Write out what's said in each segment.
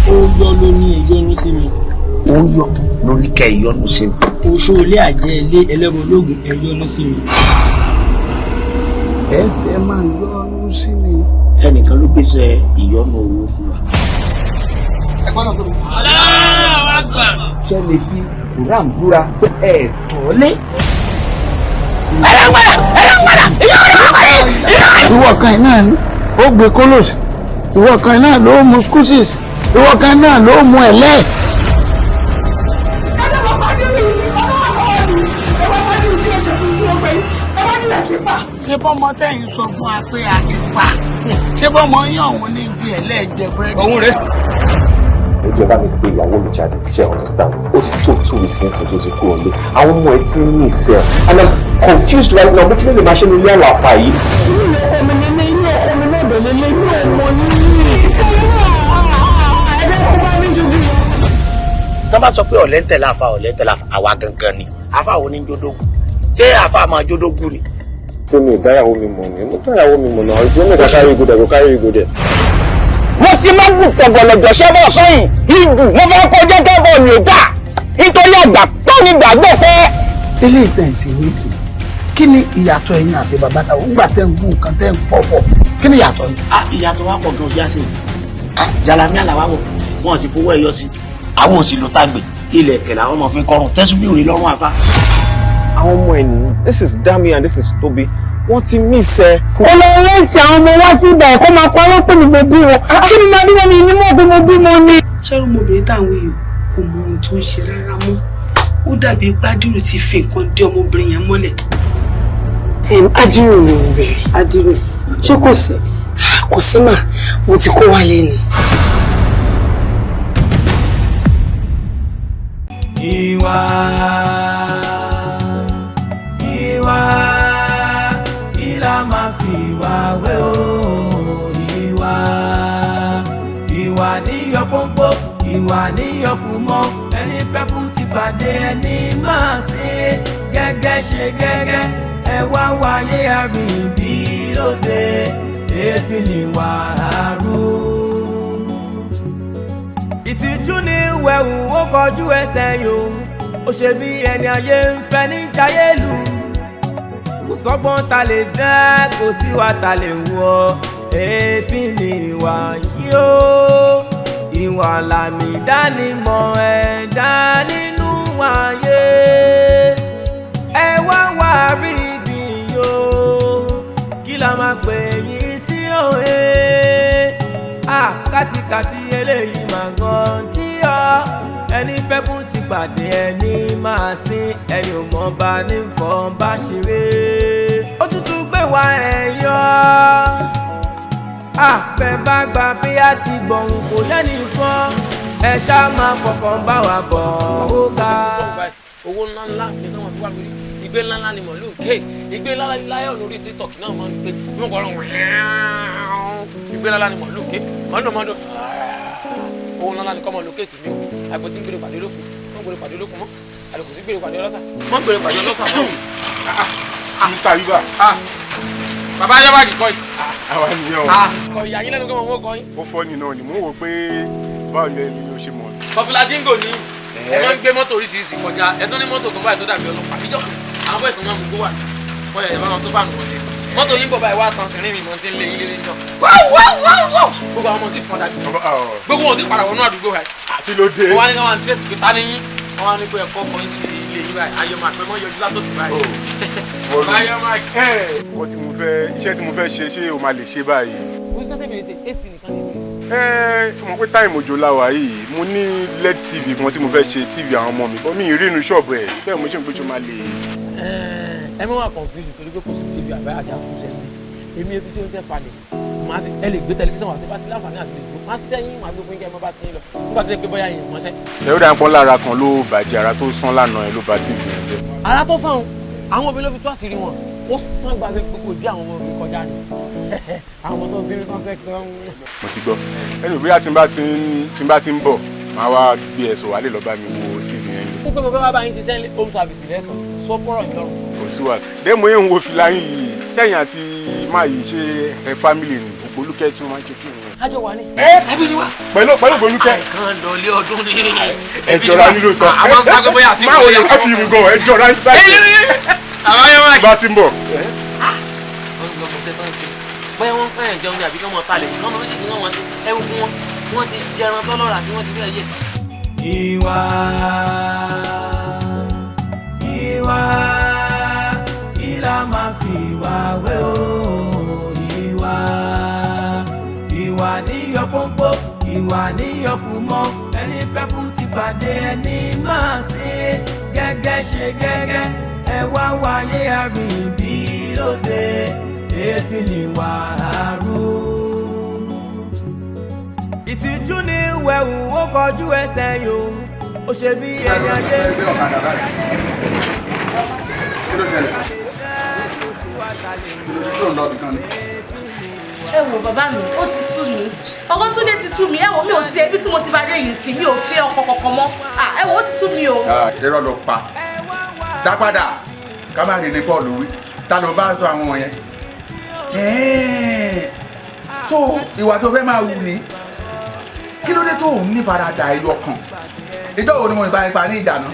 ó yọ ló ní ìyọnu sí mi. Ó yọ ló ní kẹ́ ìyọnu sí mi. Oṣó ilé àjẹ́ ilé ẹlẹ́bọ ológun ìyọnu sí mi. Ẹ ti ẹ máa yọnu sí mi. Ẹnìkan ló pèsè ìyọnu owó fún wa. Ẹ̀gbọ́n náà tó mi. Allahu Akbar. Ṣé lè fi Quran búra pé ẹ̀ tọ́lé? Ìwọ kan náà ni ó gbé kólòsì, ìwọ kan náà ló mú skúsìs, ìwọ kan náà ló mú ẹ̀lẹ́. Ṣé bọ́mọ tẹ́yìn sọ fún wa pé a ti pa? Ṣé bọ́mọ yín ọ̀hún ní fi ẹ̀lẹ́ jẹ búrẹ́dì? Ọ̀hún rẹ̀. Ẹ jẹ́ bá mi pé ìyàwó mi jáde ṣe understand ó ti tó 2 weeks since tó ti kúrò lé àwọn ọmọ ẹ ti ń ní ìṣe and I'm confused right now bó kí ló lè máa ṣe ní ilé àwọn àpá yìí. Ọmọ mi ní inú ọkọ mi náà bẹ̀rẹ̀ lé inú ọmọ ní. Tó bá sọ pé ọ̀lẹ́ ń tẹ̀lé àwa gangan ni àfa wo ní jódógún ṣé àfa máa jódógún ni. Ṣé mi ìdáyàwó mi mọ̀ ni mo dáyàwó mi mọ̀ náà ọ̀sẹ̀ mi kò kárí ìgòdè kò kárí ìgòdè. Mo ti máa gùn pọ̀gbọ̀lọ̀jọ̀ ṣẹ́bọ̀ sọ́yìn ìdù mo fẹ́ kó jẹ́ kẹ́bọ̀ ní ọ̀dà nítorí àgbà tó ní gbàgbọ́ pé. Ilé ìtẹ̀sí ní ìsìn kí ni ìyàtọ̀ ẹ̀yin àti bàbá táwọn ńgbà tẹ́ ń gún nǹkan tẹ́ ń pọ̀fọ̀ kí ni ìyàtọ̀ yìí. Ìyàtọ̀ wa pọ̀ gan ọjà sí i. Jalami àlàwà wọ̀ wọ́n sì fowó ẹ̀yọ sí i. Àwọn ò sì lò tágbè. Ilẹ̀ ẹ̀kẹ́ làwọn ọmọ fi kọrùn tẹ́sùbí òrì lọ́rùn àfa. Àwọn ọmọ ẹ̀ nìyí this is Dami and this is Tobi wọ́n ti mí ìṣe. Olóyè tí àwọn ọmọ wá síbẹ̀ kó máa parọ́ pé mi mo bí wọn. Ṣé mi máa bí wọn ni ní mọ̀ bí mo bí mo ní. Ṣẹ́rú ọmọbìnrin táwọn èèyàn kò mọ ohun tó ń ṣe rárá mọ́. Ó dàbí Adírù ti fi nǹkan dé ọmọbìnrin yẹn mọ́lẹ̀. Adírù ni mo bẹ̀rẹ̀. Adírù. Ṣé kò sí? Kò sí mà, mo ti kó wálé ni. Ìwà ìlà máa fi ìwà wé o. Ìwà níyọ pọ́npọ́, ìwà níyọ kù mọ́. Ẹni fẹ́ kú ti pàdé ẹni máa ṣe gẹ́gẹ́ ṣe gẹ́gẹ́. Ẹ wá wáyé àrìnbí lóde, èéfín ni wàhálù. Ìtìjú ní wẹ̀wù ó kọjú ẹsẹ̀ yòó. Ó ṣe bí ẹni ayé ń fẹ́ ní jayé lù. Kò sọ́gbọ́n ta lè dá, kò sí wa ta lè wọ̀. Èéfín ni ìwà yìí ó. Ìwà làmì ìdánimọ̀ ẹ̀dá nínú ayé. Ẹ wá wá rí ibi yó. Kí la máa pè yín sí òye? Kátikàti eléyìí máa gan tí ọ. Ẹni fẹ́ kú ti pàdé ẹni máa sin. Ẹni ò mọ̀ bá ní fọ́n bá ṣeré. Ó tútù gbé wa ẹ̀yọ́. Bẹ́ẹ̀ bá gba bí a ti gbọ̀hún kò lẹ́nìkan. Ẹ ṣá máa fọkàn bá wa bọ̀ ó ga. Owó ńláńlá ni wọ́n fi wá mi rí. Ìgbé ńláńlá ni mọ̀lú ké. Ìgbé ńláńlá láyọ̀ lórí TikTok náà máa ń gbé. Wọ́n kọ́ ọ́n ìgbé ńláńlá ni mọ̀lú ké. Mọ́ndọ̀mọ́ndọ̀. Owó ńláńlá ni kọ́ mọ̀ lókèétì mi o. Àgbẹ̀ tí ń gbèrè pàdé lókun. Wọ́n gbèrè pàdé lókun mọ́. Àlùkò tí ń gbèrè pàdé ọlọ́sà. Wọ́n gbèrè pàdé ọlọ́sà mọ́. Mr. River. Bàbá Ayábàgì kọ́ yìí. Àwa nìyẹn o. Kọ ìyá yín lẹ́nu kí wọ́n kọ́ yín. Ó fọ́ ni náà ni mò ń wò pé báwo ni o ṣe mọ̀. Popular Dingo ni ẹ máa ń gbé mọ́tò oríṣiríṣi kọjá ẹ tó ní mọ́tò kan báyìí tó dàbí ọlọ́pàá ìjọ àwọn bọ́ọ̀ ìtàn máa mú gbó wà wọ́n yẹ báwọn tó bá nù wọ́n ṣe mọ́tò yín bọ̀ báyìí wá tán sí rìn mọ́ tí ń lé ilé níjọ gbogbo àwọn ọmọ sì fọ́n dájú gbogbo wọn sì padà wọnú àdúgbò rẹ̀ kí ló dé wọ́n wá ní káwọn tírèsì pé ta ni yín wọ́n wá ní pé ẹ̀kọ́ ọkọ̀ yín sí ilé yín báyìí ayọ̀mọ̀ àpẹmọ́ yọjú látòkè báyìí iṣẹ́ tí mo fẹ́ ṣe ṣé o máa lè ṣe báyìí. wọ́n sọ tẹ́mi lè ṣe 80 nìkan lè mo pé táìmù òjò láwà yìí mo ní LED TV kan tí mo fẹ́ ṣe TV àwọn ọmọ mi bọ́ mi ì rí inú ṣọ́ọ̀bù ẹ̀ bẹ́ẹ̀ mo ṣe ń pé ṣe máa lè. ẹ mọ́ wà confuse torí pé kò sí TV àbẹ́ àjà kù sẹ́sìn èmi ebi tí ó ń tẹ́ falẹ̀ ẹ lè gbé tẹlifíṣàn wá sí bá ti láǹfààní àti lè gbó má ti sẹ́yìn má gbé fún kẹ́ ẹ má bá ti ń lọ nígbà tó yẹ pé bóyá yẹn mọ́ṣẹ́. ẹ̀rọ dàpọ̀ lára kan ló bàjẹ́ ara tó sán lánàá ẹ̀ ló bá TV yẹn jẹ́. ara tó sàn àwọn obìnrin ló fi tó àṣírí wọn ó sàn gbàgbé gbogbo ìdí àwọn ọmọ mi kọjá ni àwọn tó bí mi kan fẹ́ kàn. mo ti gbọ́ ẹni bóyá tí n bá ti ń bọ̀ máa wá gbé ẹ̀sọ̀ wálé lọ́ọ́ bá mi wo TV yẹn. fún pé mo fẹ́ wá bá yín ṣiṣẹ́ home service lẹ́sàn sọ fọ́rọ̀ ìlọrun. kò sí wa dẹ́mo yẹn ń wo fìlà yín yìí sẹ́yìn àti máa yìí ṣe ẹ fámìlì ni Ogboluke Ogboluke tí o máa ń ṣe fíìmù yẹn. Ájọ wà ní. Ẹbí ni wà. Pẹ̀lú Ogboluke. Kan lọlé ọdún ni. Ẹ jọra nílò tán. Àwọn sáko bóyá àti máa wọlé ká fíìmù gan ẹ jọra ní báyìí. Àwọn yẹn wà. Bá ti ń bọ̀. Wọ́n ń gbọ́ ọmọ ṣẹ́ tó ń ṣe. Bóyá wọ́n fẹ́ràn jẹun ní àbí kí wọ́n talẹ̀ kí wọ́n méjì kí wọ́n mọ̀ sí ẹ̀wù wọn. Wọ́n ti jẹran tọ́lọ́rà tí wọ́n ti fẹ́ yé. Ìwà ìlà máa fi ìwà wé o. Ìwà níyọ pọ́npọ́, ìwà níyọ kù mọ́. Ẹni fẹ́ kú ti pàdé ẹni máa ṣe gẹ́gẹ́ ṣe gẹ́gẹ́. Ẹ wá wáyé àrìnbí lóde, èéfín ni wàhálù. Ìtìjú ni wẹ̀wù ó kọjú ẹsẹ̀ yòó. Ó ṣe bí ẹni ayé. Ẹ wò bàbá mi, ó ti sú mi. Ọkọ Túndé ti sú mi. Ẹ wò mi ò tiẹ̀ bí tí mo ti bá dé yìí sí mi ò fẹ́ ọkọ kankan mọ́. Ẹ wò ó ti sú mi o. Irọ́ ló pa. Dá padà. Ká má rí ní Paul wí. Ta ló bá sọ àwọn wọ̀nyẹn? So ìwà tó fẹ́ máa wù ní. Kí ló dé tó òun ní faradà ẹyọ kan? Ìjọ́ wo ni mo ìbá ipa ní ìjà náà?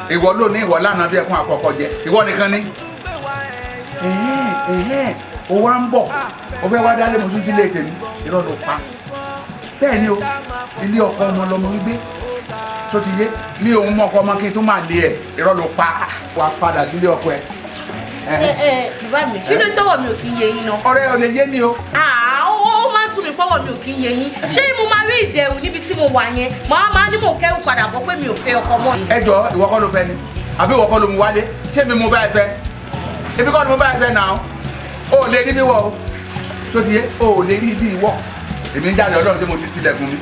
Ìwọ ló ní ìwọ lánàá bí ẹkún àkọ́kọ́ jẹ. Ìwọ nìkan ní. O wá ń bọ̀. O fẹ́ wá dálé mo tún sílé tèmi. Irọ́ ló pa. Bẹ́ẹ̀ ni o, ilé ọkọ ọmọ lọmọ ń gbé. Tó ti yé, mi òun mọ ọkọ ọmọ kí n tún máa lé ẹ̀. Irọ́ ló pa. Wá padà sílé ọkọ ẹ. Bàbá mi, kí ló tọ́wọ́ mi ò kí ń yé yín náà? Ọ̀rẹ́ ò lè yé mi o. Ó máa ń tún mi pọ́wọ́ mi ò kí ń yé yín. Ṣé mo máa rí ìdẹ̀rù níbi tí mo wà yẹn? Màá máa ní mò ń kẹ́rù padà bọ̀ pé mi ò fẹ́ ọkọ mọ́. Ẹ jọ ìwọ kọ́ ló fẹ́ ni àbí ìwọ kọ́ ló mú wálé ṣé mi mú bá ẹ fẹ́ ebi kọ́ ni mo bá ẹ fẹ́ náà o ò lè rí bí wọ o tó ti yé o ò lè rí bí ìwọ èmi ń jáde Ọlọ́run tí mo ti tilẹ̀kùn mi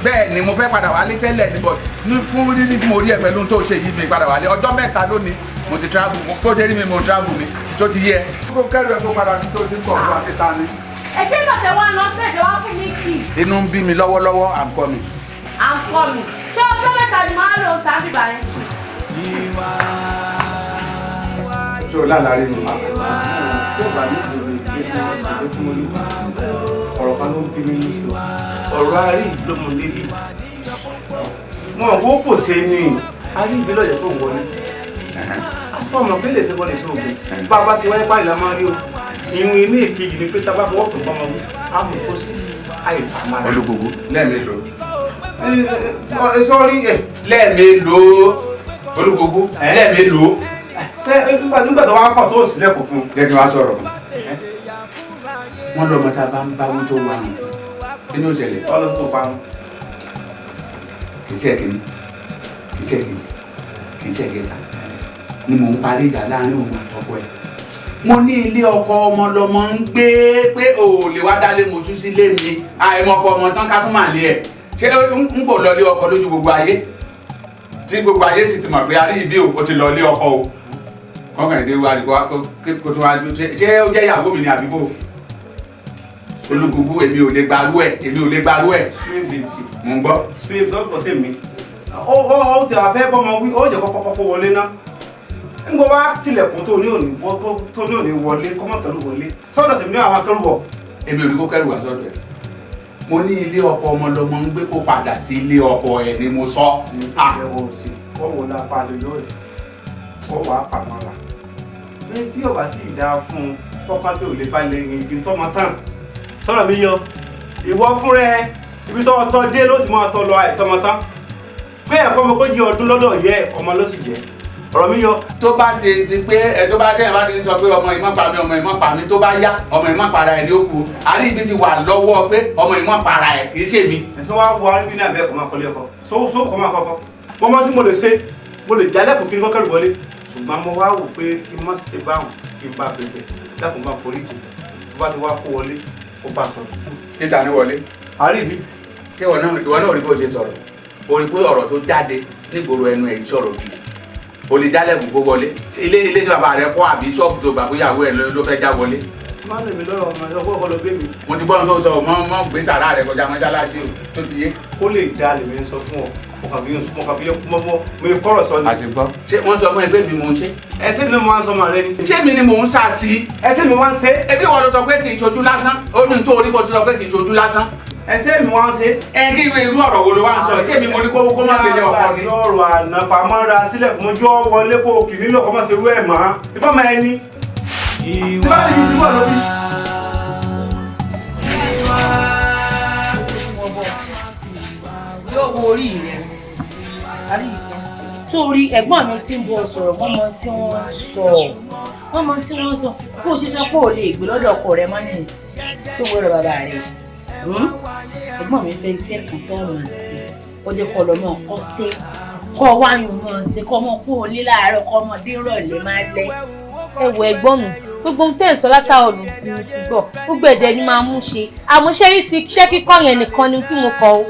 bẹ́ẹ̀ ni mo fẹ́ padà wálé tẹ́lẹ̀ ní bọ̀t ní fún rírí tí mo rí ẹ pẹ̀lú tó ṣe yìí mi padà wálé ọjọ́ mẹ́ta lónìí mo ti travel kó ṣe rí mi mo travel ni tó ti yé ẹ. kó kẹ́rù ẹ kó padà ní tó ti ń bọ̀ fún àti ta ni. Ẹ ṣé ìgbàtẹ̀ wá lọ sẹ́jọ́ wá fún mi kì. Inú ń bí mi lọ́wọ́lọ́wọ́ à ń kọ́ mi. À ń kọ́ mi. Ṣé ọjọ́ mẹ́ta ni màá lò tàbí bàrẹ̀? Ṣé o lálàá rí mi? Ọ̀rọ̀ kan ló ń bí mi ní sọ. Ọ̀rọ̀ arí ìlómọ lébi. Wọn kò kò ṣe ni arí ìgbélọ̀jẹ̀ tó wọlé. Afọ́ ọmọ pé lè ṣe bọ́lẹ̀ sí ògùn. Bá a bá ṣe wáyé pàdé la máa rí o. Ìwọ̀n ilé ìkejì ni pé tá a bá fọwọ́ tó gbọ́mọ wí. A mọ̀ kó sí àìfàmàrà. Olúgbogbo lẹ́ẹ̀mélòó. Sọ́rí lẹ́ẹ̀mélòó. Olúgbogbo lẹ́ẹ̀mélòó. Ṣé nígbà tó wá kọ̀ tó sílẹ̀kùn fún un. Jẹ́ kí wọ́n sọ̀rọ̀ kan. Wọ́n lọ́mọ tá a bá ń báwí tó wà nù. Kí ni ó ṣẹlẹ̀ sí? Ọlọ́run tó pa wọn. Kì í ṣe kìíní, kì í ṣe kejì, kì í ṣe kẹta. Ni mò ń parí ìjà láàrin òun àtọkọ ẹ̀. Mo ní ilé ọkọ ọmọ lọmọ ń gbé pé ò lè wá dálé mojú sílé mi. Àìmọ̀ ọkọ ọmọ tán ká tún máa lé ẹ̀. Ṣé ń bò lọ lé ọkọ lójú gbogbo ayé? Tí gbogbo ayé sì ti mọ̀ pé a rí ìbí o ti lọ lé ọkọ o. Kọ́kànlélé wa ni kó tó wájú. Ṣé ó jẹ́ ìyàwó mi ni àbíbò? Olúgbogbo èmi ò lè gbarú ẹ̀. Mo ń gbọ́. Sweep sọ́kọ̀ tèmi. Ó ti àfẹ́ bọ́mọ wí, ó jẹ́ kọ́kọ́ wọlé ná. Ń gbọ́ bá tilẹ̀kùn tó ní òní wọlé, kọ́mọ̀ kẹrù wọlé. Sọ́dọ̀ tèmi ní àwọn akẹ́rù wọ̀. Èmi ò ní kó kẹ́rù wá sọ́dọ̀ ẹ̀. Mo ní ilé ọkọ ọmọ lọmọ ń gbé kó padà sí ilé ọkọ ẹ̀ ni mo sọ. Ọwọ́ la pa lè lórí. Ọwọ́ àpamọ́ra. Ní tí ọba tí ì dáa fún tọ́pá tí ò lè bá lè rìn ibi tọ́mọ tán. Sọ̀rọ̀ mi yọ. Ìwọ fúnra ẹ ibi tó ọtọ dé ló ti máa tọ lọ àìtọ́mọ tán. Pé ẹ̀kọ́ ọmọ kó jí ọdún lọ́dọ̀ yẹ ọmọ ló sì jẹ́. Ọ̀rọ̀ mi yọ. Tó bá ti di pé tó bá kẹ́yìn bá ti sọ pé ọmọ ìmọ̀ pa mi ọmọ ìmọ̀ pa mi tó bá yá ọmọ ìmọ̀ para ẹ̀ ní òkú. Àrí ibi ti wà lọ́wọ́ pé ọmọ ìmọ̀ para ẹ̀ kì í ṣe mi. Ẹ̀sọ́ wa wọ arígbé ní abẹ́ ẹ̀kọ́ máa kọ́lé ọkọ. Sówó kọ́ máa kọ́kọ́. Mo mọ tí mo lè ṣe, mo lè jálẹ̀kùn kí n kọ́kẹ́rù wọlé. Ṣùgbọ́n mo wá wò pé kí n má ṣe báwọn kí n bá bẹ̀bẹ̀ dákun bá forí jì. Tó bá ti wá kó wọlé, ó bá sọ tútù. Títa ní wọlé. Àrí mi. Ṣé ìwọ náà rí bó ṣe sọ̀rọ̀? O rí pé ọ̀rọ̀ tó jáde nígboro ẹnu ẹ̀ sọ̀rọ̀ gidi. O lè jálẹ̀kùn kó wọlé. Ilé tí bàbá rẹ kọ́ àbí ṣọ́ọ̀bù tó bàbá ìyàwó ẹ̀ ló fẹ́ já wọlé. má lè mi lọ́rọ̀ ọmọ ẹ̀rọ kọ́kọ́ lọ gbé mi. mo ti gbọ́ ohun tó sọ mọ́ gbé sàrà rẹ̀ kọjá mọ́ṣáláṣí o tó ti yé. kó lè dá lèmi sọ fún ọ mo kàn fi mo kọ́rọ̀ sọ ni. àti gbọ́ ṣé wọ́n sọ fún ẹgbẹ́ mi mò ń ṣe. ẹsẹ̀ mi máa ń sọ màá rẹ ni. ṣé mi ni mò ń sà sí. ẹsẹ̀ mi máa ń ṣe. ebi wọ́n lọ sọ pé kì í ṣojú lásán ó ní tó orí kó tó sọ pé kì í ṣojú lásán. ẹsẹ̀ mi máa ń ṣe. ẹ kí irú ọ̀rọ̀ wo ló wá ń sọ ṣé mi mo ní kó má gbélé ọkọ ni. ọ̀rọ̀ ànàfàmọ́ra sílẹ̀ mo jọ wọlé kó kì nílò kọ́ mọ̀ sí irú ẹ̀ mọ́ ibà máa ẹni. síbáàlì mi ti wà lórí. yóò wo orí rẹ̀ àrí ìkan sórí ẹ̀gbọ́n mi tí ń bọ̀ sọ̀rọ̀ wọ́n mọ tí wọ́n sọ bó o ṣe sọ pé ò lè gbé lọ́dọ̀ ọkọ rẹ̀ mọ́ ní ìsìn tó gbọ́dọ̀ bàbá rẹ̀ ẹ̀gbọ́n mi fẹ́ iṣẹ́ kan tó ọ̀nà sí ó jẹ́ kọ́ lọ́mọ kọ́ sí kọ́ wáyùn mọ́ sí kọ́ mọ́ kó o ní láàárọ̀ kọ́ ọmọdé rọ̀lẹ́ máa lẹ́. ẹ wo ẹ̀gbọ́n mi gbogbo ohun tẹ́ ẹ̀ sọ látàwọn olùkùnrin ti gbọ́ gbogbo ẹ̀dẹ̀ ni máa mú ṣe àmọ́ ṣẹ́rí ti ṣẹ́ kíkọ́ yẹn nìkan ni tí mo kọ́ o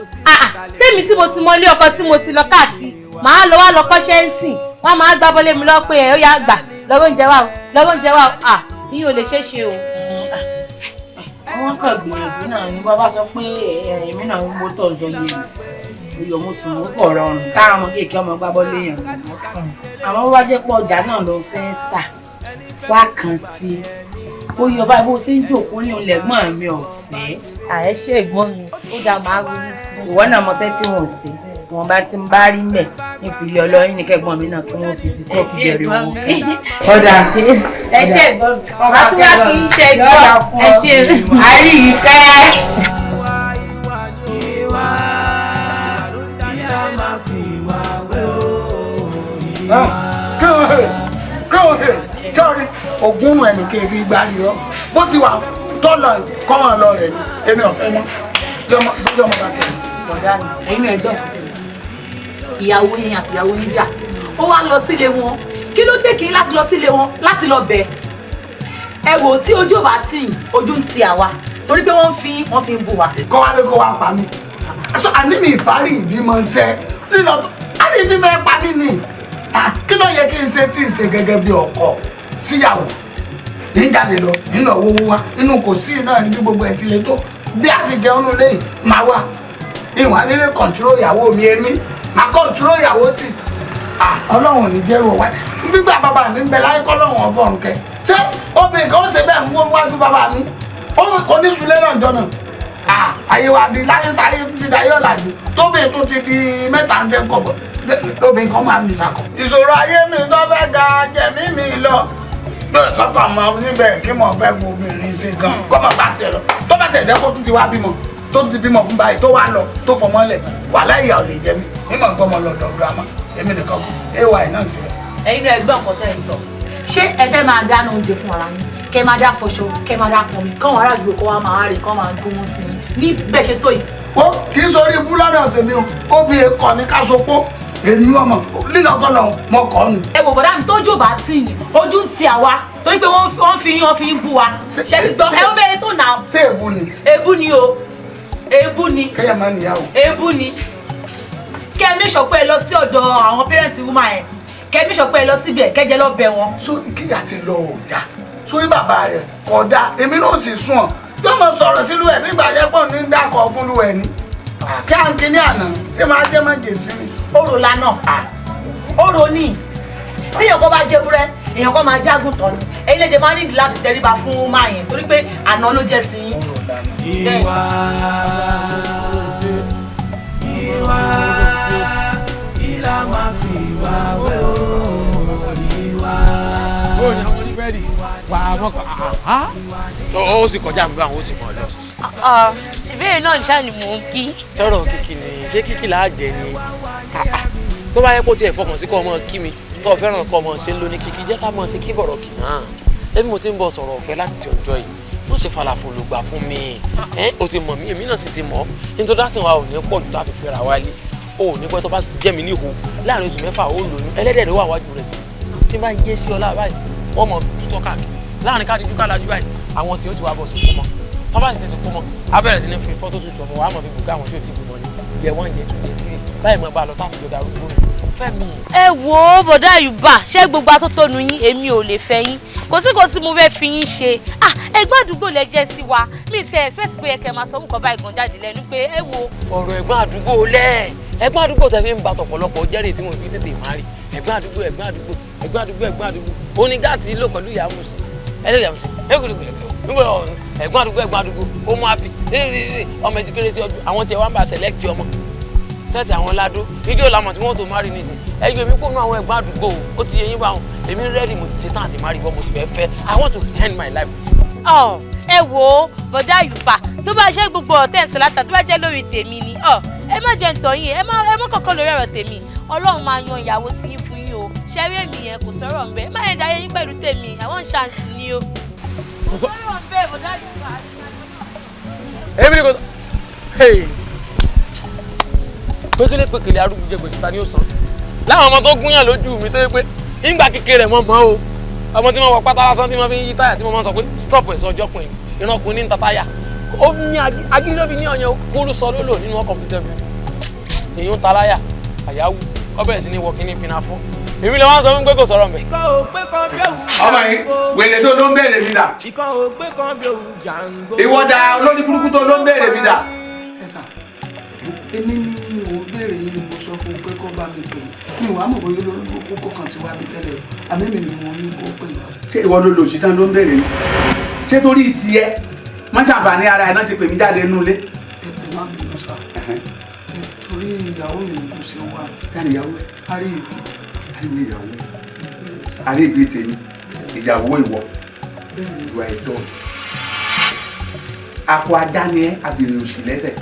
tèmi tí mo ti mọ ilé ọkọ tí mo ti lọ káàkiri màá lọ wá lọ kọ́ṣẹ́ ń sìn wọ́n máa gbá bọ́lé mi lọ pé ẹ̀ ó yá gbà lọ́rọ̀ oúnjẹ wa ìyẹn ò lè ṣeé ṣe o. àwọn kan gbìyànjú náà ni bàbá sọ pé èmi náà ń gbó tọ̀ zọ yẹn oyè mo sì mú pọ̀ rọrùn táwọn ọmọ kéèké ọmọ gbá bọ́lé yẹn àmọ́ bó bá jẹ́ pé ọjà náà ló fẹ́ tà wá kàn sí ó yọ báyìí bó ṣe ń jòkó ní ọlẹ́gbọ́n mi ọ̀fẹ́. àyẹ́ṣe ẹ̀gbọ́n mi ó dáa máa ronú sí i. ìwọ náà mọṣẹ́ tí wọ́n ṣe wọn bá ti ń bá rí mẹ́ ní ìfìlẹ̀ ọlọ́yin ní kẹ́gbọ́n mi náà kí wọ́n fi sí kó fi bẹ̀rẹ̀ owó kí. ọ̀dà ẹ ṣe ẹ̀gbọ́n mi ọba tí wàá kì í ṣe ẹ̀gbọ́n ẹ ṣe àrí ìfẹ́. kí ogún ẹnì kí fi gbá yọ bó ti wà tọ́lọ̀ kọ́mọ lọ rẹ̀ ni èmi ọ̀fẹ́ mọ́ lójú ọmọ bá ti rẹ̀. bọ̀dá ni ẹ̀yin náà ẹ̀gbọ́n ìyàwó yẹn àti ìyàwó yẹn jà ó wá lọ sílé wọn kí ló dé kí n láti lọ sílé wọn láti lọ bẹ̀ ẹ wò tí ojú ò bá tì yín ojú ń ti àwa torí pé wọ́n fi ń bù wá. kọ́ wá lé kó wá pa mí àní mi ìfárí ìbímọ ṣẹ́ lílọ àní fífẹ́ pa mí ni kí ló yẹ kí n ṣe tí n ṣe gẹ́gẹ́ bí ọkọ síyàwó ní jáde lọ nínú owó wa nínú kò sí náà ní bí gbogbo ẹ̀ ti lè tó bí a sì jẹun lẹ́yìn máa wà ìwọ̀n nílé kọ̀ǹtúrò ìyàwó mi èmi máa kọ̀ǹtúrò ìyàwó tì ọlọ́run ò ní jẹ́rù ọ̀wá gbígbà bàbá mi ń bẹ láyé kọ́lọ́run ọ̀fọ̀ nǹkẹ́ ṣé obìnrin kan ó ṣe bẹ́ẹ̀ ń wó wájú bàbá mi kò ní sulé náà jọ náà àyè wa di láyé táyé ti dayé ọ̀làjú tóbìnrin tó ti di mẹ́ta ń dẹ́ kọ̀bọ̀ lóbìnrin kan máa ń mi sàkọ̀. ìṣòro ayé mi tó fẹ́ ga jẹ̀mí mi lọ bẹ́ẹ̀ sọ́kọ̀ ọmọ níbẹ̀ kí mo fẹ́ fún obìnrin ṣe gan kọ́ mọ̀ bá tiẹ̀ lọ tó bá tẹ̀ jẹ́ kó tún ti wá bímọ tó ti bímọ fún báyìí tó wá lọ tó fọmọ́lẹ̀ wàhálà ìyá ò lè jẹ mí nímọ̀ nǹkan ọmọ lọ́dọ̀ girama èmi nìkan kù ay náà síbẹ̀. ẹ̀yin náà ẹgbẹ́ ọ̀kan tẹ́ ẹ sọ ṣé ẹ fẹ́ máa dáná oúnjẹ fún ara yín kẹ́ máa dá fọṣọ kẹ́ máa dá pọnmi káwọn ará àdúgbò kọ́ wa máa rìn kọ́ máa gún wọn sí ní bẹ́ẹ̀ ṣe tó yìí. ó kì í sórí ibú lọ́dọ̀ tèmi o obìnrin kọ́ ni ká so pọ́ èmi ọmọ lílọ tọ́lọ mọ kọ́ nù. ẹ wò bọ́dá mi tójú bá tì yín ojú ń ti àwa torí pé wọ́n fi ń bú wa ṣe ti gbọ́ ẹ ó bẹ́ẹ̀ tó nà. ṣé èbú ni. èbú ni o èbú ni. kẹ́yà máa níyàwó. èbú ni kẹ́ ẹ mẹ́sọ̀ pé ẹ lọ sí ọ̀dọ̀ àwọn pẹ́rẹ́ǹtì wúmà yẹn kẹ́ ẹ mẹ́sọ̀ pé ẹ lọ síbẹ̀ kẹ́jẹ́ lọ bẹ̀ wọn. sórí kíyà ti lọ ọjà sórí bàbá rẹ̀ kódà èmi náà sì sún ọ yóò mọ sọ̀rọ̀ sílùú ẹ̀ bí gbàjẹ́ pọ̀ ní dákọ̀ fún lùú ẹ̀ ni kí à ń kíní àná ṣé máa jẹ́ máa jè sí mi. orò lánàá orò ní téèyàn kan bá jẹ́ ewúrẹ́ èèyàn kan máa jágùn tán ni èyí lè jẹ́ máa nídìí láti tẹríba fún máa yẹn torí pé àná ló jẹ́ sí yín. ìwà ìlà máa fi ìwà wẹ̀ o ìwà. ó ní àwọn oníbẹ̀rì wà á mọ́kàn tó ó sì kọjá mi báwọn ó sì mọ̀ lọ. ìbéèrè náà ṣáà ni mò ń kí. tọrọ kìkì ni ṣé kìkì là á jẹ ni tó bá yẹ kó tiẹ̀ fọkàn sí kọ́ ọmọ kí mi tó fẹ́ràn kọ́ ọmọ ṣe ń lo ní kìkì jẹ́ ká mọ̀ sí kí bọ̀rọ̀ kì náà ẹbí mo ti ń bọ̀ sọ̀rọ̀ ọ̀fẹ́ láti ọjọ́ yìí ó ṣe falafel ló gbà fún mi o ti mọ̀ mí èmi náà sì ti mọ̀ introduction wa ò ní pọ̀ jù láti fẹ́ra wálé o ò ní pẹ́ tó bá jẹ́ mi níhò láàrin oṣù mẹ́fà ó lóyún ẹlẹ́dẹ̀ ló wà wájú rẹ̀ tí n bá yé sí ọlá báyìí wọ́n mọ̀ tutọ́ káàkiri láàrin káàdì júkà lájú báyìí àwọn tí ó ti wá bọ̀ sí kó mọ́ tọ́ bá sì ti kó mọ́ á bẹ̀rẹ̀ sí ní fi fọ́tò tuntun ọmọ wa mọ̀ fi gbùgbà àwọn tí ó ti gbùmọ̀ ni yẹ 1 yẹ 2 yẹ 3 báyìí mo bá lọ táàbù tó darúgbó rẹ̀ Fẹ́mi. Ẹ wo bọ̀dá Àyùbá ṣé gbogbo atótónu yín èmi ò lè fẹ́ yín kò sí nǹkan tí mo fẹ́ fi yín ṣe ẹgbẹ́ àdúgbò lẹ jẹ́ sí wa mi ti expect pé ẹ̀kẹ́ máa sọ nǹkan báyìí gan jáde lẹ́nu pé ẹ wo. ọ̀rọ̀ ẹ̀gbọ́n àdúgbò lẹ̀ ẹ̀gbọ́n àdúgbò tẹ̀ fi ń ba tọ̀pọ̀lọpọ̀ jẹ́rìí tí wọ́n fi tètè má rí ẹ̀gbọ́n àdúgbò onígáàtì lò pẹ̀lú ìyá musin ẹlẹ́yàmusin ẹ̀gbọ́n àdúgbò ó mú àpì ọmọ ẹtí kéré sí ọdún àwọn tiẹ̀ wá ń bá select ọmọ sẹ́ẹ̀tì àwọn ládó fídíò làmọ̀ tí wọ́n tó má rí nísìn ẹgbẹ́ mi kò nú àwọn ẹ̀gbọ́n àdúgbò ó ti yẹ yín bá wọn èmi rẹ́ẹ̀dì mo ti ṣetán àti má rí bọ́ mo ti fẹ́ I want to end my life. ẹ wo bọ̀dá Àyùbá tó bá ṣe gbogbo ọ̀tẹ̀ ń sẹ́láta tó bá jẹ́ lórí tèmi ni ẹ má jẹ́ ń tọ̀ yín ẹ má kọ́kọ́ lórí ọ̀rọ̀ tèmi Ọlọ́run máa yan ìyàwó tí yín fún yín o ṣẹ́rí èmi yẹn kò sọ̀rọ̀ ń bẹ́ má yẹn dáyé yín pẹ̀lú tèmi àwọn ṣáǹsì ni o. kò sọ̀rọ̀ ń bẹ́ bọ̀dá Àyùbá. èmi ni kò pékélé arúgbó jẹ gbèsè ta ni ó san láwọn ọmọ tó gúnyàn lójú mi tó yẹ pé ìgbà kékeré mọ́ o ọmọ tí wọ́n wọ pátá lásán tí wọ́n fi ń yí táyà tí wọ́n máa ń sọ pé stop ẹ̀sọ́ ọjọ́kùnrin ìrànkùnrin ní tataya ó ní agídí ló fi ní ọyàn kúrú sọ lólò nínú ọkọ̀ pété mi èyí ń taláyà àyáwó ọbẹ̀ sí ní wọ kíní fina fún èmi lè wá sọ fún pé kò sọ̀rọ̀ mẹ́. ọmọ yìí wèrè tó ló ń bèrè mi dà ìwọ́dà olórí burúkú tó ló ń bèrè mi dà. èmi ni ò ń béèrè yìí ni mo sọ fún un pé kó bá mi pè é mi ò wá mọ̀ bóyá lórí kókó kan ti wá bí tẹ́lẹ̀ àmì mi ni mo ní kó pè é. ṣé ìwọ ló lò sí tán ló ń béèrè mi ṣé torí tiẹ̀ má ṣàǹfààní ara ẹ̀ náà ti pè mí jáde nínú ilé. ẹ má bínú sá torí ìyàwó mi kò ṣe wá. káàní ìyàwó ẹ. arí ìbí. arí ìyàwó ẹ. arí ìbí tèmi ìyàwó ìwọ ìwà ẹ̀dọ́ akọ ajá ni ẹ àbìrì òṣì lẹ́sẹ̀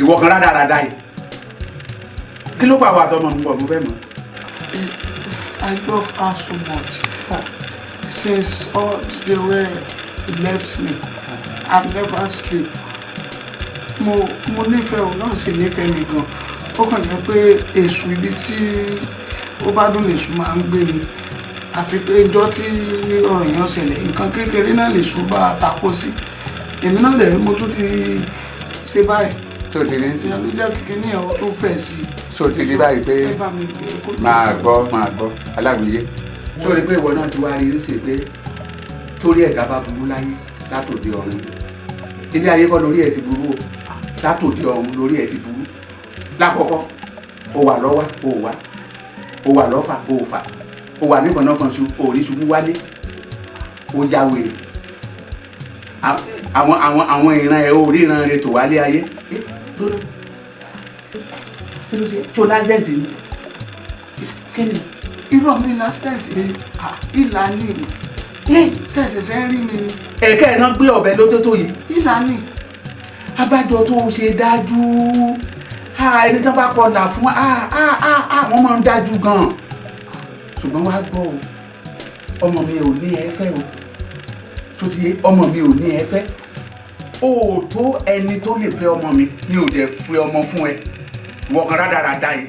ìwọ kan rádaràda yìí kí ló pàwọ́ àtọmọ mi bọ̀ mo fẹ́ mọ̀. I love her so much since all the way he left me I never sleep mo nífẹ̀ẹ́ òun náà sì nífẹ̀ẹ́ mi gan ó kàn jẹ́ pé èṣù ibi tí ó bá dùn lèṣù máa ń gbé ni àti pé ìjọ tí ọ̀rọ̀ yẹn ṣẹlẹ̀ nǹkan kékeré náà lèṣù bá tako sí èmi náà dẹ̀ rí mo tún ti ṣe báyìí tó ti rí sí. ìyá ló jẹ́ kíkí ní ẹ̀rọ tó fẹ̀ sí. so ti rí báyìí pé máa gbọ́ aláwìyé so rí pé ìwọ náà ti wá rí ń ṣe pé torí ẹ̀dá bá burú láyé látòdì ọ̀run ilé ayé kọ́ lórí ẹ̀ ti burú o látòdì ọ̀run lórí ẹ̀ ti burú lákọ̀ọ́kọ́ o wà lọ́wọ́ o wà o wà lọ́fà o fà o wà nífọ̀nàfọ̀nṣu o rí ṣubú wálé o ya wèrè àwọn ìran ẹ̀ o rí ìran rẹ̀ tó wálé ayé tó lájẹ̀tì ni kí ni irú ọmọ ilé accident ni ìlà ní ṣẹ̀ṣẹ̀ṣẹ̀ ń rí mi ni. ẹ̀kẹ́ ẹ̀ náà gbé ọ̀bẹ lótótó yìí. ìlà ní. abájọ tó ṣe dájú ẹni tó bá kọlà fún wọ́n máa ń dájú gan-an ṣùgbọ́n wá gbọ́ o ọmọ mi ò ní ẹ fẹ́ o tó ti yé ọmọ mi ò ní ẹ fẹ́ o ò tó ẹni tó lè fẹ́ ọmọ mi ni ò dẹ̀ fẹ́ ọmọ fún ẹ ìwọ kan rádaràda yìí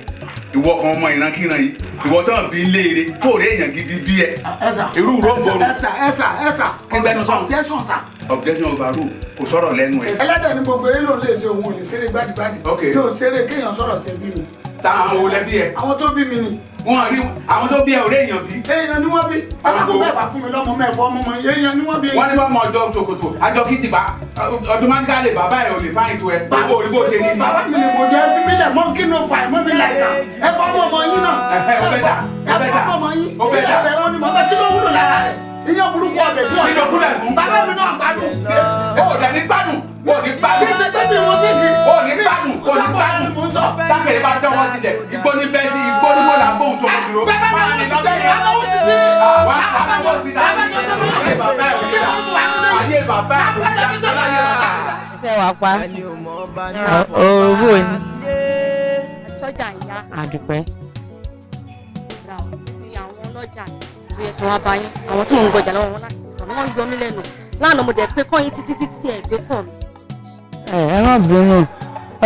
ìwọ kan ọmọ ìrankíran yìí ìwọ tó ń bí léere tó rí èèyàn gidi bí ẹ irú rògbòrò ẹsà objection overrule kò sọ̀rọ̀ lẹ́nu ẹ. ẹlẹ́dẹ̀ ni gbogbo eré lòun lè ṣe òun ò lè ṣeré gbádìgbádì yóò ṣeré kéèyàn sọ̀rọ̀ ṣe bí mi. táwọn olè bí ẹ. àwọn tó bí mi ni. wọn rí àwọn tó bí ẹ ò rí èèyàn bí. èèyàn ni wọ́n bí alákùn bẹ́ẹ̀ bá fún mi lọ́mọ mẹ́fọ́ ọmọ mọ́ èèyàn ni wọ́n bí. wọ́n ní bá mọ ọjọ́ tòkòtò àjọ kìtìpá automatically bàbá ẹ ò lè fáyìn tó ẹ gbogbo òrí bó ṣe ní. bàbá mi ni mo jẹ́ fún mi lẹ̀ mọ́ kí ló fà mọ́ mi láìka ẹ fọ́ ọmọ yín náà. ó bẹ́tà ó bẹ́tà ìyá burúkú ọbẹ̀ tí ọ̀dọ̀ kúlẹ̀ fún. bàbá mi náà gbádùn. ó dẹ̀ ní gbádùn ó ní gbádùn. kí ṣe pé bí mo sì kí. ó ní gbádùn ó ní gbádùn. tákìrì bá dọ́wọ́ sílẹ̀ igbó ní bẹ́ẹ̀ sí igbó ní kó là ń bóun sọ̀rọ̀ dúró. bàbá mi náà ṣiṣẹ́ aláwọ̀ ṣiṣẹ́. wà á aláwọ̀ sí ta ayé bàbá ẹ̀ òní ayé bàbá ẹ̀ òní ṣe wà pa owó ni. sọ́jà ìyá. àdùpẹ́. àwọn ọlọ́jà ìwé ẹ̀kan wá báyìí àwọn tí mò ń gbọjà lọ́wọ́ wọn láti ìtàn wọn yọ mí lẹ́nu lánàá mo dẹ̀ pé kọ́yìn títí ẹ̀ gbé pọ̀ mi. ẹ má bínú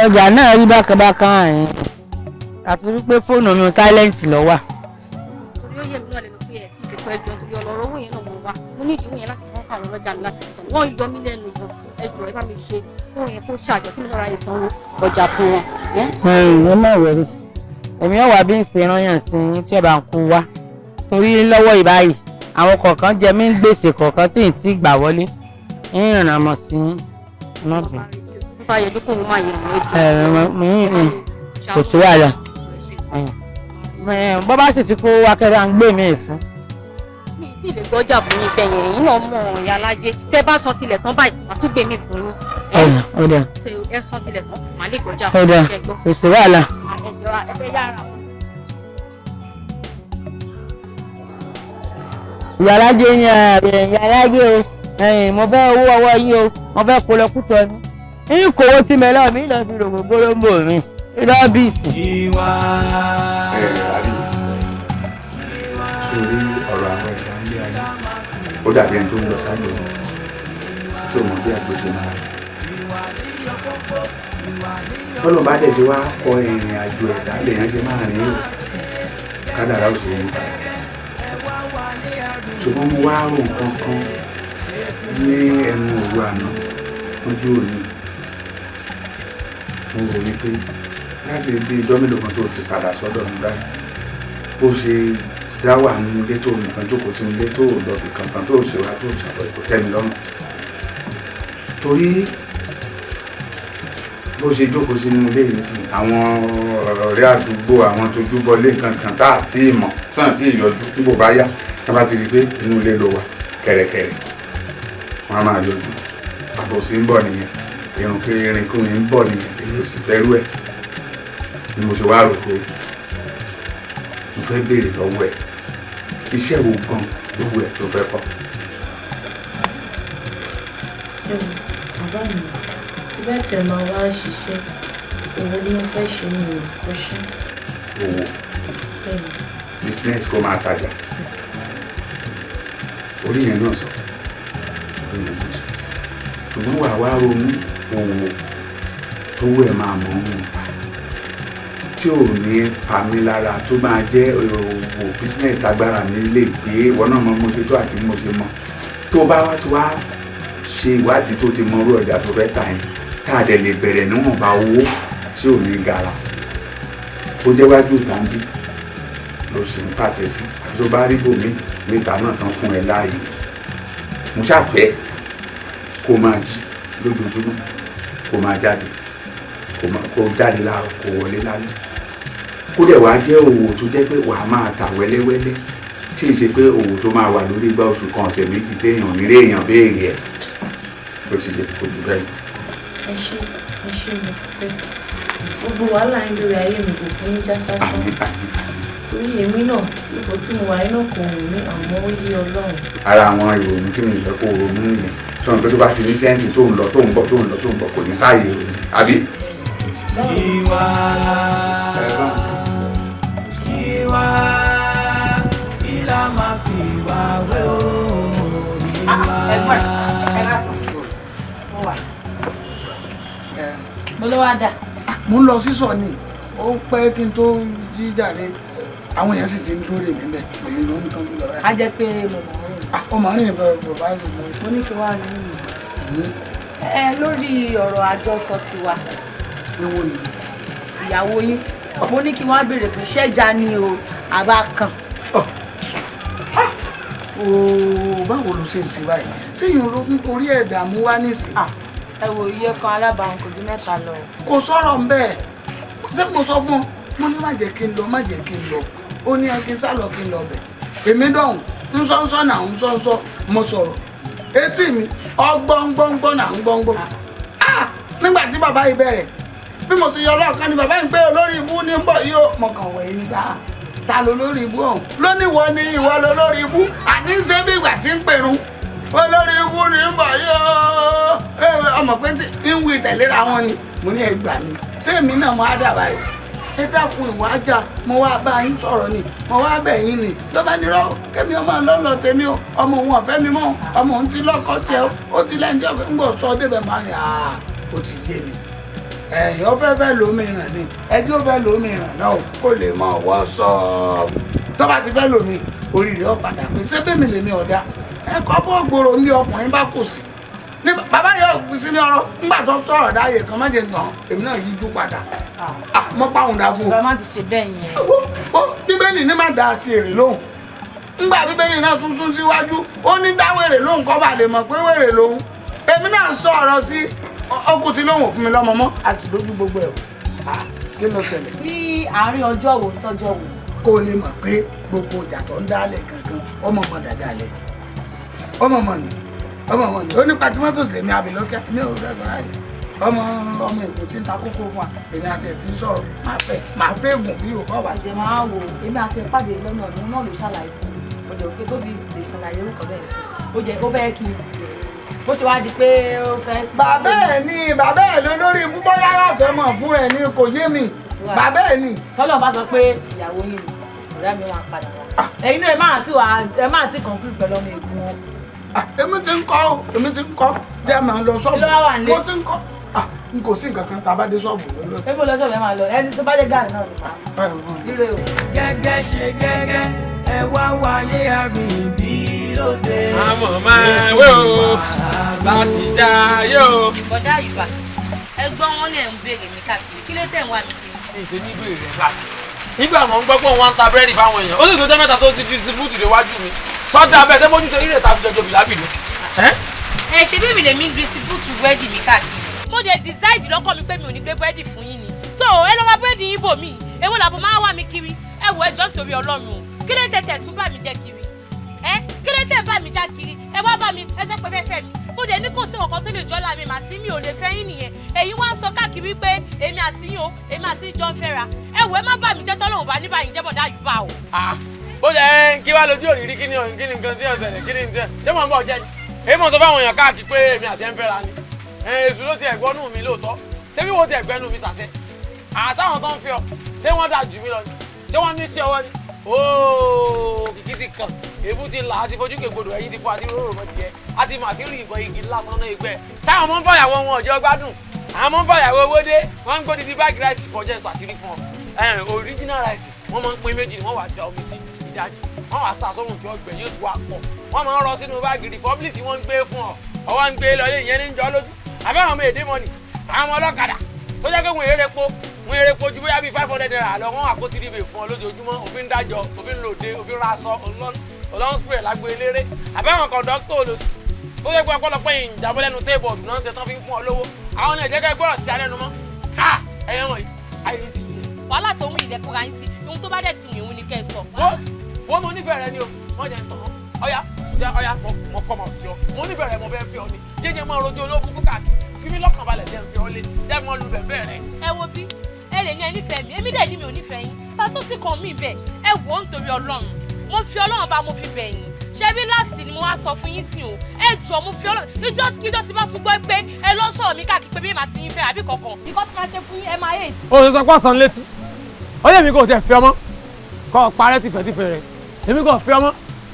ọjà náà rí bákanbákan àárín àti wípé fóònù mi silent ló wà. torí ó yẹ mi náà lẹ́nu pé ẹ̀ fi ìdẹ́kọ̀ ẹjọ́ torí ọ̀rọ̀ owó yẹn náà mo wá mo ní ìdíwọ́ yẹn láti san fún àwọn ọlọ́jà mi láti ìtàn wọ́n yọ mí lẹ́nu gan. ẹjọ́ ẹ bá mi ṣe fún yẹn kó ṣàjọ kí mi lọ́ra ìsanwó ọjà fún wọn. ẹ má wọrí èmi ò wá bí ń ṣe rányàn sí i tí ẹ bá ń kú wá torí lọ́wọ́ ìbáyìí àwọn kọ̀ọ̀kan jẹ mí ń gbèsè kọ̀ọ̀kan tí ì tí gbà wọlé ń rìn àmọ̀ sí ọ̀nàbìn. nípa ayọ̀dúnkù ló máa yẹ àwọn ẹjọ́. kò sí wàhálà bọ́ bá sì ti kó akẹ́rẹ́ à ń gbé mi fún. mi tí lè gbọ́jà fún yín bẹ́yẹn èyí náà mọ̀ ìyá alájẹ tẹ́ bá san tilẹ̀ tán báyìí màá tún gbé mi fún yín. ọ̀dà ẹ san tilẹ̀ tán màá lè gbọ́jà fún yín ṣẹ́gbọ́. kò sí wàhálà. ìyá alájẹ ni ìyá alájẹ o mo fẹ́ owó ọwọ́ yín o mo fẹ́ kó lọ kú tọ́ ni ní kòwó tí mẹ́lọ́ mi lọ fi rògbò gbólóńgbò mi ìlọ́bìsì. sórí ọ̀rọ̀ àwọn ẹ̀dá ilé ayé ó dàbí ẹni tó ń lọ sáyọ̀ tí ò mọ̀ bí àgbèsè máa rí. bọ́lọ̀ bá dẹ̀ ṣe wá kọ ìrìn àjò ẹ̀dá lèèyàn ṣe máa rìn ó kádàrá ò ṣe é nípa ṣùgbọ́n mo wá rò nǹkan kan ní ẹnu òru àná lójú òní mo rò wípé láti bí dọ́mìnà kan tó ti padà sọ́dọ̀ mi báyìí bó ṣe dá wà nínú ilé tó nìkan jókòó sínú ilé tó lọ́bì kankan tó ṣe wá tó ṣàbọ̀ ìkó tẹ́mi lọ́rùn torí bó ṣe jókòó sínú ilé yìí sí àwọn ọ̀rẹ́ àdúgbò àwọn tó júbọ lé kankan tá àti ìmọ̀ tó àti ìyọjú nígbò bá yá tí wọ́n bá ti rí pé inú ilé ló wà kẹ̀rẹ̀kẹ̀rẹ̀ wọ́n á máa yọjú àbòsí ń bọ̀ nìyẹn irinkùnrin ń bọ̀ nìyẹn èmi ò sì fẹ́ rú ẹ̀ ni mo ṣe wá rò pé mo fẹ́ béèrè lọ́wọ́ ẹ̀ iṣẹ́ wo gan lówó ẹ̀ tó fẹ́ kọ́. bàbá mi tí bá tiẹ̀ máa wá ṣiṣẹ́ owó ni mo fẹ́ ṣe ní ìkọ́ṣẹ́. owó business kó máa tajà orí yẹn náà sọ ṣùgbọ́n wà wá ronú owó tówó ẹ̀ máa mọ̀ ọ́n pa tí ò ní pa mí lára tó máa jẹ́ òwò business tagbára mi lè gbé ìwọ náà mọ mo ṣe tó àti mo ṣe mọ tó bá wá tó wá ṣe ìwádìí tó ti mọ orú ọjà tó fẹ́ tà yẹn tá a dẹ̀ lè bẹ̀rẹ̀ níwọ̀nba owó tí ò ní gara ó jẹ́ wájú ìtàǹdì ló ṣe ń pàtẹ sí àti tó bá rí bòmí níta náà tán fún ẹ láàyè mo ṣàfẹ́ kó máa jí lójoojúmọ́ kó máa jáde kó jáde láàárọ̀ kó wọlé lálẹ́ kó dẹ̀ wá jẹ́ òwò tó jẹ́ pé wàá máa tà wẹ́lẹ́wẹ́lẹ́ tí ì ṣe pé òwò tó máa wà lórí igbá oṣù kan ọ̀sẹ̀ méjì téèyàn nílé èèyàn béèrè ẹ̀ tó ti lè kojú bẹ́ẹ̀. ẹ ṣé mo dúpẹ́ gbogbo wàhálà ń lórí ayé mi kò fún ní já sásán torí èmi náà ipò tí mo wà iná kò wù mí àmọ́ ó yé Ọlọ́run. ara àwọn ìrònú tí mi ìfẹ́ kó ronú nìyẹn sọ̀rọ̀ pé tó bá ti ní sẹ́ǹsì tó ń lọ tó ń bọ̀ tó ń lọ tó ń bọ̀ kò ní sáàyè ìrònú àbí. Ìwà ìwà ìlà máa fi ìwà wé o. mo ló wá dà. mo ń lọ sísọ ni ó pẹ́ kí n tó jí jàre àwọn èèyàn sì ti ń dúró dè mí bẹ́ẹ̀ èmi ló ń tọ́jú lọ báyìí. a jẹ́ pé mo mọ̀ ọ́n rìn. ọmọ rìn bọ̀ báyìí. mo ní kí wàá rí i. lórí ọ̀rọ̀ àjọsọ tiwa. ewo ni. tìyàwó yín mo ní kí wọ́n á béèrè pé ṣẹ́jà ni o àbá kan. báwo ló ṣe ń ti báyìí sẹ́yìn ló ń torí ẹ̀dá mú wá nísìn. ẹ wo iye kan alábàáhùn kò ju 3 lọ. kò sọ̀rọ̀ ń bẹ́ẹ̀ ṣé mo sọ fún ọ mo ní má jẹ́ kí n lọ má jẹ́ kí n lọ ó ní kí n sá lọ kí n lọ bẹ̀ èmi dọ̀hún ń sọ́nsọ́ náà ń sọ́nsọ́ mo sọ̀rọ̀ etí mi ọgbọ́ngbọ́ngbọ́n náà ń gbọ́ngbọ́n nígbà tí bàbá yìí bẹ̀rẹ̀ bí mo ti yọ ọlọ́ọ̀kan ni bàbá yìí pé olórí ibú ní ń bọ̀ yìí ó mo kàn wẹ̀ yín dáa ta ló lórí ibú ọ̀hún lónìí wọ ni ìwọ lọ lórí ibú àní ń ṣe bí ìgbà tí ń pèrún olórí ibú ní ń bọ̀ yìí ó ọmọ pé ń wí tẹ̀léra wọn ni mo ní ẹgbà mi ṣé èmi náà mo á dàbà yìí ẹ dákun ìwà ajá mo wá bá yín sọ̀rọ̀ ni mo wá bẹ̀ yín ni ló bá nírọ̀ kẹ́mi ọmọ lọ́lọ́ tèmi o ọmọ òun ọ̀fẹ́ mi mọ́ ọmọ òun ti lọ́kọ́ tiẹ̀ ó ti lẹ́yìn tí ọ̀fẹ́ ń gbọ́ sọ débẹ̀ máa ní ó ti yé mi ẹ̀yìn ọ̀fẹ́ lómìíràn ni ẹjọ́ ọ̀fẹ́ lómìíràn náà kó lè mọ ọwọ́ sọ́ọ̀bù tó bá ti fẹ́ lómi oríire ọ̀ padà pé ṣé bẹ́ẹ̀ mi lèmi ọ̀dà ẹ̀kọ́ bọ́ gbòòrò ní ọkùnrin bá kù sí ní bàbá yóò pín sí ní ọ̀rọ̀ nígbà tó sọ̀rọ̀ dáyé kan má jẹ tán èmi náà yíjú padà mọ́ páwọn dá fún un. bàbá má ti ṣe bẹ́ẹ̀ yẹn. bíbélì ní má dá sí èrè lóhùn ńgbà bíbélì náà tún sún síwájú ó ní dá wèrè lóhùn kọ́ bà lè mọ̀ pé wèrè lóhùn èmi náà sọ ọ̀rọ̀ sí ọkùnrin tí lóhùn fún mi lọ́mọ mọ́ àti lójú gbogbo ẹ̀ kí ló ṣẹlẹ̀. ní àárín ọjọ́ wo sọ́jọ́ wo. kó o lè mọ̀ pé gbogbo ìjà tó ń dálẹ̀ gangan ọmọ ọmọ dàjà lẹ̀ ọmọ ọmọ ni ó ní patimọ́tò sílẹ̀ mi àbílọ́kẹ́ mi ò rẹ̀ gbọ́dọ̀ yìí ọmọ èkó tí ń ta kókó fún wa èmi àti ẹ̀ ti ń sọ̀rọ̀ máa fẹ́ gùn bí Yorùbá wà. àjẹ máa wò èmi àti ìpàdé lọ́nà òun náà ló ṣàlàyé fún mi ọjọ́ òkè tó fi lè ṣàlàyé orúkọ bẹ́ẹ̀ ó jẹ́ ó fẹ́ kí n bó ṣe wá di pé ó fẹ́. bàbá ẹ̀ ló lórí ibú bóyá yóò fẹ́ mọ̀ fún ẹ̀ ní kò yé mi bàbá ẹ̀ ni. tọ́lọ̀ bá sọ pé ìyàwó yìí ni ọ̀rẹ́ mi wà padà wá ẹ̀yin náà ẹ máa ti kàn fún ìpẹ́lú ọmọ ègún wọn. èmi ti ń kọ́ jẹ́ màá lọ sọ́ọ̀bù mo ti ń kọ́ n kò sí nǹkan kan tá a bá dé ṣọ́ọ̀bù lọ́lọ́. ẹ mú lọ ṣọ́ọ̀bù ẹ máa lọ ẹni tó bá jẹ́ gáàrí náà ló máa líle o. gẹ́gẹ́ ṣe gẹ́gẹ́ ẹ wá wáyé àbíbí lóde. àmọ́ máa wé o láti já yé o. bọ̀dá àyùbá ẹgbọ́n wọn lè ń béèrè mi káàkiri kí ló tẹ̀ ń wá mi kiri. èsè ní ìbéèrè rẹ̀ ká nígbà mọ̀ ń gbọ́ pé wọ́n ń ta búrẹ́dì fáwọn èèyàn ó sì tó jẹ́ mẹ́ta tó ti distribute déwájú mi sọ́dọ̀ abẹ́ tẹ́ mójútó ìrè tàbí jọjọ bìlábì ni. ẹ ṣe bíbí lèmi ń distribute búrẹ́dì mi káàkiri. mo dé decide lọ́kàn mi pé mi ò ní gbé búrẹ́dì fún yín ni so ẹ lọ wá búrẹ́dì yín bò mí èwo làbọ̀ máa wà mí kiri ẹ wò ẹjọ́ nítorí Ọlọ́run o kí ló tẹ̀tẹ̀ tún bá mi jẹ́ kiri kí ló tẹ̀ bá mi já kiri ẹ wá bá mi ẹ sẹ́ pé fẹ́ mi mo dé ní kò sí ọ̀kan tó lè jọ́ la mi mà sí mi ò lè fẹ́ yín nìyẹn èyí wá ń sọ káàkiri pé èmi àti yín o èmi àti yín jọ ń fẹ́ra ẹ wò ẹ má bà mí jẹ́ tọ́lọ́run bá ní báyìí jẹ́ bọ̀dá Àyùbá o. bó jẹ́ kí wá lójú òrìrí kí ni nǹkan tí ọ̀sẹ̀ rẹ̀ kí ni nǹkan ṣé mo ń bọ̀ jẹ́ ni èyí mo sọ fáwọn èèyàn káàkiri pé èmi àti ẹ̀ ń fẹ́ra ni èṣù ló ti ẹ̀gbọ́n nù mí lóòótọ́ ṣé bí wo ti ẹ̀gbẹ́ nù mí sàṣẹ àtàwọn tó ń fi ọ ṣé wọ́n dà jù mí lọ ni ṣé wọ́n ní sí ọwọ́ ni ooo kìkì ti kàn èébú ti là á ti fojú kégbodò ẹ̀yìn ti fọ àti róró mọ́ tiẹ̀ àti màtí rí ìbọn igi lásán náà ìgbẹ́ sáwọn ọmọ ń fọyàwó wọn ọjọ́ gbádùn àwọn ọmọ ń fọyàwó owó dé wọ́n ń gbódì di báàgì ráìsì fọjọ́ ẹ̀sọ́ àti rí fún ọ original rice wọ́n máa ń pín méjì ni wọ́n wà da omi sí ìdájí wọ́n wà sá sóhun tí ọgbẹ́ yóò ti wá pọ̀ wọ́n máa ń rọ sínú báàgì republic wọ́n ń gbé fún ọ ọwọ́ ń gbé lọlé ìyẹn ní jọ lójú àbẹ́wọn ọmọ èdè mọ́ni àwọn ọmọ ọlọ́kadà tó jẹ́ pé wọ́n eré po ju bóyá bíi 500 naira lọ wọ́n wà kó tìrìbè fún ọ lójoojúmọ́ òfin dájọ́ òfin lòdè òfin raṣọ ọlọ́run spray lágbo eléré àbẹ́wọn kọ̀ǹdọ́tò olóṣù tó jẹ́ pé ọ̀pọ̀lọpọ̀ yìí ìjàbọ̀ lẹ́nu téèbọ̀dù náà ń ṣe tán fi ń fún ọ lówó àwọn náà jẹ́ kẹ́ gbọ́dọ̀ sí alẹ́nu mọ́ ẹ̀yẹ́ wọ̀nyí ayé ti wàhálà tó ń wù ilẹ̀ kóra yín sí ohun tó bá dẹ̀ ti wù ìhun ni kẹ́ ẹ sọ. wọ́n mo nífẹ̀ẹ́ rẹ ni o wọ́n jẹ́ tán ọ̀yá mo kọ́ mọ̀ sí ọ mo nífẹ̀ẹ́ rẹ mo fẹ́ fi ọ ni jẹ́jẹ́ mọ́ rojú olóògùn kó káàkiri fi mí lọ́kàn balẹ̀ jẹ́ fi ọ lé jẹ́ mọ́ lu bẹ̀bẹ̀ rẹ. ẹ wo bí ẹ lè ní ẹ nífẹ̀ẹ́ mi èmi dẹ̀ ní mi ò nífẹ̀ẹ́ yín pàtó sì kàn mí bẹ́ẹ̀ ẹ wò ó nítorí Ọlọ́run mo fi Ọlọ́run bá mo fi bẹ̀ yín ṣé bí láàsì ni mo wá sọ fún yín sí o ẹ jọ mo fi Ọlọ́run kíjọ́ tí bá tún gbọ́ pé ẹ lọ sọ̀rọ̀ mi káàkiri pé bí màá ti yín fẹ́ àbí kankan nǹkan tí máa ṣe fún yín ẹ máa yé. o ṣe sọ pé ọ̀sán létí ó yẹ mi kò tẹ̀ fi ọmọ kọ́ parẹ́ tìfẹ́tìfẹ́ rẹ̀ èmi kò fi ọmọ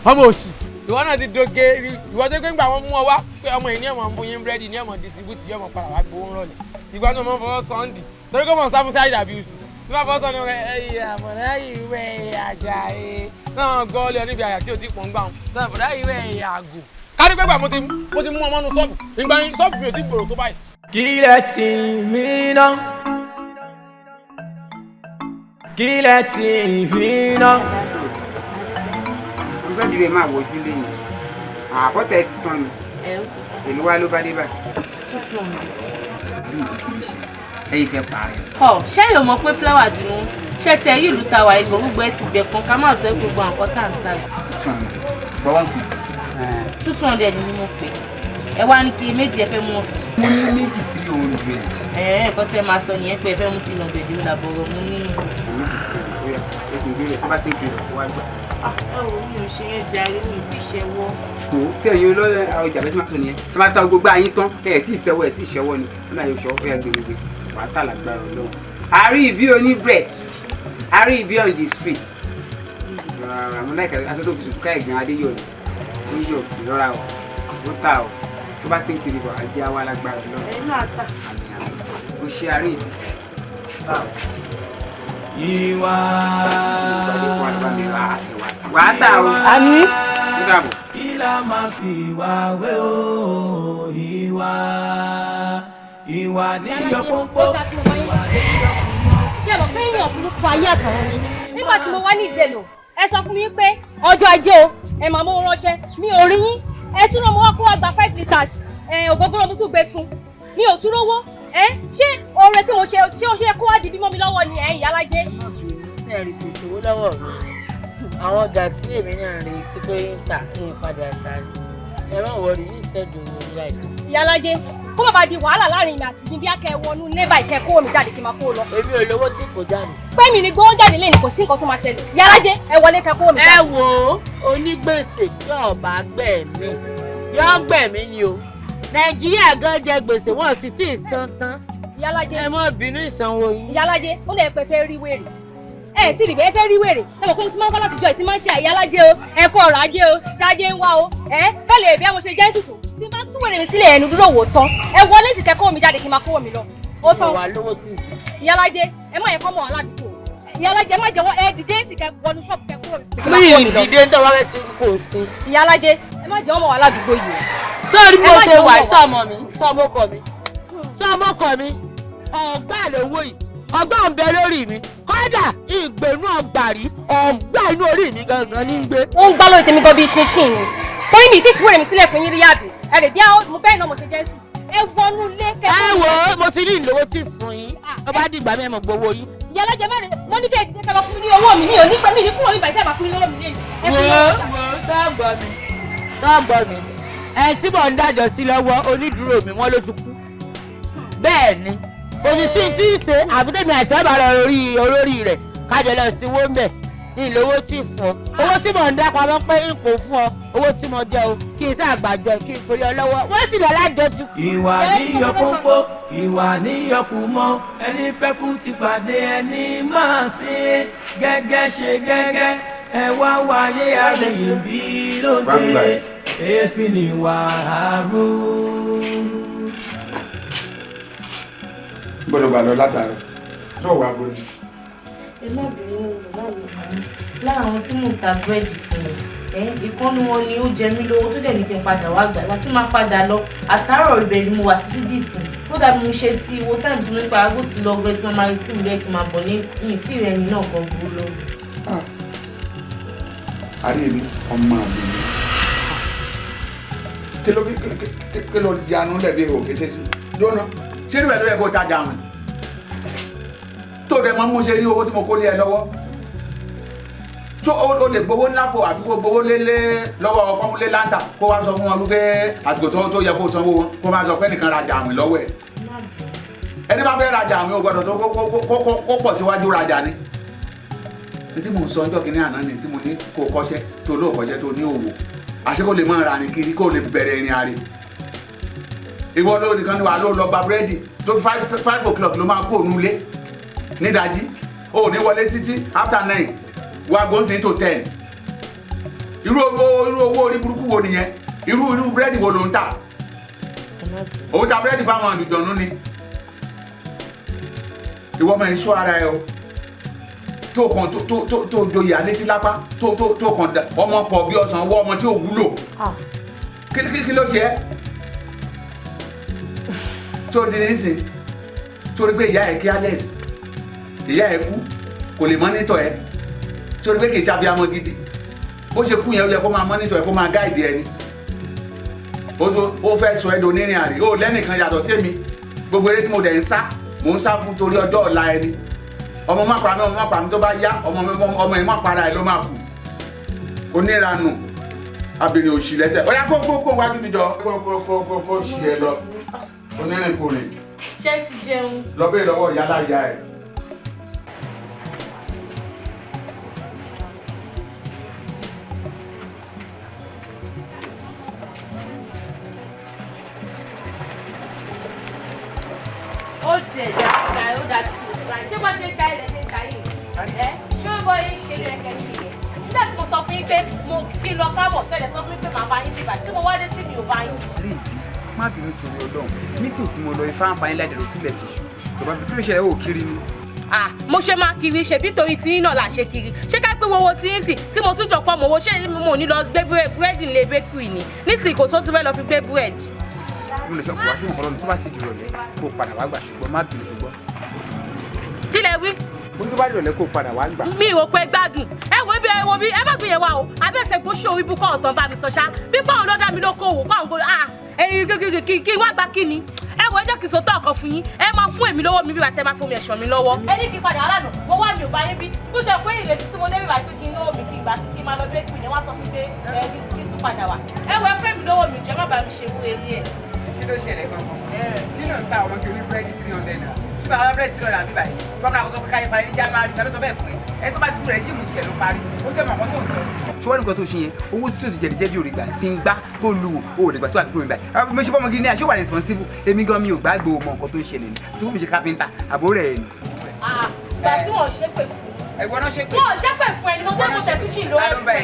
òṣì ìwọ náà ti doge ìwọ tó gbé ńgbà wọn mú ọ wá pé ọmọ yìí ní ọmọ ń bú yín búrẹ́dì ní ọmọ distribute yìí ọmọ padà wá gbowó ńlọlẹ̀ ìgbà tó mọ fọwọ́ sọ́ndì torí kó mọ̀ sáfù sáyidà abuse tí wọ́n fọwọ́ sọ́ndì rẹ̀ ẹ̀yìn àbọ̀dá ìwé àjà ẹ̀ náà gọ́ọ̀lì oníbi àyà tí ò ti pọ̀ ń gbà wọn náà àbọ̀dá ìwé àgò kárí pé gbà mo ti mú ọmọ nù sọ́ọ̀bù ìgbà yín sọ́ọ̀bù mi ò ti gbòòrò tó báyìí. kílẹ̀ tì mí ná kílẹ̀ tì mí ná. ọjọ́ ìdílé máa wojú lẹ́yìn àbọ̀tẹ̀ ti tán ni èlò wa ló bá dé báyìí. ṣẹ́yìn fẹ́ parí. ṣẹ́yìn ò mọ̀ pé fúláwà tí wọ́n ṣe tẹ yìí ìlú tàwa ìgbọ̀n gbogbo ẹ ti gbẹ̀ kan ká má sọ gbogbo àǹkọ́ tá à ń tà. 200 ni mo pè ẹ wá ní kí méjì ẹ fẹ́ mú 150. mo ní méjì 300. ẹ̀kọ́ tẹ́ máa sọ nìyẹn pé ẹ fẹ́ mú 300 ló làbọ̀rọ̀ mo ní. tó bá ti ń gbèrò wá gbà. ẹ wo mi ò ṣe yẹn jàre mi ò tí ì ṣẹwọ́. tẹ̀yìn olóyè ọjà bẹ́ẹ̀ tí máa sọ nìyẹn tó máa ta gbogbo ayín tán ẹ̀ tí ì ṣẹwọ́ ẹ̀ tí ì ṣẹwọ́ ni ó náà yóò ṣọwọ́ fẹ́ẹ́ gbèrègbè wàá tà lágbára Ọlọ́run. àárí ìbí oní bread àárí ìbí on the street. àwọn láìka aṣọ tó fi sùn ká ẹ̀gbọ́n adéyọ̀ ni ó yọ̀ ìlọ́ra ọ̀ ó tà ọ̀ tó bá ti ń kiri bọ̀ ajé àwa lágbára Ọlọ́run. ẹ̀yin náà tà. ó ṣe àárí ìbí. ìwà wàá tà o. àní. ó dàbọ̀. la máa fi ìwà wé o ìwà níyọ pọ́npọ́ ìwà níyọ pọ́npọ́. ṣé mo pé èèyàn burúkú ayé àtàwọn ni nígbà tí mo wá ní ìdènà ẹ sọ fún mi pé ọjọ́ ajé o ẹ máa mú ránṣẹ́ mi ò rí yín ẹ tún rán mo wá kó wá gba 5 litres ògógóró mo tún gbé fún mi ò tún rówó ṣé oore tí mo ṣe tí ó ṣe kó wá di bímọ mi lọ́wọ́ ni ìyálájé. ẹ rí kò sówó lọ́wọ́ mi àwọn ọjà tí èmi náà rí sí pé ń tà kí n padà tà ní ẹ má wọrí ní ìṣẹ́dùn orí láìpẹ́. ìyálájé kó bàbá di wàhálà láàrin mi àti yín bí akẹ́ wọnú nébà ìkẹ́ kó mi jáde kí n máa kó lọ. èmi ò lówó tí kò jáde. pé mi ni gbówó jáde lẹ́yìn kò sí nǹkan tó máa ṣẹlẹ̀ ìyálájé ẹ wọlé kẹ́ kó mi jáde. ẹ wo onígbèsè tí ọba gbẹ̀mí yọ gbẹ̀mí ni o nàìjíríà gan jẹ gbèsè wọn sì tí ì san tán. ìyálájé ẹ mọ bínú ìsanwó yín. ìyálájé ó lè pẹ́ fẹ́ rí wèrè ẹ tí rìbẹ́ fẹ́ rí wèrè ẹ mọ̀ pé mo ti máa ń kọ́ láti jọ ìtí máa ń ṣe àyálájé o ẹ kó ọ̀rọ̀ ajé o ṣáájé ń wá o bẹ́ẹ̀ lè bí ẹ mo ṣe jẹ́ tutù tí bá tún wèrè mi sílẹ̀ ẹnu dúró wò tán ẹ wọlé sì kẹ́ kó mi jáde kí n máa kó mi lọ ó tán. ìwà lówó tí ì sìn. ìyálájé ẹ má yẹ kọ́ mọ́ aládùúgbò ìyálájé má jẹ́wọ́ ẹ dìde sì kẹ́ wọnú ṣọ́ọ̀bù kẹ́ kúrò mi ìdílé ń tọ́wọ́ rẹ̀ sí kò sí. ìyálájé ẹ má jẹ́wọ́ mọ́ aládùúgbò yìí. sọ́ọ́rí mo ṣe wà sọ́ọ̀mọ mi sọ́ọ̀mọkọ mi ọ̀gbà lówó yìí ọgbà ń bẹ lórí mi kọ́dà ìgbénú ọgbàrí ọgbà inú orí mi gangan ní gbé. ó ń gbá lórí tèmi gan bíi ṣinṣin ni torí mi títí wèrè mi sílẹ̀ fún yín rí àbí ẹ rè bí mo bẹ́ẹ̀ náà mo ṣe jẹ́ sí ẹ wọnú ilé kẹ́kọ̀ọ́. ẹ wo mo ti ní ìlówó tí fún yín ọba dìgbà mi ẹ mọ̀ gbowó yín. ìyálẹ́jẹ̀ mẹ́rin mo ní kí ẹ dìde kẹ́ bá fún mi ní owó mi ò ní pẹ́ mi ní kúrò nígbà tí ẹ bá fún mi lọ́wọ́ mi lé tọ́gbọ́ mi ẹ tí mò ń dájọ́ sí lọ́wọ́ onídùúró mi wọ́n ló ti kú bẹ́ẹ̀ ni òṣìṣẹ́ tí ì ṣe àfitẹ́mi àti ọba rẹ olórí rẹ̀ kájọ lọ sí owó mbẹ̀ ní ìlówó tí fún ọ owó tí mò ń dá pamọ́ pé n kò fún ọ owó tí mo jẹ o kí n ṣàgbàjọ kí n forí ọ lọ́wọ́ wọ́n sì lọ lájọ ti kú. ìwà níyọ pọ́npọ́ ìwà níyọ kù mọ́ ẹni fẹ́ kú ti pàdé ẹni máa ṣe gẹ́gẹ́ ṣe gẹ́gẹ́ ẹ wá wáyé àríyìn bí lóde èéfín ni wàhálù. gbọ́dọ̀ gbà lọ látàárọ̀ tó wà gbọ́dọ̀. ẹ má bínú bàbá mi láàrin tí mò ń ta búrẹ́dì fún mi ìkànnì wọn ni ó jẹ mí lówó tó dẹ̀ ní kí n padà wá gbà láti máa padà lọ àtàárọ̀ ibẹ̀ ni mo wà títí dìsìn tó dàbí mo ṣe ti wo táìmù tí mo ń pa aago ti lọ gbẹ tí mo máa retí mi lẹ́yìn kí n máa bọ̀ ní ìsí rẹ̀ ẹni náà gan burú lọ. àrí mi ọmọ mi kí ló yanu lẹ́bi òkété sí jóná ṣé níbẹ̀ ló yẹ kó tajà wọn tó dẹ̀ máa mú ṣe rí owó tí mo kó lé ẹ lọ́wọ́ tó o lè gbowó lápò àfi kó gbowó lélé lọ́wọ́ ọkọ́múlé láńtà kó wá sọ fún wọn wípé àsìkò tó yẹ kó sanwó wọn kó máa sọ pé nìkan rajà àwìn lọ́wọ́ ẹ̀ ẹni bá fẹ́ rajà àwìn ò gbọ́dọ̀ tó kó pọ̀ síwájú rajà ni ní tí mò ń sọ ọjọ́ kìíní àná ni tí mo ní kó kọ́ṣẹ́ tó lóò kọ́ṣẹ́ tó ní òwò àṣé kó lè máa ra ní kiri kó lè bẹ̀rẹ̀ ìrìn àrè ìwọ ló nìkan ni wà ló lọ gba búrẹ́dì tó 5 o'clock ló máa kó òun ilé nídàájí ó ní wọlé títí after 9 wá gbóǹsì tó 10 irú owó orí burúkú wo nìyẹn irú búrẹ́dì wo ló ń tà òun ta búrẹ́dì fáwọn àlùjọ̀nú ni ìwọ máa ń ṣọ́ ara ẹ o tó kàn tó doyè àlétí lápá tó kàn ọmọ pọ̀ bí ọsàn ọwọ́ ọmọ tí ò wúlò kí ló ṣe ẹ́ tó ti ní sìn torí pé ìyá ẹ̀ careless ìyá ẹ̀ kú kò lè mọ́nítọ̀ ẹ̀ torí pé kì í ṣàbíamọ gidi bó ṣe kú yẹn ó yẹ kó máa mọ́nítọ̀ ẹ̀ kó máa gáìdì ẹ̀ ni ó fẹ́ sọ ẹ́ do nírìn àrè ó lẹ́nìkan yàtọ̀ sí mi gbogbo eré tí mo dẹ̀ ń sá mò ń sá fún torí ọjọ́ ọ̀la ẹni ọmọ má pa mi tó bá yá ọmọ ẹ̀ má para ẹ̀ ló máa kù oníranù abìnrin òṣì lẹ́sẹ̀ ó yá kó wájú mi jọ kó ṣì ẹ lọ onírìnkùnrin ṣé ti jẹun. lọ bẹ́ẹ̀ lọ́wọ́ yálà ìyá ẹ̀. ó tẹ̀ dá ó dá tí mo gbà ṣé wọ́n ṣe ṣayé lẹ ṣe ṣayé ṣé wọ́n bọ́ yín ṣe lóye kẹ́sì yẹn nígbà tí mo sọ fún yín pé mo kí lọ káàbọ̀ tẹ́lẹ̀ sọ fún yín pé màá bá yín bíbà tí mo wá dé tí mi ò bá yín. má bínú torí Ọlọ́run mítìn tí mo lọ ifá àǹfààní lẹ́dẹ̀rọ̀ tilẹ̀ fi ṣú ìjọba fi kí ló ṣẹlẹ̀ ó kiri ni. mo ṣe máa kiri ṣebí torí tí náà là ṣe kiri ṣé ká pé owó tí ń sì tí mo tún jọ pọ̀ mọ́ owó ṣé mo ní lọ gbé búrẹ́dì lé bakery ni nísìnyí kò sóò tí fẹ́ lọ fi gbé búrẹ́dì. mo lè sọ pé wàá ṣùgbọ́n ọlọ́run tó bá ti dìrọ̀ lẹ́ kó padà wá gbà ṣùgbọ́n má bínú ṣùgbọ́n. kí lẹ wí. mo tó bá dìrọ̀ lẹ́ kó padà wá gbà. mi ò pé gbádùn ẹ wo bí ẹ má gbìyànjú wa o abẹ́sẹ̀ kó ṣe orí búkọ́ ọ̀tàn bá mi sọ ṣá bí báwọn ló dá mi lóko òwò kọ́ àwọn ẹyin kí wá gba kí ni ẹ wo ẹjọ́ kì í so tọ́ ọkọ̀ fún yín ẹ máa fún èmi lọ́wọ́ mi bí wàá tẹ́ máa fún mi ẹ̀ṣọ́ mi lọ́wọ́. ẹ ní kí n padà alánà mo wá mi ò bá yín bí bó ṣe pé ìrètí tí mo dé bíbá pé kí n lọ́wọ́ mi kí n gbà kí n máa lọ bí èkó ni wọ́n sọ fún pé kí n tún padà wá. ẹ wo ẹ fẹ́ mi lọ́wọ́ mi jẹ́ má bàa mi ṣe wú eré ẹ̀. kí ló ṣẹlẹ̀ gangan kí ló ń ta ọmọ kí oní búrẹ́dì 300 naira ṣùgbọ́n àwọn búrẹ́dì 300 naira bíbá yìí gómìnà àkọsọ pé káyọ̀ parí ní January ìgbà ló sọ bẹ́ẹ̀ fún ẹ tó bá ti kú rẹ̀ jíìmù tiẹ̀ ló parí ó jẹ́ mọ̀ ọkọ tó ń sọ. ṣùgbọ́n nǹkan tó ṣe yẹn owó tí o ti jẹ̀dí jẹ́bi òrìgbà sí ń gbá tó lu o lè gbà sí àbúrò mi báyìí mo ṣe bọ́mọ gidi ní àṣọ wà responsible èmi gan mi ò gbàgbé o mọ nǹkan tó ń ṣẹlẹ̀ ní tó fi ṣe kápẹ́ńtà àbúrò rẹ̀ ni. ìgbà tí wọ́n ṣépè fún ẹ̀gbọ́n náà ṣépè. wọ́n ṣépè fún ẹni mo tẹ́ mo ṣe fíṣì lọ ẹ̀ fún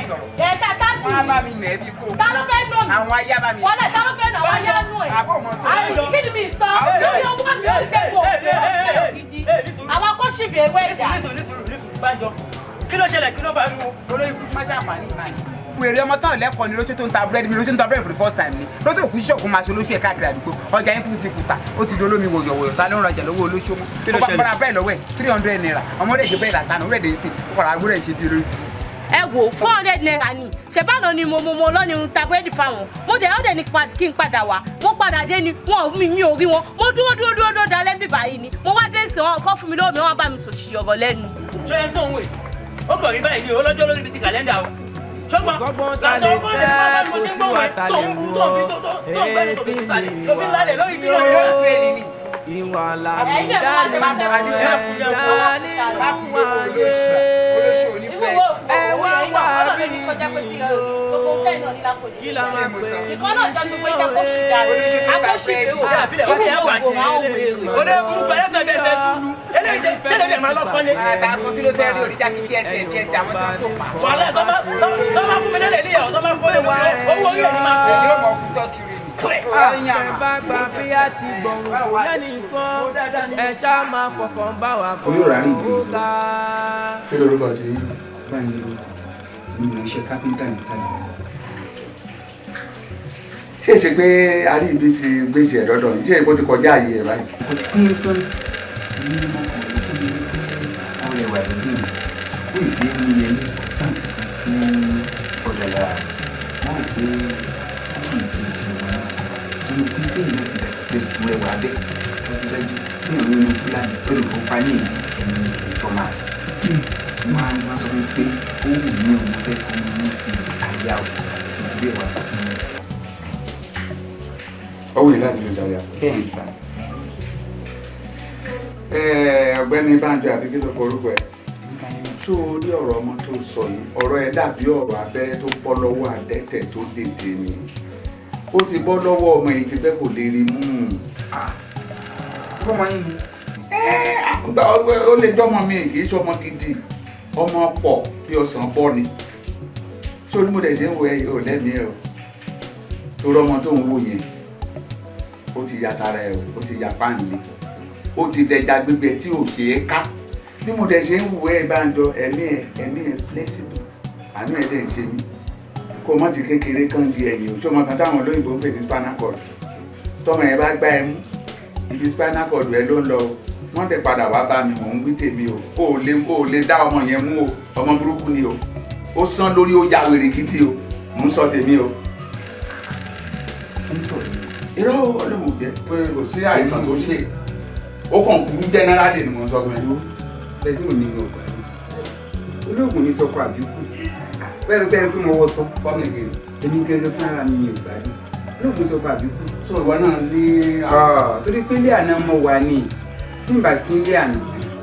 ẹ̀ tá jù wọ́n á bá mi nẹ̀ bí kò. ta ló fẹ́ lò mí. àwọn ayá bá mi. wọ́n lẹ̀ ta ló fẹ́ nà wọ́n yá nù ẹ̀. àwọn kí ni mi sọ lórí owó mi ò jẹ́ kó o gidi àwọn akọ́ṣìbì ewé ẹ̀dá. kí ló ṣẹlẹ̀ kí ló fà á fún olóyè kúkú má ṣàǹfààní ìbáyìí. wèrè ọmọ tán lẹ́kọ̀ọ́ ni lóṣù tó ń ta búrẹ́dì mi lóṣù tó ń ta búrẹ́dì for the first time ni lóṣù òkú ṣọ́ọ̀kù máa ṣe olóṣù ẹ̀ káàkiri àdúgbò ọjà yín kúkú ti kùtà ó ti dolómi wòyọ̀wòyọ̀ ta ló ń rajà lọ́wọ́ olóṣù mọ́. kí ló ṣẹlẹ̀? ó bá bẹ́ẹ̀ lọ́wọ́ ẹ̀ 300 naira ọmọdé ìṣe bẹ́ẹ̀ làtànà ó rẹ̀ dé sí ọkọ̀ àgbúrò ẹ̀ ṣe bí olóyè. ẹ wò 400 naira ni ṣèbáná ni mo lọ́ni irun ta búrẹ́dì fáwọn mo dẹ̀ ọ́ dẹ̀ ní kí n padà wá mo padà dé ni mi ò rí wọn mo dúró dalẹ́ bí báyìí ni mo wá dé sí wọn kọ́ fún mi lọ́wọ́ mi wọ́n bá mi sòṣì ọ̀rọ̀ lẹ́nu. ṣé ẹ tó ń wè ó kàn rí báyìí ní olójó lórí ibi ti kàlẹ́ndà o ṣọgbọ́n látọ̀ ọkọ̀ lè fún wa mo ti ń gbọ́ wẹ̀ tó ń bú tó ń gbẹ́nu tó fi sàlẹ̀ tó fi lálẹ̀ lórí tí wọ́n yóò tún èlì ni. ìwà làbúdá ní ìdá nínú ayé ẹ wá wà bí kí la máa pè é. ìkọ́nà jẹ́ gbogbo ìjà kó ṣì dáre akọ́ṣìbì wò ìwúwo máa ń wèrè. olè burúkú ẹlẹ́sẹ̀ bẹ́ẹ̀ fẹ́ túlù eléyìí ṣẹlẹ̀ lè máa lọ́kọ́lé. àtàkùn kí ló fẹ́ rí oríjà kìtì ẹsẹ̀ bí ẹsẹ̀ àwọn tó ń sòpà. wàhálà tó bá fún mi lẹ́lẹ̀ níyàwó tó bá kọ́ lè wọlé owó orí ẹ̀ ní máa pè é. yóò mọ̀ kútọ́ kiri ni. àtẹ̀bá gba bí a ti gbọ̀ngàn kò lẹ́nìkan ẹ ṣáà máa fọkàn bá wa bọ̀ ó ga. kí lorúkọ sí báyìí ni mo ń ṣe kápẹ́ńtà ní sálẹ̀. ṣé ṣe pé aríbi ti gbèsè ẹ̀ lọ́dọ̀ yìí ṣé èkó ti kọjá ààyè ẹ̀ báyìí. kò tí pín tó ní èmi ni mo kàn ní fún mi ní pé ọ̀rẹ́ wà lóde mi ó sì ń yẹ ní ọ̀sán kankan tí ọ̀dọ̀ lára wọ́n rò pé ó kàn kí n fi wọn ní sí i mo pín pé ìlẹ́sì dàgbà tó sì tún rẹwà bẹ́ẹ̀ dájúdájú pé ìrún inú fúlàní ó sì kópa ní èmi ẹni kì í sọ máa wọn á ní wọn sọ pé ó wù mí òun fẹ́ fún mi ní sí àyà ò nítorí ẹ̀ wá sọ fún mi. ọwọ́ yìí láti lè dára bẹ́ẹ̀ ń sá. ọ̀gbẹ́ni Bánjọ àbí kí ló porúkọ ẹ̀. tó o rí ọ̀rọ̀ ọmọ tó sọ yìí ọ̀rọ̀ ẹ̀ dàbí ọ̀rọ̀ abẹ́rẹ́ tó bọ́ lọ́wọ́ àdẹ́tẹ̀ tó dèdè ni ó ti bọ́ lọ́wọ́ ọmọ yìí ti fẹ́ kò lè rí mú un. kó máa ń ní. ó lè jọ́mọ mi kì í ṣọmọ gidi ọmọ pọ̀ bí ọsàn bọ́ ni ṣé onímọ̀dé ṣe ń wo ẹyẹ ò lẹ́mìí ẹ̀ o torí ọmọ tó ń wò yẹn ó ti ya tara ẹ̀ ó ti ya páàní ó ti dẹja gbígbẹ tí ò ṣe é ká bí mo dẹ̀ ṣe ń wò ẹ́ Bánjọ ẹ̀mí ẹ̀ flexible àánú ẹ̀ dẹ̀ ń ṣe mí kó mọ́ ti kékeré kan di ẹ̀yìn òṣù ọmọ kan táwọn olóyìnbó ń pè ní spinal cord tọmọ ẹ̀ bá gbá ẹ mú ibi spinal cord ẹ ló ń lọ wọ́n tẹ̀ padà wá bá mi mò ń gbé tèmi o ò lè dá ọmọ yẹn mú o ọmọ burúkú ni o ó sán lórí ó ya wèrè gidi o mò ń sọ tèmi o. irọ́ ọlọ́run jẹ́ pé kò sí àìsàn tó ṣe ó kàn kúrú jẹ́nẹ́rálì ni mò ń sọ fún ẹ. lẹ́sìn òní ni ọgbà ni olóògùn ní sọkọ àbíkú bẹ́ẹ̀ pé mo wọ́ sọ fọ́ọ̀mù ìgbèrè èmi gẹ́gẹ́ fún ara mi ni ọgbà ni olóògùn sọkọ àbíkú. sọ ìwọ náà ní. torí pé ilé àná mo wà ní tí n bá sí ilé àná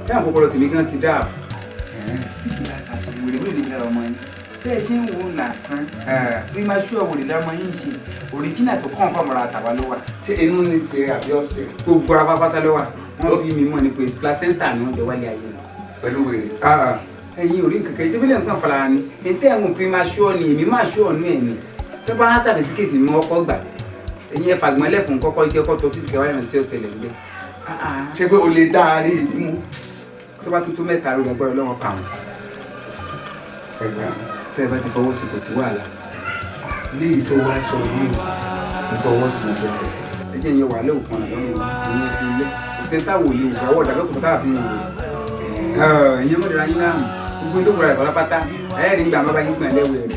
táwọn kọ́kọ́rọ́ tèmi kan ti dáàbò. tí kì í bá sàṣẹ wèrè wèrè níbi ọmọ yín bẹ́ẹ̀ ṣe ń wo làásán primasure wèrè lọ́mọ yín ṣe original tó kàn fọmọra àtàwà ló wà. ṣé inú ní ti àbí ọ̀sẹ̀. gbogbo ara pátá ló wà wọ́n bí mi mọ̀ ní pé placenta ni wọ́n jẹ wálé ayé wọn. pẹ̀lú wèrè. ẹ̀yin ò rí nǹkan kan ìṣẹ́bílẹ̀ nǹkan fara ni ètò ẹ̀wọ̀n primasure ni èmi máa ṣọ́ ọ̀nù ẹ̀ ni tó bá há sàfẹ́tíkèsì mi ọkọ̀ gbà ẹ̀yin ẹ̀ fàgbọ́nlẹ̀ fún kọ́kọ́ ike ọkọ̀ tó títí kẹwàá ìrántí ọ̀sẹ̀ lẹ̀ nílẹ̀. ṣé pé o lè dá a rí ìbímú. tó bá tuntun mẹ́ta lórí ẹgbẹ́ ọlọ́wọ́ kà wọ́n ẹgbẹ́ tẹ́ ẹ bá ti fọwọ́ sí kò sí wàhálà léyìí tó wá sọ yìí ń fọwọ́ sí ìfẹ́ sẹ̀sẹ̀ ẹ jẹ́ ìyẹn wà lé òkan àlọ́run ìyẹn fi ilé ìṣẹ́ táwọn òye òkè àwọ̀ ìdàgbẹ́ kò táà fi wò ìyẹn mọ̀dé ráyìn láàmú gbogbo tó gbọ́dọ̀ ìbọ̀lá pátá ẹ̀ẹ́dì ń gbà má bá yín gbà lẹ́wọ̀ rẹ̀.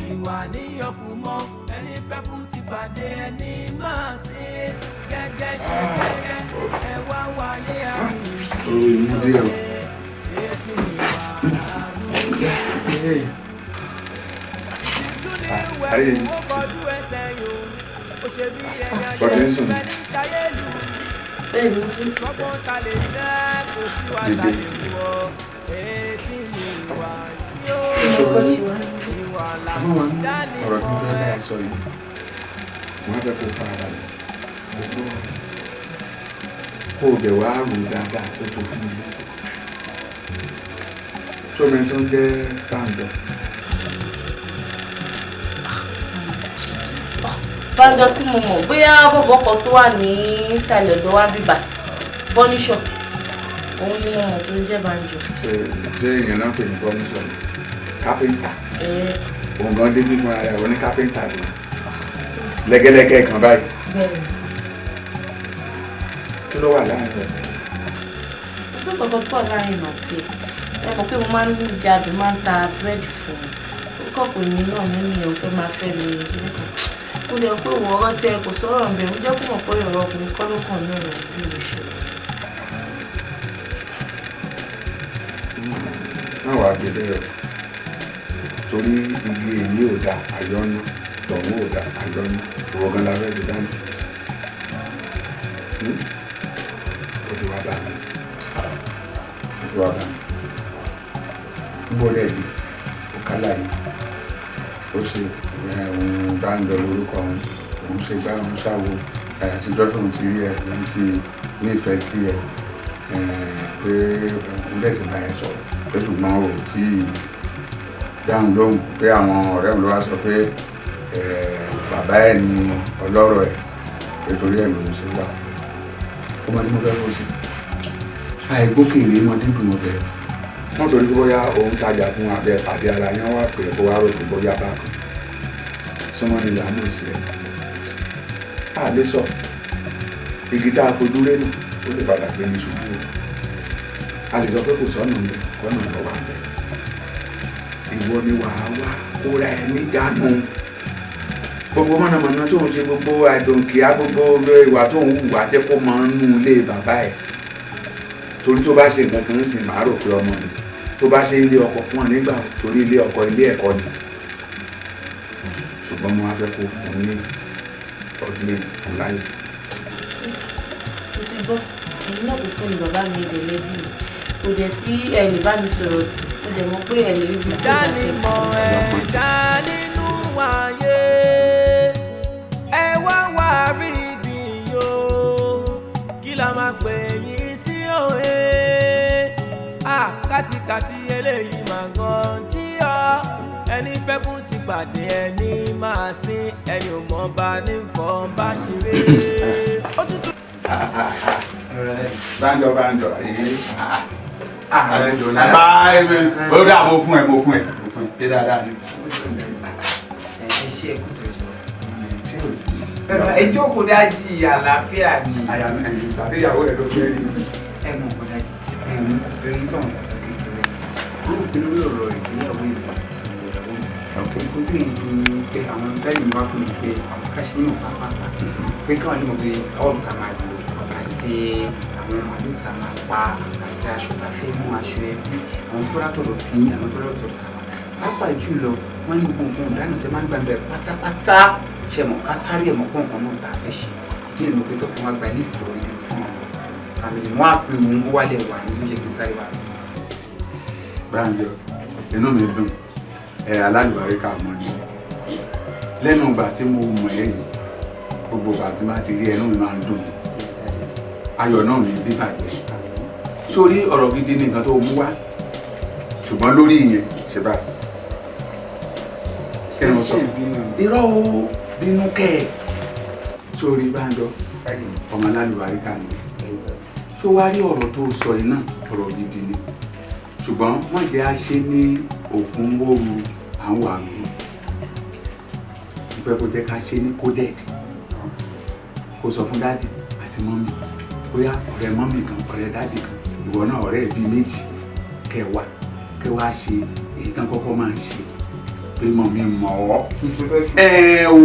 Bọ́tí ń sùn. Bẹ́ẹ̀ ni mo ti ń sísẹ́. Dìde. Àmọ́ wọn ọ̀rọ̀ tí wọ́n bá sọ yìí, wọ́n á fẹ́ kó fara balẹ̀. Kó o bẹ̀ wá rò dáadáa kó tó fún mi lẹ́sẹ̀. Sọ́mi tó ń jẹ́ Báńdọ̀. Báńdọ̀ tí mo mọ̀ bóyá bọ̀bọ̀ kan tó wà ní ìsàlẹ̀ ọ̀dọ̀ wa bíbà fọ́níṣọ̀ òun ni mo mọ̀ tó ń jẹ́ Báńdọ̀. Ṣé èèyàn náà pè ní fọ́níṣọ̀ ni? Kápẹ́ńtà. Òun gan débí fún ara ẹ̀ wọ́n ní kápẹ́ńtà ló lẹ́gẹ́lẹ́gẹ́ kan báyìí. Kí ló wà láàrin rẹ̀? Kò sí nǹkan tó wà láàrin àti ẹ mọ̀ pé mo máa ń jáde máa ń ta búrẹ́dì fún un ó kọ̀ pé mi náà ní ènìyàn fẹ́ máa fẹ́ mi nípa ó lè pé òun ọ̀rọ̀ tí ẹ kò sọ̀rọ̀ ń bẹ̀ ó jẹ́ kó mọ̀ pé ọ̀rọ̀ ọkùnrin kọ́ ló kàn ní ọ̀rọ̀ bí mo ṣe. Má wàá gbélé rẹ̀ torí igi èyí ò da àyọ́nú tọ̀hún ò da àyọ́nú ìwọ̀gán la fẹ́ fi dáná. Ó ti wá bá mi. Ó ti wá bá mi. Gbogbo rẹ̀ di òkálà yìí. Ó ṣe òun bá ń lọ orúkọ òun ṣe gbá òun ṣàwo àtijọ́ tóun ti rí ẹ̀ òun ti nífẹ̀ẹ́ sí ẹ̀ pé òun dẹ̀ ti bá ẹ sọ̀rọ̀ pé ṣùgbọ́n ò tí dáhùn lóhùn pé àwọn ọ̀rẹ́ mi ló wá sọ pé bàbá ẹ̀ ní ọlọ́rọ̀ ẹ̀ pé torí ẹ̀ lòun ṣe wà. Ọmọ tí mo fẹ́ fọ́ sí àìgbókèrè ọmọdébìnrin ọbẹ̀ wọ́n torí pé bóyá òun tajà fún abẹ pàdé ara yẹn wá pé kó wá rò pé bóyá bá kan sọmọ nílò àmọ́ sí ẹ̀ á lè sọ igi tá a fojú rẹ́ nù ó lè padà gbé ní ṣubú a lè sọ pé kò sọ́nà ń bẹ kọ́nà lọ wà ń bẹ ìwọ ni wàá wá kóra ẹ níjànú gbogbo mọ̀nàmọ́ná tó ń ṣe gbogbo àdùnkìá gbogbo ìwà tó ń hùwà jẹ́ kó máa ń nú ilé bàbá ẹ̀ torí tó bá ṣe nǹkan kan ń sìn máa rò pé ọmọ mi tó bá ṣe ilé ọkọ pọ́n nígbà torí ilé ọkọ ilé ẹ̀kọ́ ni ṣùgbọ́n mo wá fẹ́ kó fún ní audience fún láyé. Mo ti gbọ́ èyí náà kò ní bàbá mi ìdè lẹ́bí mi kò dẹ̀ sí ẹ lè bá mi sọ̀rọ̀ tì mo dẹ̀ mọ̀ pé ẹ lè rí ibi tí ó dàkẹ́ tì mí sí. Ẹ̀dá nínú wáyé ẹ wá wá rí ibi yóò kí la máa pè yín sí òye kátikàti eléyìí máa gan jí ọ ẹni fẹ́ kú ti pàdé ẹni máa sin ẹni ò mọ̀ bá ní fọ́ bá ṣeré. Báńdọ̀ yìí ó dà mo fún ẹ ṣé dáadáa ni. ẹ ṣe é kó sọ̀rọ̀ ẹ jókòó dájú àlàáfíà ni. àyà mi ẹ̀yìn tàbí ìyàwó rẹ̀ ló fẹ́ rí. ẹ mọ̀ ọ̀dà ẹ̀hún fẹ́ rí fún àwọn kékeré ó rò pé lórí ọ̀rọ̀ ìgbéyàwó ìlú àti ìyàwó ojú yìí ti pé àwọn bẹ́ẹ̀ ni wá pè mí pé àwọn káṣí yàn pàápàá pé káwọn ní mo pé ọ̀rùn ká máa lò àti àwọn màálù tá a máa pa àti aṣọ tá a fẹ́ mú aṣọ ẹbí àwọn tó látọ̀rọ̀ tí àwọn tó látọ̀rọ̀ tàwa pàápàá jùlọ wọ́n ní gbogbo nǹkan ìdáná tẹ máa ń gbàgbẹ́ pátápátá ṣe mọ̀ ká sáré ẹ̀mọ́ pọ̀ nǹkan náà tá a fẹ́ ṣe ìdí èmi pé tọ́kẹ́ wá gba list lọ́wọ́ ìdí fún àwọn fàmìlì wọn á pè òun ó wálẹ̀ wà ní lóye kí n sáré wà. Báńdọ̀ inú mi dùn alálùbárí ká mọ̀ ni lẹ́nu ìgbà tí mo mọ̀ ẹ́ yìí gbogbo ìgbà tí máa ti rí ẹnu mi máa ń dùn ayọ̀ náà ní bíbàjẹ́ sórí ọ̀rọ̀ gidi ní nǹkan tó mú wá ṣùgbọ́n lórí ìyẹn ṣe bá kí ni mo sọ irọ́ o bínú kẹ́ ẹ̀ sórí Báńdọ̀ ọmọ alálùbárí ká ni ṣó wá rí ọ̀rọ̀ tó sọ yìí náà ọ̀rọ̀ gidi ni ṣùgbọ́n wọ́n jẹ́ àṣẹ ní òkun ooru àwọn àmì ìfẹ́ kó jẹ́ ká ṣe ní coded kó sọ fún dáàdì àti mọ́mì bóyá ọ̀rẹ́ mọ́mì kan ọ̀rẹ́ dáàdì kan ìwọ náà ọ̀rẹ́ ẹbí méjì kẹwàá ṣe èyí tán kọ́kọ́ máa ń ṣe pé mọ̀mí mọ̀ ọ́ o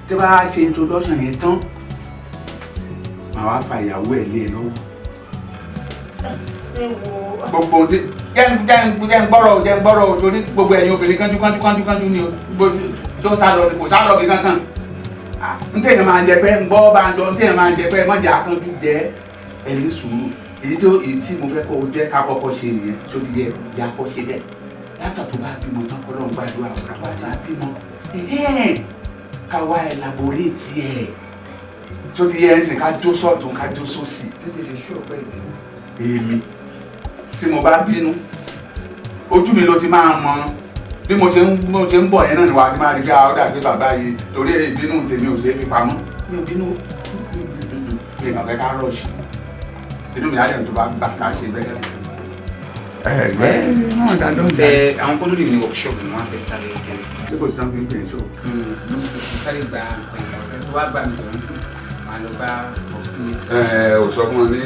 tí bá ṣe introduction yẹn tán màá wá fa ìyàwó ẹ̀ lé ẹ lọ́wọ́ gbogbo tí jẹ́ ń gbọ́rọ̀ torí gbogbo ẹ̀yin obìnrin kánjú ni tó sá lọ kò sá lọ kí kankan n tẹ̀yìn máa ń jẹ pé ń gbọ́ bá ń sọ n tẹ̀yìn máa ń jẹ pé mọ́jà akánjú jẹ́ ẹni sùúrù èyí tí mo fẹ́ kó o jẹ́ ká kọ́kọ́ ṣe nìyẹn tó ti yẹ ìyá kọ́ ṣe bẹ́ẹ̀ látà tó bá bímọ tán kọ́ lọ́n gbàdúrà ọ̀gá bá ti bímọ káwa elaborate ẹ̀ tó ti yẹ ẹ̀sìn ká jó sọ́ọ̀tún ká jó sósì èmi tí mo bá bínú ojú mi ló ti máa mọ bí mo ṣe ń bọ̀ yẹn náà ni wà á ti máa rí bí àwọn dàgbé bàbá yìí torí ìbínú tèmi ò ṣeé fi pamọ́ mi ò bínú mi ò fẹ́ ká rọ̀ṣì inú mi á dẹ̀ tó bá gbà ká ṣe bẹ́ẹ̀. fẹ́ àwọn kọ́lódì ní workshop ni wọ́n fẹ́ sáré kiri. ṣé kò sí sáà fi ń pè é ṣó. sáré gba ọ̀fẹ́ tí wàá bá mi sọ̀rọ̀ sí màá lọ bá ọ̀sìn mi. ò sọ fún wọn ní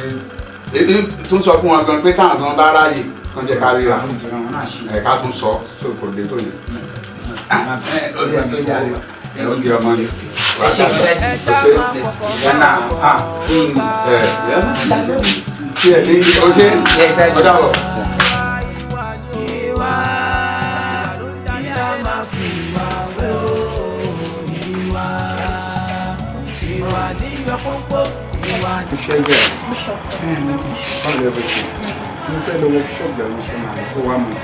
èdè tún sọ fún wọn gan pé táwọn gan bá ráàyè wọn jẹ kárí ra ẹ̀ka tún sọ kò dé tó yẹn. ó di ọmọ ní wàá ṣàṣà ó ṣe yánà kí ẹ ní ó ṣe ọ̀dà wọ̀. Iṣẹ́ jẹ́ báwo lè bẹ̀rẹ̀ mo fẹ́ lọ workshop jẹ́ mo fẹ́ máa kó wá mọ̀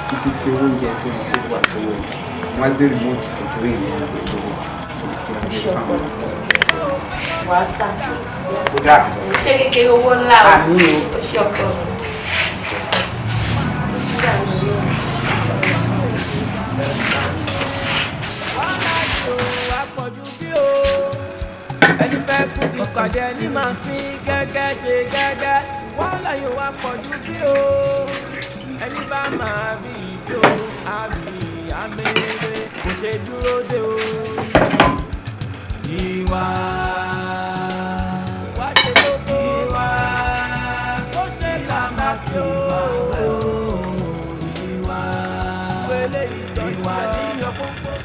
mo ti fi owó oúnjẹ sí ohun tí wà tó wọ̀ wọ́n á gbé remote kékeré ìlú ọ̀gbìn sí owó wà á tà ó dà ṣé kékeré owó ńlá o ó ṣe ọkọ ẹni fẹ́ kú ti pàdé ní màá sí gẹ́gẹ́ ṣe gẹ́gẹ́ wọ́n láyò wá pọ̀jù bí o ẹni bá máa rí ìjó àmì àmẹ́rẹ́ kò ṣe dúró dé o. Ìwà wá ṣe gbogbo ìwà ó ṣe là máa fi o. Ìwà wẹlé ìwà níyọ púpọ̀.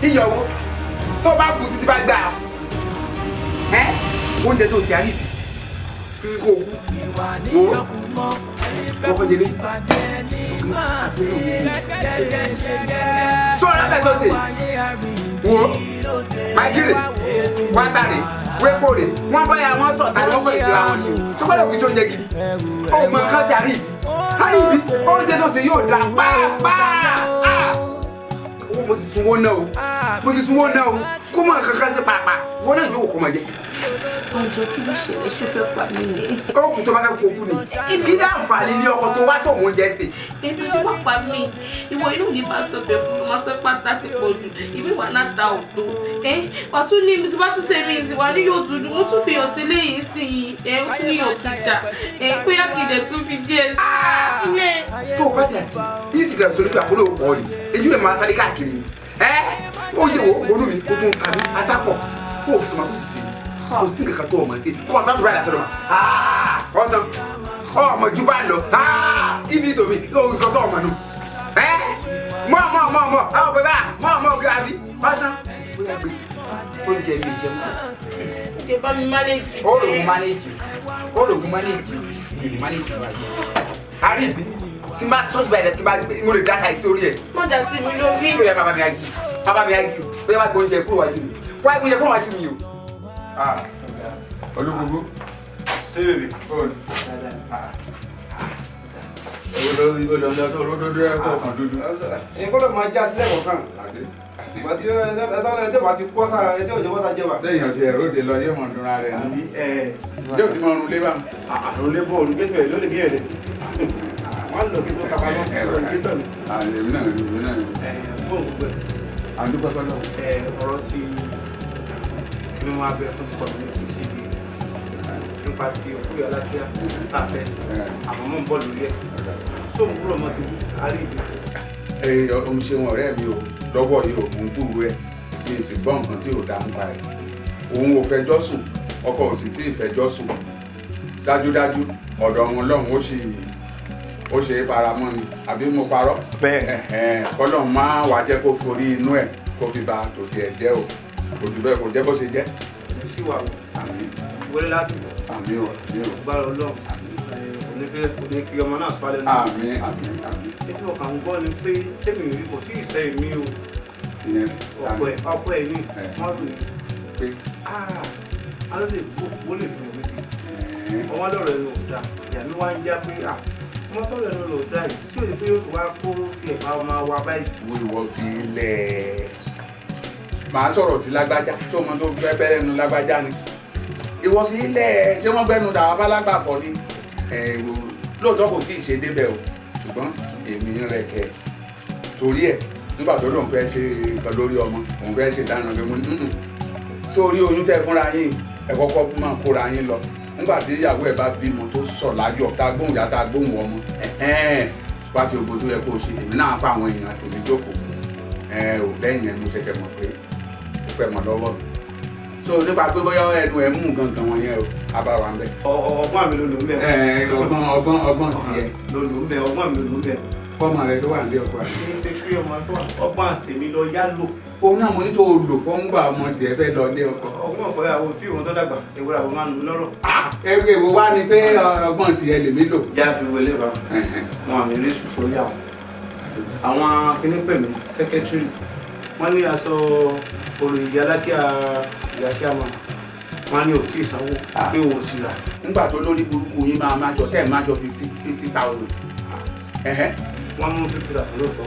Iyọ̀wó tó bá kù sí ti bá gbà ẹ́ oúnjẹ tó ṣe àríbi tí kò kú wo wọ́n fẹ́ jẹlé sọ́ọ́rọ́ abẹ́ tó ṣe wo mágírè wátàrè wépòrè wọ́n báyà wọ́n sọ̀tà ni wọ́n kọ́ lè ṣe ra wọn ni o ṣùgbọ́n òkú tí ó ń jẹ gidi ó mọ nǹkan ti àríbi oúnjẹ tó ṣe yóò dá pàápàá mo ti sunwó náà o mo ti sunwó náà o kó mọ kankan sí pàápàá wọn náà jókòó kó máa jẹ. ọjọ́ kí ló ṣẹlẹ̀ ṣó fẹ́ pa mí ni. ó kù tó bá fẹ́ kó kú ni kí ní àǹfààní ní ọkọ tó wá tó mú oúnjẹ sí. bébí tí wọ́n pa mí ìwọ inú mi máa sọ bẹ́ẹ̀ fún mi máa sọ pátá ti pọ̀ jù ìbí wà náà ta òdo. wà tún ní mi tí wọ́n tún ṣe mí ìsìn wà ní yóò tún dùn mo tún fi hàn sí léyìn sí i ó tún ní yóò tún jà bóyá kì í dẹ̀ tún fi díẹ̀ sí. tó o bá dà sí yìí sì dàbí sọ́dọ̀ àpòlò ọ̀pọ̀ ni ojú ẹ̀ máa sáré káàkiri ni oúnjẹ wo olú mi o tún kàdé atakọ kó o fi tomato sí o tí kankan tó o mọ̀ sí kó o sá sùúrù àdàsọ́dọ̀ ma ọ̀tàn ọmọ ju bá lọ kí ni tòmí o nǹkan tó o mọ̀ nù mọ̀ àwọn bàbá mọ̀ gàrí ọ̀tàn bóyá gbé oúnjẹ mi jẹun náà. ìjọba mi mánéjì. ó lòun mánéjì wáyé àríbi tí n bá sọ́jú ẹ̀rẹ̀ tí n bá mo lè dáta ìsí orí ẹ̀. mọ̀jà sí mi lórí. tó yẹ bàbá mi agi tó yẹ bá gbọ́ oúnjẹ kúrò wájú mi wá oúnjẹ kúrò wájú mi o. olúgbogbo ṣé bèbè fóònù Èyí kọ́ ló máa já sílẹ̀ kọ̀ọ̀kan. Ìgbà tí ẹjọ́ bá ti kọ́ sára ẹjọ́ òjò bá jẹ́ wà. Lẹ́yìn ọ̀tí ẹ̀rọ òde lọ yé mọ̀ dúnra rẹ̀ ní. Jẹ́ òtí mọ̀ ọ̀run lé bá mi. Àrùn lé bọ́ olùgbẹ́tọ̀ ẹ̀ ló lè gé ẹ̀ létí. Wọ́n lò kí tó kápá náà ẹ̀rọ olùgbẹ́tọ̀ ni. Èmi náà rí èmi náà rí. Bóun gbẹ. Àdúgbò pẹ́lú. Ọ̀rọ̀ ti mímú abẹ fún ti pọ̀jù ní Sidi nípa ti òkú Alákíá tá a fẹ́ sí. Àmọ́ mọ̀ ń bọ̀ lórí ẹ̀. Sóòmù kúrò mọ́ ti àárí ìlú. Ohun ṣe wọn ọ̀rẹ́ mi o lọ́wọ́ yìí o mò ń gbúrú ẹ̀ mi ì sì gbọ́ nǹkan tí ò dá ń pa ẹ̀. Òun ò fẹjọ́ sùn ọkọ ò sì tí ì fẹjọ́ sùn. Dájúdájú ọ̀dọ̀ wọn lọ́hùn ó ṣe é faramọ́ ni àbí mo parọ́. Bẹ́ẹ̀ kọ́lọ̀ máa wá jẹ́ kó forí inú ẹ̀ kó fi ba tòde ẹ̀ jẹ́ o òjò bẹ́ẹ̀ kò jẹ́ bó ṣe jẹ́. Ẹ sì wà wò. Àmín. Wọlé lásìkò. Àmín o àmín o. Gbára Ọlọ́run. Ní fi ọmọ náà sọ́lẹ̀ náà. Àmín àmín àmín. Títí ọkàn ń gbọ́ ni pé tèmi rí kò tí ì sẹ́ èmi o. Ọ̀pọ̀ ẹ̀ ní wọ́n rò ní pé a ló lè gbó lè fi omi. Ọmọ lọ́rọ̀ ẹ̀ ló dá. Ìyá mi wá ń já pé ọmọ tó rẹ̀ ló dá yìí sí òde pé ó ti wá kó tiẹ̀ bá ọmọ wa báyìí. Wo ìwọ fi lẹ̀ màá sọ̀rọ̀ sí lágbájá tí ọmọ tó fẹ́ bẹ́rẹ̀ nu lágbájá ni. Ìwọ fi lẹ̀ ṣé wọ́n gbẹ́nu dàwọn abálágbà fọ́ ni. Lóòótọ́ kò tí ì ṣe débẹ̀ o ṣùgbọ́n èmi ń rẹ̀ kẹ́ torí ẹ̀ nígbà tó lóun fẹ́ ṣe nǹkan lórí ọmọ òun fẹ́ ṣe dáná lé wọn sórí oyún tẹ́ fúnra yín ẹ kọ́kọ́ máa kóra yín lọ nígbà tí ìyàwó ẹ̀ bá bímọ tó sọ̀ láyọ̀ tá a gbóhùn yá tá a gbóhùn ọmọ wá sí ogun tó yẹ kó o ṣe èmi náà pa àwọn èèyàn tèmi jókòó ò lẹ́yìn ẹ̀ mo ṣẹ̀ṣẹ̀ mọ̀ pé ó fẹ́ mọ̀ lọ́wọ́ mi so nípa pé bóyá ẹnu ẹ̀ mú gangan wọn yẹn o abáwa ń bẹ. Ọgbọ́n mi ló lò ń bẹ. Ọgbọ́n tiẹ̀. Ló lò ń bẹ ọgbọ́n mi ló lò ń bẹ. Fọ́ọ̀mù rẹ tó wà ní ọkọ rẹ. Kì í ṣe pé ọmọ tó wà ọgbọ́n àtẹ̀mí lọ yá lò. Òun náà mo ní tó o lò fọ́ngbà ọmọ tiẹ̀ fẹ́ lọ ní ọkọ. Ọgbọ́n ọ̀pọ̀yàwó tí ìwọ̀n tó dàgbà ìwúrà àwọn máa ń lò lọ́rọ̀. Ẹgbẹ́ ìwò wá ni pé ọgbọ́n tiẹ̀ lèmi lò. Já fi wọlé bá wọn àmì ilé ṣùṣọ́ yà wọ́n. Àwọn afínipẹ̀mí sẹ́kẹ́tírì wọ́n ní aṣọ olùyẹ Alákíá ìyàṣẹ́àmọ́ wọ́n ní ò tí ì sanwó pé òun sì rà. Nígbà tó lórí burúkú yín máa jọ 50,000. Wọ́n mú 50,000 lóòótọ́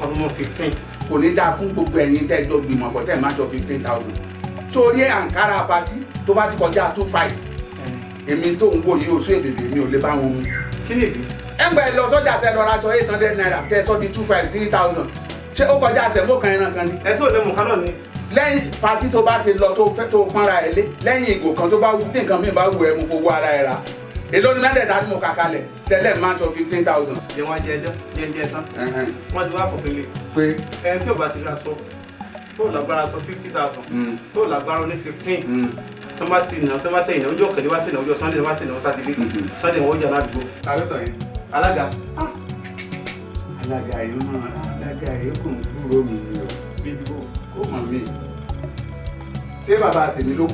wọ́n mú 15. Kò ní dáa fún gbogbo ẹ̀yin tẹ́ jọ gbìmọ̀ pọ̀ tẹ́ máa jọ 15,000. Sórí àǹkárá patí tó bá ti kọjá 25. Èmi tó ń wò yìí oṣù èdèdè mi ò lè bá wọn mú. Kí ni ìdí? Ẹgbẹ́ lọ sọ́jà tẹ lọ ra aṣọ 800 naira tẹ sọ́ di 25 3,000. Ṣé ó kọjá àṣẹ̀mó kan ẹran kan ni? Ẹ̀sùn òde mú kánọ̀ ni. Lẹ́yìn patí tó bá ti lọ tó fẹ́ tó pọ́nra ẹ̀ lé lẹ́yìn ìgò kan tó bá wù tí nǹkan mi bá wù ẹ́ mo fowó ara ẹ̀ ra. Èló ni mẹ́tẹ̀ẹ̀ta tí mo kà kalẹ̀ tẹ́lẹ̀ máa sọ 15,000. Jẹ́ wọ́n jẹ́ ẹjọ́ jẹ́ tán. Wọ́n ti wá fòfin lé. Pé ẹni tí ò bá ti ra sọ tó lágbára sọ 50,000 tó lágbára ní 15 tó bá ti ìnáwó tó bá tẹ ìnáwó ọjọ́ kẹ̀lé wá sí ìnáwó ọjọ́ Sunday wá sí ìnáwó Sátidé Sunday wọ́n jà ládùúgbò. Tàbí sọ yẹn. Alága. Alága yìí náà alága yìí kò ń kúrò mi ni o. Bídìbò. Ó mọ̀ mí. Ṣé bàbá tèmi ló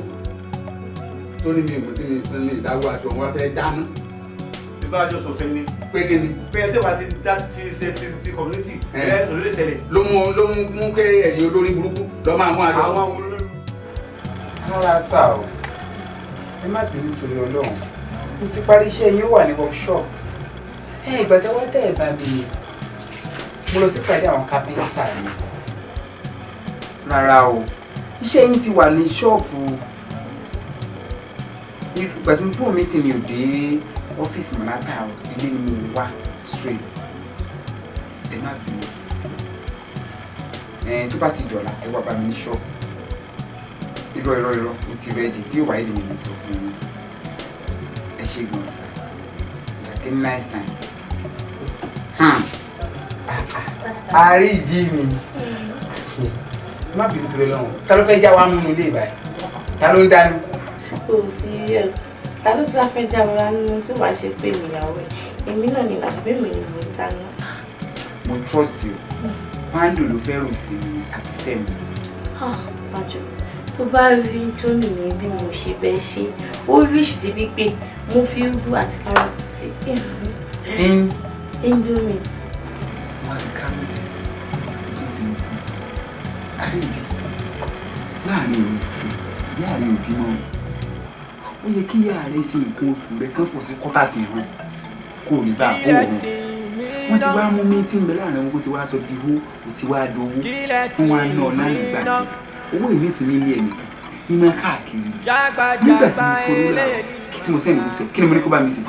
tó ní mi ìmú tí mi sin ní ìdáwó aṣọ wọn fẹ́ dáná? Ṣé bá àjọ sòfin ni? Pé kí ni? Pé ẹjọ́ bá ti dá sí ti community ẹ̀ẹ́sùn ló lè ṣẹlẹ̀. Ló mú kí ẹ̀yin olórí burúkú lọ́ máa mú àjọ. Àwọn olórí. Rárá sá o, ẹ má bínú torí Ọlọ́run. Mo ti parí iṣẹ́ yín ó wà ní workshop. Ìgbà tí wọ́n tẹ̀ bá mi mo lọ sí pàdé àwọn kápẹ́ńtà mi. Rárá o, iṣẹ́ yín ti wà ní ṣọ́ọ̀bù. Ìgbà tí mo bú mi tì mí ò dé ọ́fíìsì mi látàárọ̀ ilé ni mo wá straight. Ẹ má bínú. Tó bá ti dọ̀la ẹ wá bá mi ní ṣọ́ọ̀bù. Irọ́ mo ti rẹ́dì tí ìwà ìdí mi sọ fún mi. Ẹ ṣe gan sa. Have a nice time. Àárí ìdí mi. Má bínú torí Ọlọ́run. Ta ló fẹ́ já wa nínú ilé ìbáyìí? Ta ló ń dáná? Oh, serious. Ta ló ti la fẹ́ já wa nínú tí wàá ṣe pé ìyàwó ẹ̀? Èmi náà ni àṣìbí mi ni mo ń dáná. Mo trust you. Pando ló fẹ́ rò sí àbísẹ́ mi. Bájọ́, tó bá rí Tóní ní bí mo ṣe bẹ́ẹ̀ ṣe, ó ríṣì débi pé mo fi rú àti kárọ̀tì sí. Indomie. Wọ́n á fi kárọ̀tì sí. Tó fi ń kú sí. Àríyí. Láàárín òun àti ìyá rẹ̀ òbí mọ́. Ó yẹ kí ìyá rẹ̀ ṣe nǹkan oṣù rẹ̀ kán fò sí kọ́tà tì hàn. Kó o lè bá àbó òun. wọ́n ti wá mú mítí ń bẹ láàrin owó tí wàá sọ di owó kò ti wá dowó wọ́n wá ná ọ̀nà nígbà owó ìmísìn nílé ẹ̀ nìkan ìmọ̀ káàkiri nígbà tí mo forú rà kí tí mo sẹ́ni ló sọ kí ni mo ní kó bá mi sè.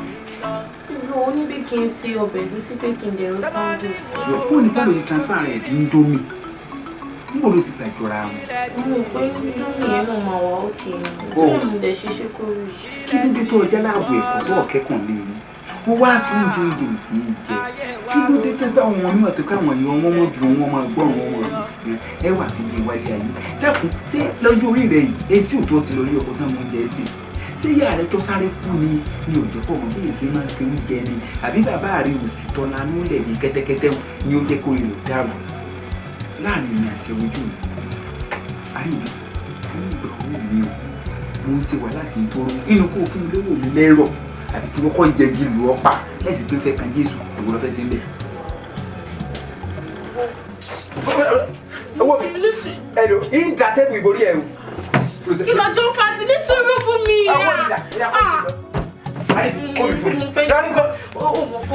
ó ní bí kí n ṣe ọbẹ̀ ẹ̀gúsí pé kí n dẹ̀rọ pọ́ńdùs. ó ní bọ́ọ̀lù yìí transfer rẹ̀ di Indomie níbo ló ti gbàjọra wọn. mo rò pé Indomie yẹn náà máa wà òkè ni nítorí mo dẹ̀ ṣiṣẹ́ kórè. kí ló dé tó ọjà láàbò ẹ̀kọ́ tó ọ̀kẹ́kàn lé ní ó wá sí oúnjẹ oúnjẹ ò sí jẹ kí ló dé tó bá wọn onímọ̀ tó káwọn èèyàn wọn mọ̀ bí wọn máa gbọ́ràn wọn mọ̀ sùn sí gan ẹwà tó gbé wálé ayé dákun ṣé lọ́jọ́ orí rẹ̀ yìí etí ò tó ti lọ rí ọkọ̀ tán mọ̀ oúnjẹ sí ṣé ìyá rẹ tó sáré kú ni ò jẹ́ pọ̀ mọ́ bí èsì máa ń ṣe oúnjẹ ni àbí bàbá rẹ ò sì tọ́lá núlẹ̀ ní kẹ́tẹ́kẹ́tẹ́ ni ó jẹ́ kó rè dàrú láàrin mi àti ojú mi àríwí ní ìgbà owó mi ò mo ń ṣe wà láti ìtòrò inú kó fún mi lówó mi lẹ́rọ̀ àbí kí wọ́n kọ́ ń jẹgi lu ọ́pá lẹ́sìn pé fẹ́ kan Jésù èwo ló fẹ́ sí ń bẹ̀. owó mi ẹ̀rọ ìjà tẹ́bù ìborí ẹ̀rù. kí ló tó fa sí ní sùúrù fún mi. owó mi dà owó mi fún mi sọ́ni kọ́. owó mi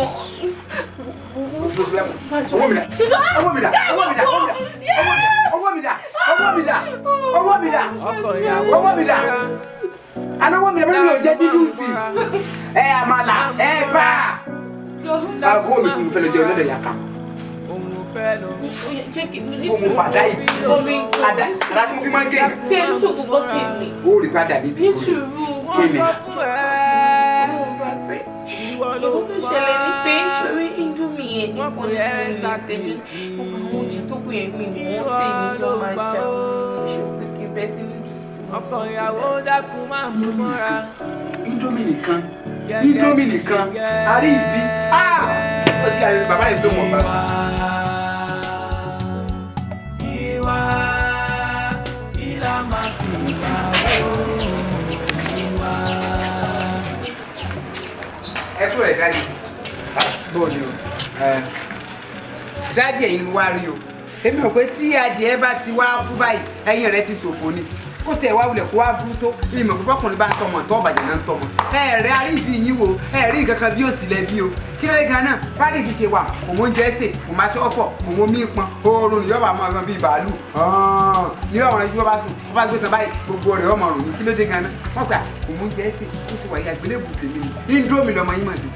dà owó mi dà owó mi dà owó mi dà owó mi dà owó mi dà anáwó mi lẹ́mọ́ ní ọjọ́ dídú sí ẹ àmàlà ẹ bá àgọ́ mi fún mi fẹ́lẹ̀ jẹ́ ọlọ́dẹ̀ yàká mo fà dá ìsí àdá tí mo fi máa ń gé ṣé ń sùn gbogbo tèmi ó rí padà ní ti kúrò kéèmì. ìwọ tó ṣẹlẹ̀ ní pé ṣorí Indomie yẹn nìkan ní ìṣe ní gbogbo àwọn oúnjẹ tó kù yẹn mi wọ́n sì ní ló máa jà ṣùgbọ́n kí n bẹ́ sí ní ọkọ ìyàwó dákun máa mú mọ́ra. Indomie nìkan àrí ìbí ó sì àrí bàbá yìí tó mọ̀ bá sùn. ìwà ìlà máa fi ìyàwó ìwà. ẹ kúrò ẹ̀ dáàdì bóòlù o dáàdì ẹ̀yin ni mo wá rí o èmi ò pé tí adìẹ bá ti wá kú báyìí ẹyin rẹ ti ṣòfò ni ó tẹ̀ wá wulẹ̀ kó wá burú tó ìmọ̀ pé bọ́kùnrin bá ń tọmọ tó ọ̀bàjẹ́ náà ń tọmọ ẹ̀ẹ́rẹ́ arí ìbí yín wo ẹ̀ẹ́rí nǹkan kan bí ó sì lẹ bí o kí ló dé gan-an báyìí fi ṣe wà òun oúnjẹ ṣe òun máa ṣe ọ̀fọ̀ òun omi pọn oorun ni yọba máa yan bíi bàálù ní ọ̀rọ̀ ẹjú ọba sùn ọba gbé tán báyìí gbogbo rẹ̀ ọmọ ròyìn kí ló dé gan-an wọ́n gbà òun oúnjẹ ṣe ó sì wáyé àgbélébù tèmi ni Indomie lọmọ yín mọ̀ sí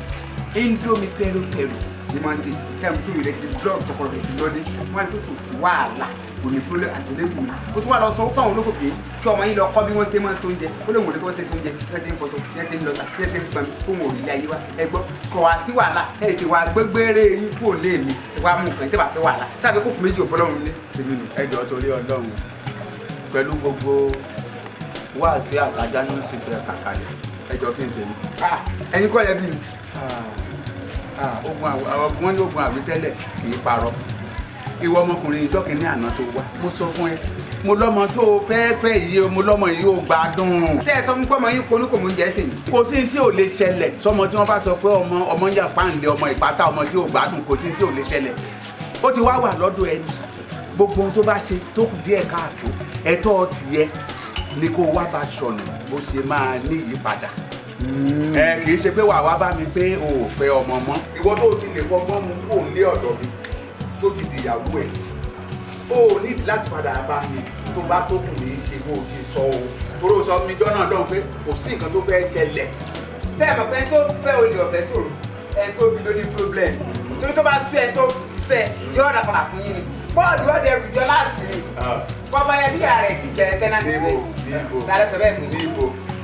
Indomie pẹ́rọpẹ́rọ ni máa ń ṣe kẹ́mi tó rẹ̀ ti blọọ̀gì tọkọ rẹ̀ ti lọ́dẹ wọ́n á ní pé kò sí wàhálà kò ní pé àgbélébù ni ó tún wà lọ sọ ó fáwọn olóko pé kí ọmọ yín lọ kọ́ bí wọ́n ṣe máa ń ṣe oúnjẹ ó lè wọ́n ní kí wọ́n ṣe oúnjẹ bí wọ́n ṣe ń fọṣọ bí wọ́n ṣe ń lọ́ta bí wọ́n ṣe ń gbọ̀n kó wọn ò rí ilé ayé wa ẹ gbọ́ kọ̀ wá sí wàhálà ẹ ti wá gbégbére yín kò lé mi ẹ wá mú nǹkan tí wàá fẹ́ wàhálà tàbí kó fún méjì òfọlọ́run lé. èmi nù ẹjọ́ torí Ọlọ́run pẹ̀lú gbogbo wáàsí àtàjà ní oṣù tẹ kàkàlẹ̀ ẹjọ́ kí n tèmi. ẹ̀yin kọ́ lẹ́bí mi. wọ́n ní ogun àwítẹ́lẹ̀ kì í parọ́ ìwọ ọmọkùnrin ìjọ kìíní àná tó wá mo sọ fún ẹ mo lọ́mọ tó fẹ́ yìí mo lọ́mọ yìí ò gbádùn. ṣé ẹ sọ fún pé ọmọ yín polú kò mú oúnjẹ sè ní. kò sí tí ò lè ṣẹlẹ̀ sọmọ tí wọ́n bá sọ pé ọmọ ń yà páǹdé ọmọ ìpátá ọmọ tí ò gbádùn kò sí tí ò lè ṣẹlẹ̀ ó ti wá wà lọ́dọ̀ ẹni gbogbo ohun tó bá ṣe tó kù díẹ̀ káàtó ẹ̀tọ́ tiẹ̀ ni kó wá bá ṣọ̀nà bó ṣe máa ní ìyípadà kì í ṣe pé wàá wá bá mi pé o ò fẹ́ ọmọ mọ́ ìwọ tó ti lè fọgbọ́n mu kó lé ọ̀dọ̀ mi tó ti dìyàwó ẹ̀ o ò nídìí láti padà bá mi tó bá tó kù ní í ṣe bó o ti sọ o toró sọ mi jọ́nà lọ́hùn pé kò sí nǹkan tó fẹ́ ṣẹlẹ̀. ṣé ẹ mọ̀ pé tó fẹ́ olè ọ̀fẹ́ sòrò ẹ tó bí lórí problem torí tó bá sú ẹ tó fẹ́ yọ ọ̀dà padà fún yín ni bọ́ọ̀lù ọ̀dẹ rìjọ láti rí bọ́ọ̀bá yẹn bí ààrẹ ti bẹ̀rẹ̀ tẹ́nàtì rẹ̀ láti sọ bẹ́ẹ̀ fún mi.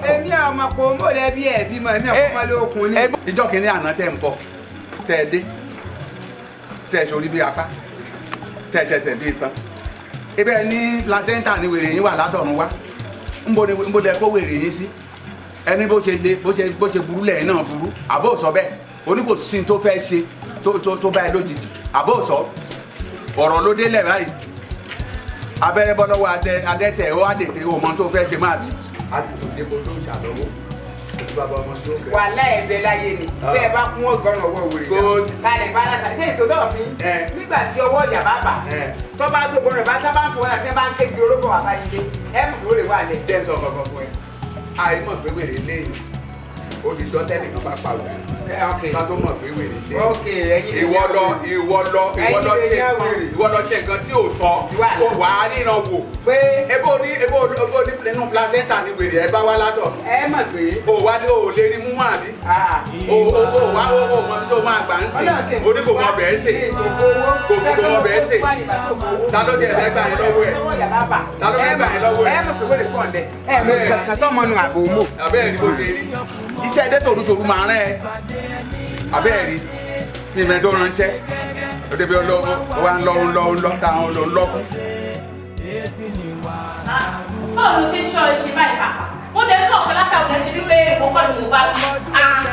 èmi ọmọ kò mọ̀ lẹ́ bí ẹ̀ bímọ èmi ọmọ ọmọ lé okùn ní. ìjọ kìíní àná tẹ̀ ń bọ̀ tẹ̀ ẹ dé tẹ̀ ẹ sórí bí apá tẹ̀ ẹ ṣẹ̀ṣẹ̀ bí itan ibẹ̀ ní placenta ni wèrè yín wà látọ̀run wá ń bo lẹ kó wèrè yín sí ẹni bó ṣe le bó ṣe burú lẹ́yìn náà burú àbó sọ bẹ́ẹ̀ oníkò sí tó fẹ́ ṣe tó bá ẹ lójijì àbó sọ ọ̀rọ̀ ló délẹ̀ báyìí abẹ́rẹ́ bọ́ lọ́wọ́ adẹ́tẹ̀ ó àdètè ọmọ tó fẹ́ ṣe máa bí a ti tún dépò tó ń ṣàlọ́wọ́ wàhálà ẹ̀bẹ̀ láyé ni bẹ́ẹ̀ bá kún ọgbọ́n ọwọ́ wèrè náà kálẹ̀ bá lásà ṣé ìṣòdò òfin nígbà tí ọwọ́ ìyá bá bà tó bá tó gbọ́dọ̀ bá sábà ń fọwọ́ àti ẹ bá ń ké di orógbó wà báyìí dé ẹ mú kí ó lè wà lẹ̀. dẹ́sọ̀ kankan fún ẹ àìmọ̀ pé wèrè léyìn Olùjọ́ tẹ́lẹ̀ kan bá pa òwe. Ká tó mọ̀ pé wèrè dé. Ìwọ lọ ṣe nǹkan tí ò tọ́. Kò wá ríran wò. Pé ebo ní nínú placenta ni wèrè ẹ bá wá látọ̀. Ẹ mọ̀ pé. O lè rí mú mọ́ àbí. O wá mọ bí tó máa gbà ń sìn. O ní kò mọ bẹ́ẹ̀ sè. Kò mọ bẹ́ẹ̀ sè. Ta ló ti ẹ̀fẹ́ gbà yín lọ́wọ́ ẹ̀? Ta ló fẹ́ gbà yín lọ́wọ́ ẹ̀? Ẹ mọ̀ pé wèrè pọ̀ lẹ̀. Ẹ mọ̀ kankan sọ́mọ nu àbò mò. Abẹ́ẹ̀ ni bó ṣe rí. Iṣẹ́ dé tòrútòrú máa rán ẹ. Abẹ́ẹ̀ rí. Ní ìmọ̀ tó ránṣẹ́. Ó débi ọlọ́wọ́ wa ń lọ táwọn lọ fún. Báwo ló ṣe ṣọ́ ẹ ṣe báyìí pàpà? Ó dẹ sọ ọ̀fẹ́ látà ọ̀dẹ ṣe wípé mo kọ́ ni mo bá wí.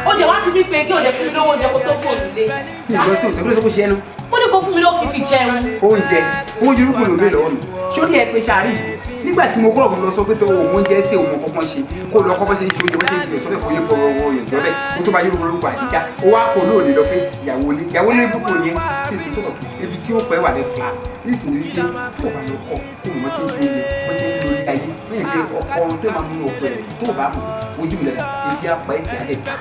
Ó jẹ wá fi wípé kí òde fún mi lówó oúnjẹ kó tó kú òrùlé. Ìgbà tó ṣe kó ṣe ẹnu. Ó ní kó fún mi lówó kí fi jẹun. Oúnjẹ orúkọ ló ń lé lọ́wọ́ mi. Sórí ẹ pé ṣáárì yìí nígbà tí mo kọ́ ọ̀gbìn lọ sọ pé tó òun oúnjẹ ṣe òun kọ́kọ́ ṣe kó lọ kọ́ bọ́ ṣe ń ṣe oúnjẹ bọ́ ṣe ń fi ọ̀sọ́ bẹ́ẹ̀ kó yé fọwọ́ owó yẹn tó bẹ́ẹ̀ kó tó bá yóò lórúkọ àdíjà ó wá kó lóòlì lọ pé ìyàwó ilé púpọ̀ yẹn tí èso tó bọ̀ ibi tí ó pẹ́ wà ní flat yìí sì ní wípé tó bá lọ kọ́ kó wọ́n ṣe ń ṣe oúnjẹ bọ́ ṣe ń lórí ayé lẹ́yìn tí ọkọ tó máa mú ọkọ rẹ̀ tó bá mọ̀ ojú mi lẹ́la ebi apá ẹ̀ tí a lè ta.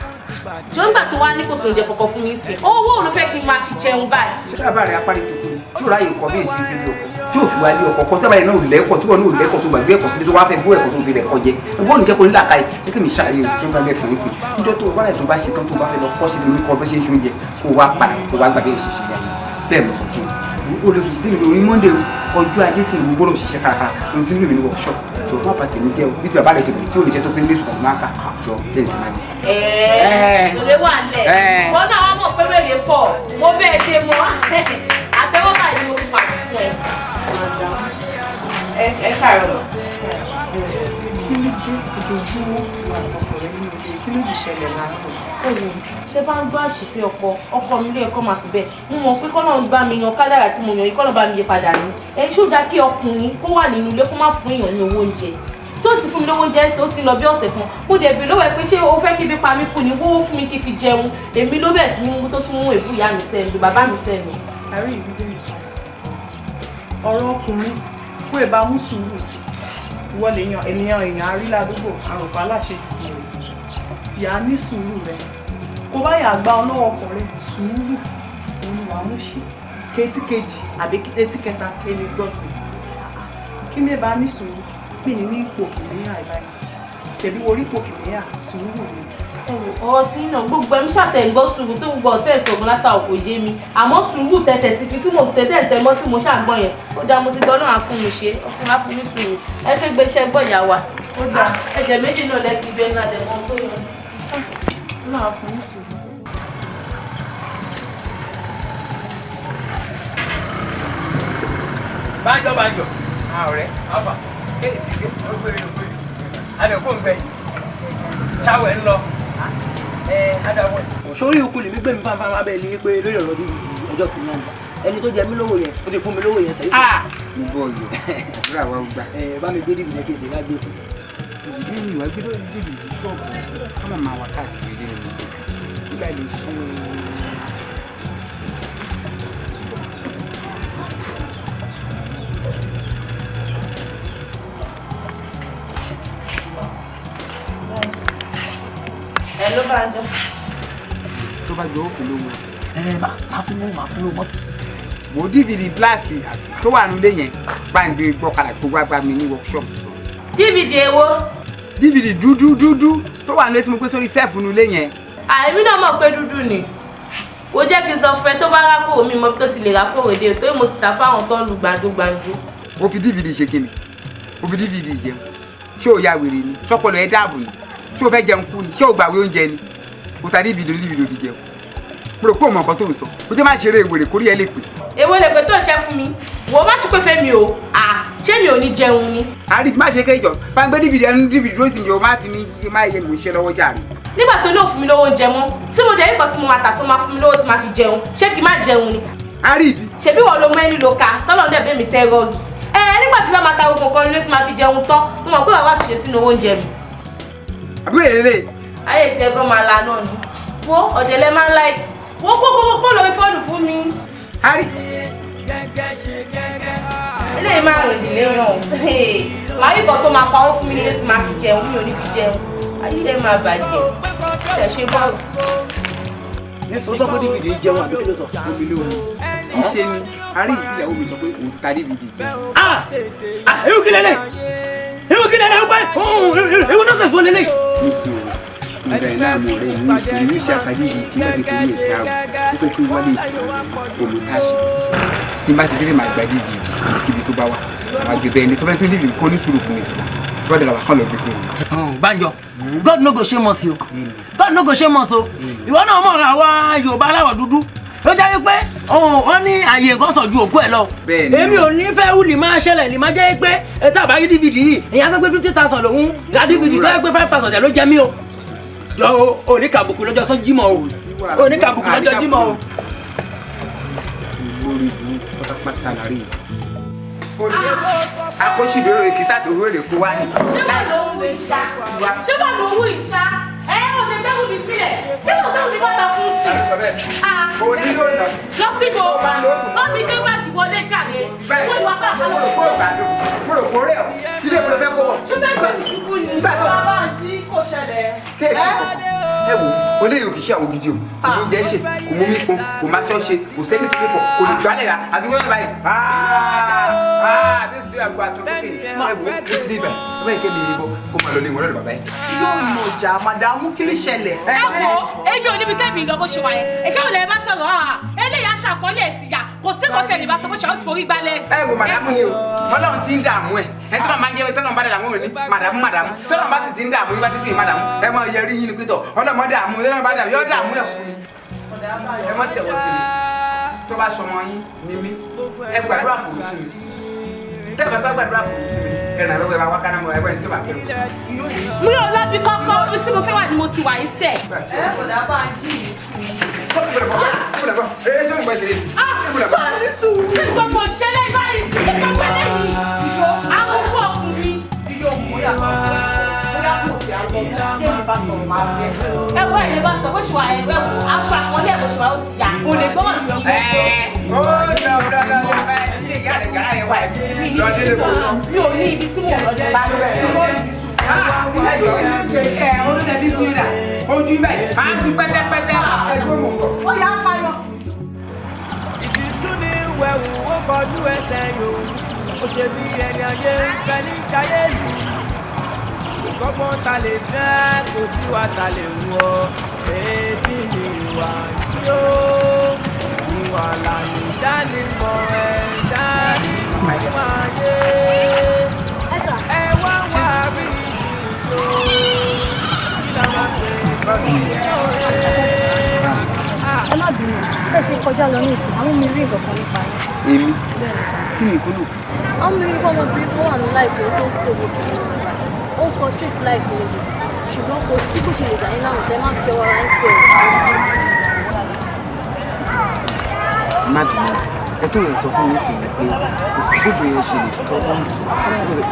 Jọ́ngbà tó wá ní kò sóúnjẹ kọ̀ọ̀kan fún mi sìn. Owó òun ló fẹ́ kí n máa fi jẹun báyìí. Ṣé àbá rẹ̀ apárí ti kú ni? Tí ò ráyè nǹkan bí èsì ìbílẹ̀ ọkọ̀ tí ò fi wá ní ọkọ̀ kan tí àbáyé náà lẹ́kọ̀ọ́ tí wọ́n náà lẹ́kọ̀ọ́ tó gbàgbé ẹ̀kọ́ sílé tó wá fẹ́ gbọ́ ẹ̀kọ́ tó fi rẹ̀ kọ́ jẹ. Ẹgbọ́n ní jẹ́ kó nílà káyì jẹ́ kí mi ṣàlàyé tó bá mẹ́fà ń sìn. Níjọ́ tó wá tó bá ṣe tán tó bá fẹ́ lọ kọ́ sí mi ní kọ́ bó ṣe ń ṣe oúnjẹ kó wá padà kó wá gbàgbé ìṣiṣẹ́ yẹn. Bẹ́ẹ̀ mo sọ fún un. Olùsí dé mi lórí Monday ọjọ́ ajé sì ń gbọ́dọ̀ ṣiṣẹ́ kárakára lóun sí nílùú mi ní workshop jọ má bàtẹ̀ mi jẹ́ o bí ti bàbá rẹ̀ ṣe bẹ̀rẹ̀ tí ò ní ṣe tó pé ní ìsùnkùn máa kà jọ jẹ́ ìdí máa ní. Òde wà lẹ̀. Wọ́n náà wọ́n mọ̀ pé wèrè pọ̀. Mo bẹ́ẹ̀ dé mọ́. Àtẹ́wọ́ báyìí ni mo fi pàdé fún ẹ. Ẹ káàárọ̀. Kí ló dé ojoojúmọ́ wà ọkùnrin nínú ilé? Kí ló lè ṣẹlẹ̀ láàárọ̀? Tẹ bá ń gbọ́ àṣìfẹ́ ọkọ mi lé ẹ̀kọ́ máa fi bẹ́ẹ̀ mo mọ̀ pé kọ́nà ń bá mi yan kádàrà tí mo yàn yìí kọ́nà bá mi yẹ padà ní ẹ̀ ṣó dáa kí ọkùnrin kó wà nínú ilé kó má fún èèyàn ní owó oúnjẹ tó ti fún mi lówó oúnjẹ ṣe ó ti lọ bí ọ̀sẹ̀ kan mo dẹ̀ bi lówó ẹ pé ṣé o fẹ́ kí ibi pa mí kù ní wọ́wọ́ fún mi kí fi jẹun èmi ló bẹ̀ sí mú tó tún mú èbú ìyá mi sẹ́nu bàbá mi sẹ́nu. àrí ìbídé mi sọ ọ̀rọ̀ ọkùnrin kó ẹ bá mú sùúrù sí ìwọ lè yan èèyàn àrí ládùúgbò àròfà aláṣejù ìyá ní sùúrù rẹ kó bá yà gba ọlọ́wọ́ ọkùnrin sùúrù òun wà mú ṣe kétíkejì àbí etíkẹta kéde gbọ́sì kí ní bá ní sùúrù pè ní ipò kìnìyà ìbáyìí tẹ̀bí orí ipò kìnìyà sùúrù ni. ọ̀rọ̀ tí náà gbogbo ẹ̀mí ṣàtẹ̀gbọ́ sùúrù tó gbọ́ ọ̀tẹ̀ ìṣògùn látà òkò yé mi àmọ́ sùúrù tẹ̀tẹ̀ ti fi tí mo tẹ̀tẹ̀ tẹ̀ mọ́ tí mo ṣàgbọ́n yẹn ó dáa mo ti gbọ́ náà fún mi ṣe ọkùnrin á fún mi sùúrù ẹ ṣe gbé iṣẹ́ gbọ́ ìyá wa ó dáa ẹ̀jẹ̀ méjì náà lẹ́kì ibẹ̀ ńlá dẹ̀ mọ́ tó yọ náà fún mi sùúrù. Banjo. Ọ̀rẹ́. Afa. Kéèsì gbé. Ó gbére. Adẹ̀kùn gbẹ. Ṣáwẹ̀ ń lọ. Adáwọ̀. Sórí ikú lèmi gbé mi fáfáfá abẹ́ ní pé lórí ọ̀rọ̀ bíi ọjọ́ kìíní àná. Ẹni tó jẹ mí lówó yẹn, ó ti fún mi lówó yẹn sẹ́yìn. Mo bọ̀ yìí. Àdúrà wa gbà. Bá mi gbé dìbò kejì wá gbé fún. Ẹni ìwà gbé lórí dìbò sí ṣọ́ọ̀bù. Ká máa wà káàkiri ilé mi gbèsè. Nígbà lè ṣe ẹ ló bá ń jọ. tó bá gbé òfin lówó. Máa fún lówó mọ́tò. Mo DVD black tó wà nílé yẹn gbàǹdé gbọ́kadà tó wá gbà mí ní workshop. DVD èwo. DVD dúdú tó wà nílé tí mo gbé sórí sẹ́ẹ̀fù nílé yẹn. Àìmí náà mọ̀ pé dúdú ni wo jẹ́ kí n sọ fún ẹ tó bá rákòrò mi mọ tó ti lè rákòrò dé torí mo ti tà fáwọn tó ń lu gbàǹdógbàǹdó. O fi DVD ṣe kíni o fi DVD jẹun ṣé o ya wèrè ni ṣọpọlọ ẹ dáàbò ni ṣé o fẹ́ jẹun kú ni ṣé o gbàwé oúnjẹ ni o ta DVD o fi jẹun mo rò pé o mọ nǹkan tó ń sọ o jẹ́ má ṣeré ìwèrè kórí ẹ lè pè. èwo lè pè tó ṣe fún mi wo má ṣe pé fẹ́ mi o ṣé mi ò ní jẹun ni. àrí má ṣe kéjọ bá ń gbé DVD ẹnu DVD ló sì ń jẹ o má fi mi má yẹ mò ń ṣe lọ́wọ́ jàre. nígbà tó ní òfin mi lówó oúnjẹ mọ́ tí mo dẹ̀ nǹkan tí mo máa tà tó máa fún mi lówó tí máa fi jẹun ṣé kí n má jẹun ni. àrí ibi. ṣebí wọ́n ló mọ ẹni ló ka tọ́lọ́ ní ẹ̀bẹ́ mi tẹ́ rọ́ọ̀gì. Nígbà tí wọ́n máa ta gbogbo nǹkan nílé tí máa fi jẹun tán mo mọ̀ pé bàbá ti ṣe sínú owó oúnjẹ mi. àbúrò èrè. ayé tí ẹgbọ́n máa la náà ni wo ọ̀dẹ̀lẹ̀ máa ń láìkì wo kókó lórí fóònù fún mi. àrí. eléyìí máa rìn ìdílé yàn o màá rí nǹkan tó máa pa owó fún mi nílé tí máa fi jẹun mi ò ní fi jẹun ayé ẹ máa bàjẹ́. Ṣe ṣe báwo? Ó sọ pé DVD jẹun àbí kí ló sọ? Omi ló ní. Ìṣe ni àrí ìyàwó mi sọ pé òun ti ta DVD. Ewu kí lélẹ̀? Ewu kí lélẹ̀? Ewu náà sẹ̀sùn lélẹ̀. Nísìnyí ìgbà ẹ̀ náà mọ̀ rẹ̀ ní ìṣe ní ìṣe àtàdé ìdí láti kúrò ẹ̀ka ó fẹ́ kí wọ́n lè fi olùtàṣe. Tí n bá ti délé màá gba DVD kíbi tó bá wà. Àwọn agbègbè ẹni sọ́fẹ́ tó DVD kó ní sùúrù fún mi. Bọ́dẹ̀ làwọn kan lọ gbé fún mi. Banjo, God no go shame us o. God no go shame us o. Ìwọ náà mọ̀ àwa Yorùbá aláwọ̀ dúdú. Ló jẹ́ wípé wọ́n ní àyè nǹkan sọ̀ ju òkú ẹ̀ lọ. Èmi ò ní fẹ́ wúlì máa ṣẹlẹ̀ ní máa jẹ́ pé ètò àbáyé DVD yìí èyàn sọ pé 50,000 lòun ra DVD tó yẹ pé 5,000 ló jẹ mí o. Jọ oníkàbùkù lọ́jọ́ sọ jímọ̀ o. Oníkàbùkù lọ́jọ́ jímọ̀ o. Lórí ìlú pátápátá lárí ìlú. Akọ́ṣìbẹ̀rẹ̀ èkìsà tó wéèrè kó wá ní. Ṣé bá lọ owó ìṣá? Ṣé bá lọ owó ìṣá? Ò lè bẹ́rù mi sílẹ̀. Kí ló bẹ́rù mi bọ́ta fún sí? Onílò ìlọ. Lọ sí ìbò. Wọ́n mi gbé wáàgì wọlé jáde. Wọ́n ìwà fún àkàlọ́ òkú. Mo rò kó rẹ̀ ọ́. Ilé ìwé fẹ́ kó wọ̀. Ṣé bẹ́ẹ̀ sọ ìṣubú ni? Bàbá àǹtí kò ṣẹlẹ̀. Ẹ wo oléyìí ò kì í ṣe àwọn gidi o. Kò mú oúnjẹ ṣe, kò mú mi pọn, kò máa ṣọ́ ṣe, kò sẹ́ni tó fọ̀, kò lè gbálẹ̀ ra, àti wọ́n báyìí. Bí o sì ti àgbà tó sókè, ẹ wo ó sì dé ibẹ̀, ẹ bá yìí kéde ìbò kó máa lọ lé wọn lọ́dọ̀ bàbá yìí. Yóò mọ̀ jà màdàmú kí ló ṣẹlẹ̀. Ẹ wo ebi ò níbi tẹ́mi lọ bó ṣe wáyé. Ẹ̀ṣẹ́ òun lè bá sọ̀rọ̀ eléyà aṣàkọọ́lẹ̀ ti yà kò sí kọ́kẹ́ lè bá sọ bó ṣe àwọn ti forí gbálẹ̀. Ẹ wo màdàmú ni o, Ọlọ́run ti ń dààmú ẹ̀. Ẹ tọ́lọ̀ máa ń jẹ́ tọ́lọ̀ bá dààmú rẹ̀ ní màdàmú. Tọ́lọ̀ bá sì ti ń dààmú yín bá ti pè é màdàmú. Ẹ máa yẹrí yín ni pé tọ̀ ọlọ́mọ dààmú tọ́lọ̀ bá dààmú yọ dààmú ẹ̀ fún mi. Ẹ má tẹ̀wọ́ sí mi. Tó bá sọmọ yín ni mí, ẹ gbàdúrà fún mi. Tẹ́ ẹ bá sọ gbàdúrà fún mi, ẹ ràn lọ́wọ́ ẹ bá wá káná mọ́ ẹ bá ẹ tí wà kẹ́rù. Mi ò lọ bí kọ́kọ́ ibi tí mo fẹ́ wà ni mo ti wà yìí sẹ̀. Kò dá bá ń jì í sí i. Sọ̀rọ̀ ní sùúrù. Ṣé gbogbo ṣẹlẹ̀ báyìí sí gbogbo lẹ́yìn? Àwọn òkú ọkùnrin. Iyọ̀ mú yà sọ bóyá kò tí a lọ kéèmí bá sọ̀rọ̀ máa bẹ̀. Ẹ wọ ẹ̀yẹ bá sọ bó ṣe wà ẹ̀ wẹ̀ wò aṣọ àkọọ́lẹ̀ bó ṣe wà ó ti yà. Kò lè gbọ́mọ̀ sí i. Mi ò ní ibi tí mò ń lọ dé. Ojú ibẹ̀ máa ń dún pẹ́tẹ́pẹ́tẹ́. Ó yà á payọ̀. Ìtìjú ní wẹ̀wù ó kọjú ẹsẹ̀ yòó. Ó ṣe bí ẹni ayé ń fẹ́ ní jayé lù. Ìsọ́gbọ́n ta lè fẹ́ kò sí wa ta lè wọ. Èéfì ni ìwà yó. Ìwà lànà ìdánimọ̀ ẹ̀dá nínú ayé. Ẹ wá wá rí ìjó. Kí la máa pè Ẹ má bínú, bẹ́ẹ̀ ṣe kọjá lọ ní ìsìn, àwọn mi rí nǹkan nípa yín. Èmi? Bẹ́ẹ̀ ni sà. Kí ni ìkúlù? Àwọn mi rí pé ọmọbìnrin kan wà ní láìpẹ́ tó ń tòwò kiri nígbà. Ó ń frustrate láìpẹ́ òde. Ṣùgbọ́n kò sí bó ṣe lè dà yín láwọn tẹ́ máa ń fi ọwọ́ ara yín pẹ̀ Má bínú. Ẹ tó yẹ sọ fún mi sí ni pé kò sí gbogbo yẹn ṣe lè stọ́ ọ́n tó.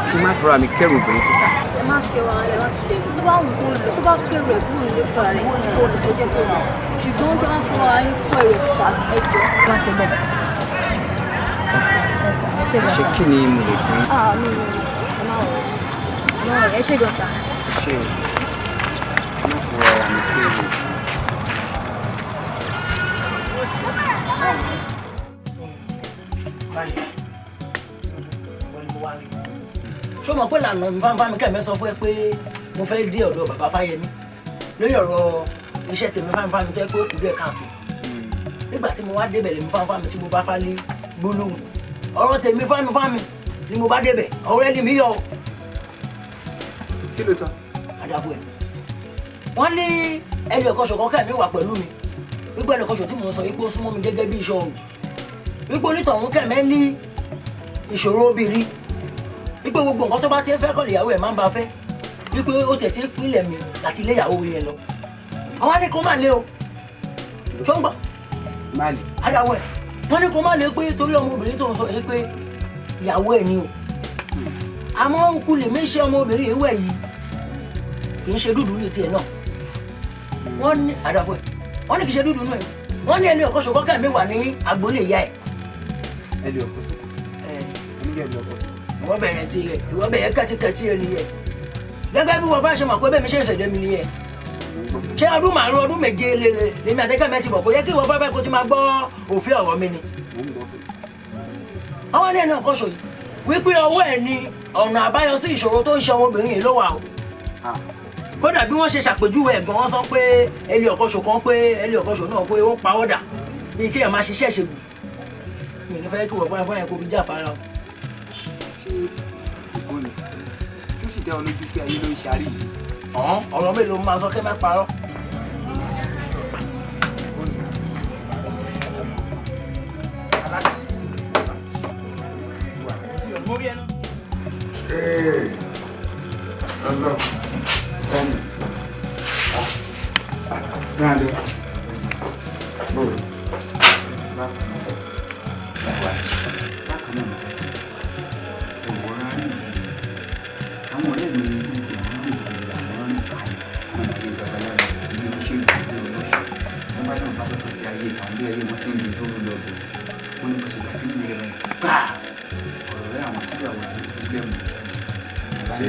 Kí n má fọra mi kẹ́rù obìnrin síta. ẹ má fi ọwọ́ ara rẹ̀ wá pé tó bá wù kó lọ tó bá kérò ẹ̀ kúrò nílé fúnra rẹ̀ kó lọ tó jẹ́ kó lọ. Ṣùgbọ́n tó bá ń fọwọ́ ara yín kọ́ ẹ̀rọ síta ẹjọ́. Má ṣe bẹ́ẹ̀. Ṣé kí ni mo lè fún? Mi ò ẹ ṣe gan sa. Ṣé o? Má fọwọ́ ara mi kẹ́rù. Ṣé o mọ̀ pé lànà fáńfáńmi kẹ́mi sọ fún ẹ pé mo fẹ́ dé ọ̀dọ̀ bàbá Fáyẹmí lórí ọ̀rọ̀ iṣẹ́ tèmi fáńfáńmi tó yẹ pé ó kù díẹ̀ káàtó. Nígbà tí mo wá débẹ̀ lèmi fáńfáńmi tí mo bá fálé gbólóhùn ọ̀rọ̀ tèmi fáńfáńmi ni mo bá débẹ̀ ọ̀rọ̀ ẹni mi yọ. Kí ló sọ? Àdàbọ̀ ẹ̀ wọ́n ní ẹni ẹ̀kọ́ ṣọ̀kan kẹ́mi wà pẹ̀lú mi wípé ẹni ẹ̀kọ́ ṣọ̀ tí mo sọ wípé ó súnmọ́ mi gẹ́gẹ́ bí iṣẹ́ ọ̀rùn wípé onítọ̀hún kẹ́mi ní ìṣòro obìnrin wípé gbogbo nǹkan tó bá ti ń fẹ́ kọ́ ìyàwó ẹ̀ máa ń ba fẹ́ wípé ó tẹ̀ tí ń pínlẹ̀ mi láti ilé ìyàwó yẹn lọ. Àwọn á ní kó má lé o tó ń gbà. Má lè. Àdàwọ̀ ẹ̀ wọ́n ní kó má lé pé torí ọmọbìnrin tó ń sọ yìí pé ìyàwó ẹ̀ ni o. Àmọ́ òkú lè mí ṣe ọmọbìnrin ìwẹ̀ yìí kì í ṣe dúdú ní tiẹ̀ náà. Wọ́n ní àdàwọ̀ ẹ̀ wọ́n ní kì í ṣe dúdú náà ẹ̀ wọ́n ní ẹni ọ̀kọ́ ṣọ̀kọ́ kẹ́mi wà ní agboolé ìyá ẹ̀. Ẹni ọ̀kọ́ sọ. Ìwọ bẹ̀rẹ̀ ti yẹ ìwọ bẹ̀rẹ̀ kẹ́tíkẹ́tí ẹ nìyẹn gẹ́gẹ́ bí wọ́n fẹ́ ṣe mọ̀ pé bẹ́ẹ̀ mi ṣe ń ṣẹ̀dẹ̀ mi nìyẹn ṣé ọdún márùn ọdún méje lèmi àtẹ́kẹ́ mi ti bọ̀ kó yẹ kí ìwọ fẹ́fẹ́ kó ti máa gbọ́ òfin ọ̀rọ̀ mi ni. àwọn ní ẹni ọkọ ṣòyí wípé ọwọ́ ẹ̀ ni ọ̀nà àbáyọ sí ìṣòro tó ń ṣe ọmọbìnrin yìí ló wà o. kódà bí wọ́n ṣe ṣàpèjúwe ẹ̀gbọ́n wọn sọ pé ẹlí ọ̀kọ́ṣò kan pé ẹlí ọ̀kọ́ṣò náà pé ó pa ọ́dà bí kéèyàn máa ṣiṣẹ́ ṣe mi ní fẹ́ kí wọ́n fún ẹ kó fi já fara o. ṣé ìbọn tó sì dá ọ lójú pé ayé ló ń ṣàrí yìí. ọ̀rọ̀ mélòó máa sọ kí ẹ má parọ́. Àwọn ọ̀rẹ́ mi ní ti máa ń wò àwọn rìn báyìí kó máa lè babaláwo ní oníṣègùn ní olóṣù wọn bá náà bá lọ́tọ̀ sí ayé ìtàn bí ayé wọn sì ń lè dúró lọ́bọ̀ wọn ní bó ṣe dàbí ní ilé báyìí gbà ọ̀rọ̀ rẹ àwọn tíyàwó ní pílẹ̀mù ṣé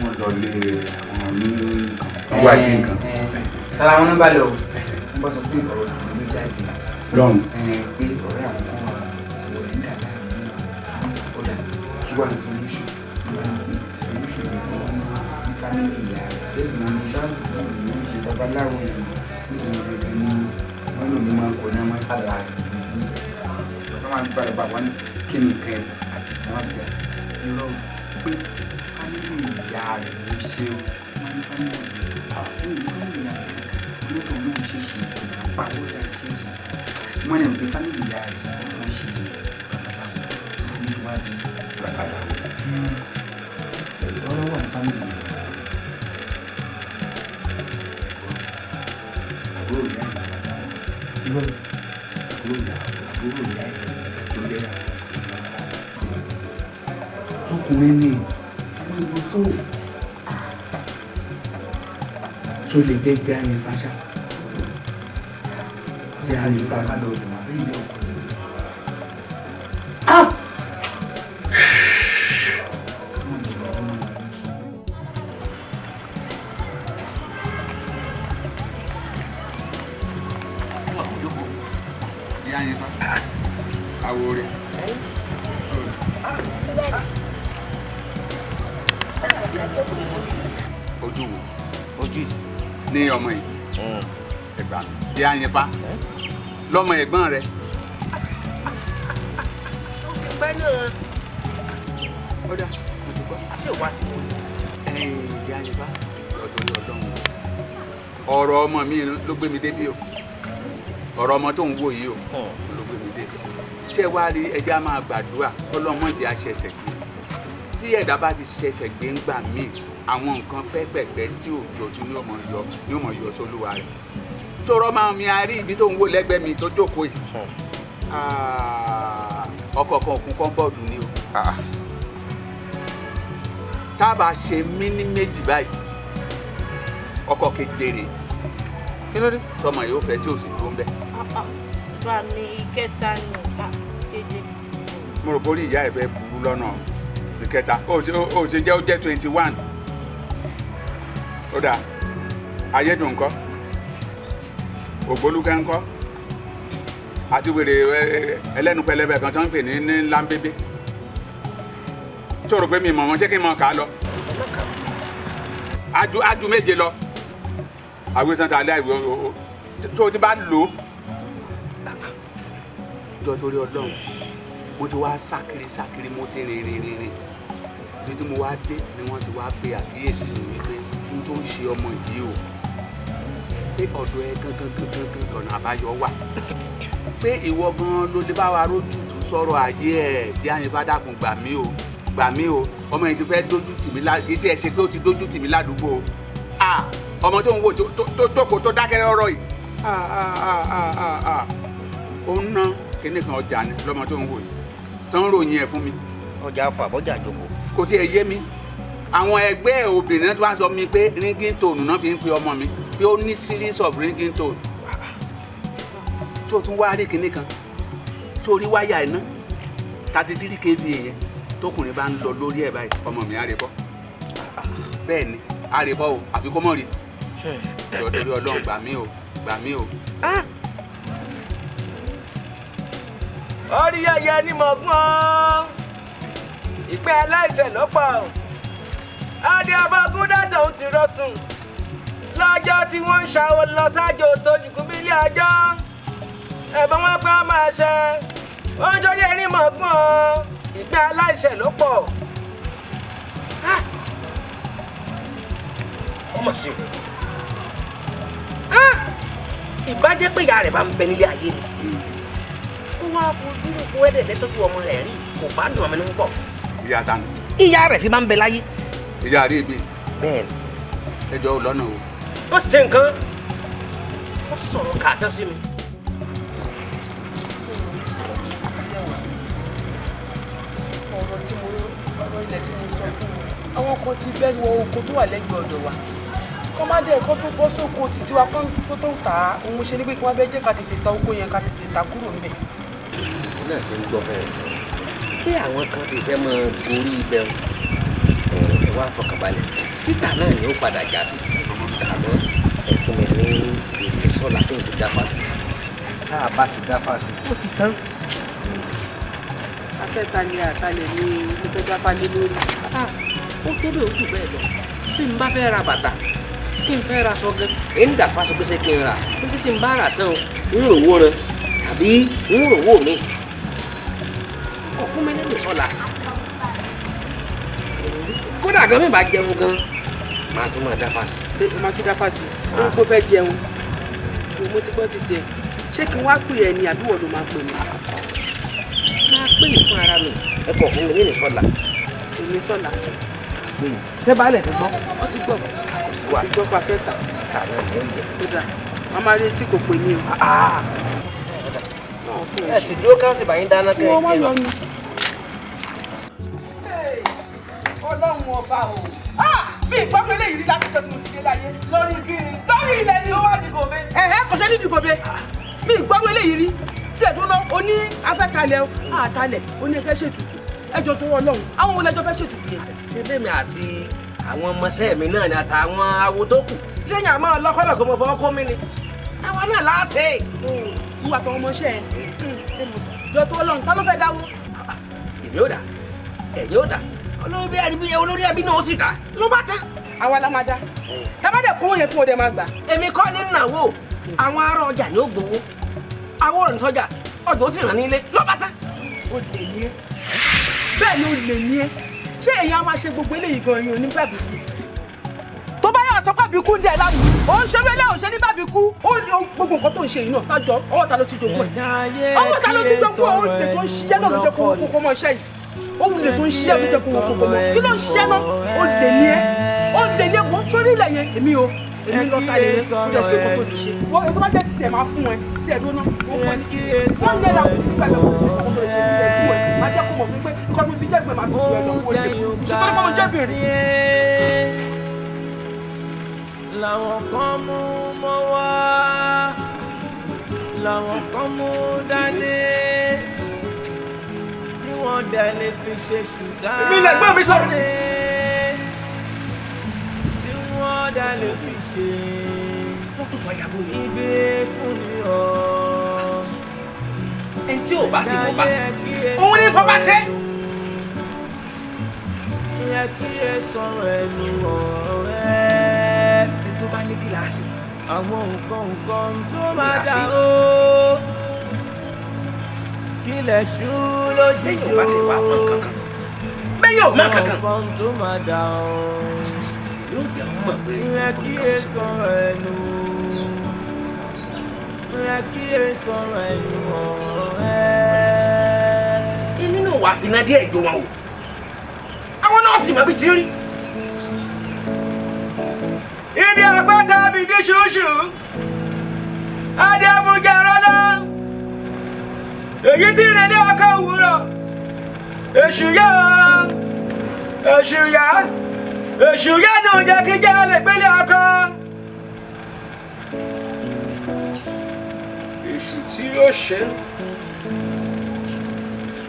wọ́n lọ lé àwọn ní wájú nǹkan. tara wọn bá lọ wọn bá sọ pé ọ̀rọ̀ tòun ló jáde lọ́run pé ọ̀rẹ́ àwọn kan wà wọ̀ ní dàda àwọn ọ̀dà kí wà ní solúṣù solúṣù ní fámìlì ìyá rẹ̀ lẹ́yìn náà ní báwo ni wọ́n ṣe babaláwo yìí nítorí rẹ̀ ní wọ́n lò ní máa kó ní máa tààrà ìlú ọ̀tọ́ máa ń gbàdọ̀ bàbá ní kí ni nǹkan ẹ̀ àti fún àgbà irọ́ pé fámìlì ìyá rẹ̀ ló ṣe ó wọ́n ní fámìlì ìyá rẹ̀ lóòótọ́ náà ṣe ṣe ìpàwọ́ dá iṣẹ́ wọn ní pé fámìlì ìyá rẹ̀ ló ṣe babaláwo fún ní tó bá bí babaláwo ọ̀rọ̀ wà ní fámìlì rẹ̀. àbúrò ìyá ẹ̀ àbúrò ìyá ẹ̀ tó jẹ́ ọkùnrin ni àwọn ìbò fóònù tó lè jẹ́ gbé ayé fáṣà jẹ́ ayé fáṣà lọ́dún àbí ilé ọkùnrin. àwọ̀ rẹ̀. ojú wo ojú ní ọmọ yìí ẹgbà mi bí àyìnfá lọmọ ẹ̀gbọ́n rẹ̀. ó ti pẹ́ náà. ó dà mo ti gbọ́. ṣé ìwà sí mi. bí àyìnfá lọ́tọ́ ní ọdún ọ̀rọ̀ ọmọ mi ló gbé mi débi o ọ̀rọ̀ ọmọ tó ń wò yìí o ló gbé mi débi ṣé wàá rí ẹjẹ́ á máa gbàdúrà ọlọ́mọdé aṣẹ̀ṣẹ̀ gbé tí ẹ̀dá bá ti ṣẹ̀ṣẹ̀ gbé ń gbà míì àwọn nǹkan pẹ́pẹ̀pẹ́ tí ò jọjú ní ọmọ yọ sólúwa rẹ̀ sọ̀rọ̀ máa mi àárí ibi tó ń wò lẹ́gbẹ̀ẹ́ mi tó jókòó yìí ọkọ̀ kan òkun kan bọ́ọ̀dù ni o tá a bá ṣe míní méjì báyìí ọkọ̀ kejìlérè kí ló dé tọmọ yìí ó fẹ́ tí ò sì dúró ń bẹ̀. bá mi ìkẹta ni kéde. mo rò bórí ìyá ẹ̀ fẹ́ burú lọ́nà ìkẹta ó ṣe jẹ́ ó jẹ́ 21 ó dà ayédùn ńkọ́ Ogboluke ńkọ́ àti wèrè ẹlẹ́nu pẹlẹbẹ kan tó ń pè ní lambébé sọ̀rọ̀ pé mi mọ̀ wọ́n ṣé kí n mọ̀ ká lọ aju méje lọ àwọn ìtàn tàlẹ́ àìwé tó ti bá lò ó jọ torí Ọlọ́run mo ti wá sákiri mo ti rìn ibi tí mo wá dé ni wọ́n ti wá pe àkíyèsí mi wípé n tó ń ṣe ọmọ yìí o pé ọ̀dọ̀ ẹ gangan ọ̀nà àbáyọ wà pé ìwọ gan ló lè bá wa rójú tó sọ̀rọ̀ ayé ẹ̀ bí àyìn bá dàkún gbà mí o ọmọ yìí ti fẹ́ dójú tì mí ládùúgbò tí ẹ ṣe pé ó ti dójú tì mí ládùúgbò ọmọ tó ń wò tó jókòó tó dákẹ́ rọ́rọ́ yìí ó ń ná kíní kan ọjà ni lọ́mọ tó ń wò yìí tó ń ròyìn ẹ̀ fún mi. ọjà afọ àbọ̀jà àjòkò. kò tiẹ̀ yé mi àwọn ẹgbẹ́ obìnrin tó wá sọ mi pé ringing tone náà fi ń pe ọmọ mi pé ó ní series of ringing tone tí o tún wá rí kinní kan tí o rí wáyà iná 33 kV yẹn tókùnrin bá ń lọ lórí ẹ̀ báyìí ọmọ mi á rè bọ́ bẹ́ẹ̀ ni á rè bọ́ o àfi kó mọ̀ rí Torí Ọlọ́run gbà mí o, gbà mí o. Orí ẹyẹ ni mo gbọ́n, ìpín aláìṣẹ̀ lọ́pọ̀. Adé ọbọ̀gún dàtọ̀ ń ti rọ́sùn. Lọ́jọ́ tí wọ́n ń ṣàwọ̀ lọ sájò tó jùkú bí ilé ajọ́. Ẹ̀bọ̀n wọn pé wọ́n máa ṣẹ. Wọ́n ń jọrí ẹni mo gbọ́n, ìpín aláìṣẹ̀ lọ́pọ̀. Ọmọ ṣe. Ìbá jẹ́ pé ìyá rẹ̀ bá ń bẹ nílé ayé ni. Ó wá fojú kó ẹ̀dẹ̀dẹ̀ tó ju ọmọ rẹ̀ rí, kò bá dùn ọmọ nínú pọ̀. Ìyá ta ni? Ìyá rẹ̀ ti máa ń bẹ láyé. Ìyá rí ibi. Bẹ́ẹ̀ni. Ẹjọ́ ò lọ́nà o. Wọ́n ṣe nǹkan. Wọ́n sọ̀rọ̀ kàtọ́ sí mi. Ọ̀rọ̀ ilẹ̀ tí mo sọ fún mi. Àwọn kan ti bẹ́ wọ oko tó wà lẹ́gbẹ̀ẹ́ ọ̀dọ̀ wa. Kọ́mádé ẹ̀kọ́ tó bọ́ sóko títí wa kó tó ń tà á. Òun ṣe ní pé kí wọ́n bẹ́ jẹ́ ká tètè ta oko yẹn ká tètè ta kúrò níbẹ̀. Náà ti ń gbọ́ fẹ́rẹ̀. Bí àwọn kan ti fẹ́ mọ gorí ibẹ̀ ẹ̀ wá fọkànbalẹ̀. Títà náà ni ó padà já sí. Àmọ́ ẹ fún mi ní èdè sọ́la kí n tó dáfà sí. Tá a bá ti dáfà sí, ó ti tán. Afẹ́talẹ̀ àtalẹ̀ ni mo fẹ́ dáfà lé lórí. Ó tó bẹ́ẹ̀ ó jù bẹ́ẹ̀ lọ. Bí n bá fẹ́ ra bàtà, kí n fẹ́ ra aṣọ gan, èyí ń dàfà sọ pé ṣé kí n rà. Níbi tí n bá rà tán, ń rówó rẹ tàbí ń rówó mi. Ó fún mi nínú sọ́la. Kódà gan mi bá jẹun gan, màá tún máa dáfà sí. Màá tún dáfà sí. Ó ń kó fẹ́ jẹun. Mo ti gbọ́ ti tiẹ̀. Ṣé kí n wá pè ẹ́ ni àbí wọ́n ló máa pè mí? Máa pè mí fún ara mi. Ẹ kọ̀ fún mi nínú sọ́la. Èmi sọ́la. Ṣé baálẹ̀ ti gbọ́? Wọ́n ti gbọ́. Wọ́n ti gbọ́ pa fẹ́ tà. Ó dà. Wọ́n máa retí kò pè mí o. Ẹ sì dúró káàsì bàyín dáná kẹ́ Wọ́n máa yọ ni. Ọlọ́run ọba o. Mi ìgbọ́n eléyìí rí láti jọ tí mo ti dé láyé. Lórí kíni? Lórí ilẹ̀ ni ó wá dìgòbe. Kò ṣe ní dìgòbe. Mi ìgbọ́n eléyìí rí. Tí ẹ̀dùn náà o ní afẹ́talẹ̀ o. Àtalẹ̀ o ní ẹ fẹ́ ṣètùtù. Ẹjọ́ tó wọ lọ́hùn. Àwọn wo lẹjọ́ fẹ́ ṣètùtù yẹn? Ṣé bẹ́ẹ̀ mi àti àwọn ọmọọṣẹ́ mi náà ni àtàwọn awo tó kù? Ṣé yàn máa lọ́kọ́lọ̀ kó mo fọwọ́ kó mi ni? Àwọn náà láti. Ìwà àtàwọn ọmọọṣẹ́ ẹ̀. Jọ tó lọ́hùn. Ta ló fẹ́ dáwó? Èmi ò dà. Ẹ̀yin ò dà. Olórí ẹbí náà ó sì dá. Ló bá tán. Àwa la máa dá. Tábà dẹ̀ kówó yẹn fún ọdẹ máa gbà. Èmi kọ́ ní nàwó. Àwọn ará ọjà ni ó gbowó. Àwọn òrùn sọ́jà ọdún ó sì rán nílé. Ló bá tán. Ó lè ní ẹ́. Bẹ́ẹ̀ ni ó lè ní ẹ́. Ṣé èèyàn máa ṣe gbogbo eléyìí gan-an yìí onígbàgbé? Tó bá yà sọ pé àbíkú ń dẹ̀ lánàá. Ó ń ṣe wẹ́lẹ́ òṣè ní bàbíkú. Ó ní gbogbo nǹkan tó ń ṣe yìí náà. Tájọ ọwọ́ ta ló ti jogún ẹ̀. Ọwọ́ ta ló ti jogún ẹ̀. Ó lè tó ń ṣiṣẹ́ náà ló jẹ́ kó mọ iṣẹ́ yìí. Ó lè tó ń ṣiṣẹ́ ló jẹ́ kó mọ. Kí ló ń ṣiṣẹ́ náà? Ó lè ní ẹ́. Ó lè ní ẹ́ wọ́n sórí ilẹ̀ yẹn. Èmi o. Èmi lọ ta lè yẹn. Kò dẹ̀ sí nǹkan tó lè ṣe. Wọ́n ètò máa jẹ́ ti tiẹ̀ máa fún ẹ. Tiẹ̀ dúró náà. Wọ́n fún ẹ ní kí. Wọ́n ní ẹ̀rọ nígbà tó kò sí nǹkan tó lè ṣe ní ẹ̀kú ẹ̀. Máa jẹ́ kó mọ̀ fún pé nǹkan tó fi jẹ́ ìgbẹ́ máa fi ju ẹ lọ. Kò lè ṣùgbọ́n ní báwọn jẹ́ bìnrin. Làwọn kan mú mọ́ wá, làwọn kan mú dání, tí wọ́n dẹ̀ lè fi ṣe ṣùtá. Èmi lè gbọ́ mi sọ̀rọ̀ sí. Tí wọ́n dẹ̀ lè fi ṣe ibi fún ni ọ́. Ẹni tí ò bá sì mọ̀ bá, òun ní fọba ṣe. Yẹ kí ẹ sọ̀rọ̀ ẹnu ọ̀rẹ́. Tó bá ní kíláàsì. Àwọn nǹkan tó máa dà ó. Kílẹ̀ ṣú lójijì ó. Bẹ́ẹ̀ yóò má kankan. Nǹkan tó máa dà ó. Yóò jẹ́ ọmọ mọ̀ pé. Yẹ kí ẹ sọ̀rọ̀ ẹnu. Yẹ kí ẹ sọ̀rọ̀ ẹnu ọ̀rẹ́. Èmi náà wà fínà díẹ̀ ìjọ wọn o. Àwọn náà sì mọ̀ bí ti rí. Ìdí àgbàtà bìdí ṣoṣù, adé àbújá rọ́lá, èyí tí ìrẹ̀lẹ̀ ọkọ̀ òwúrọ̀, èṣù yá nù jẹ́ kí jẹ́ lè gbélé ọkọ̀. Èṣù tí yóò ṣe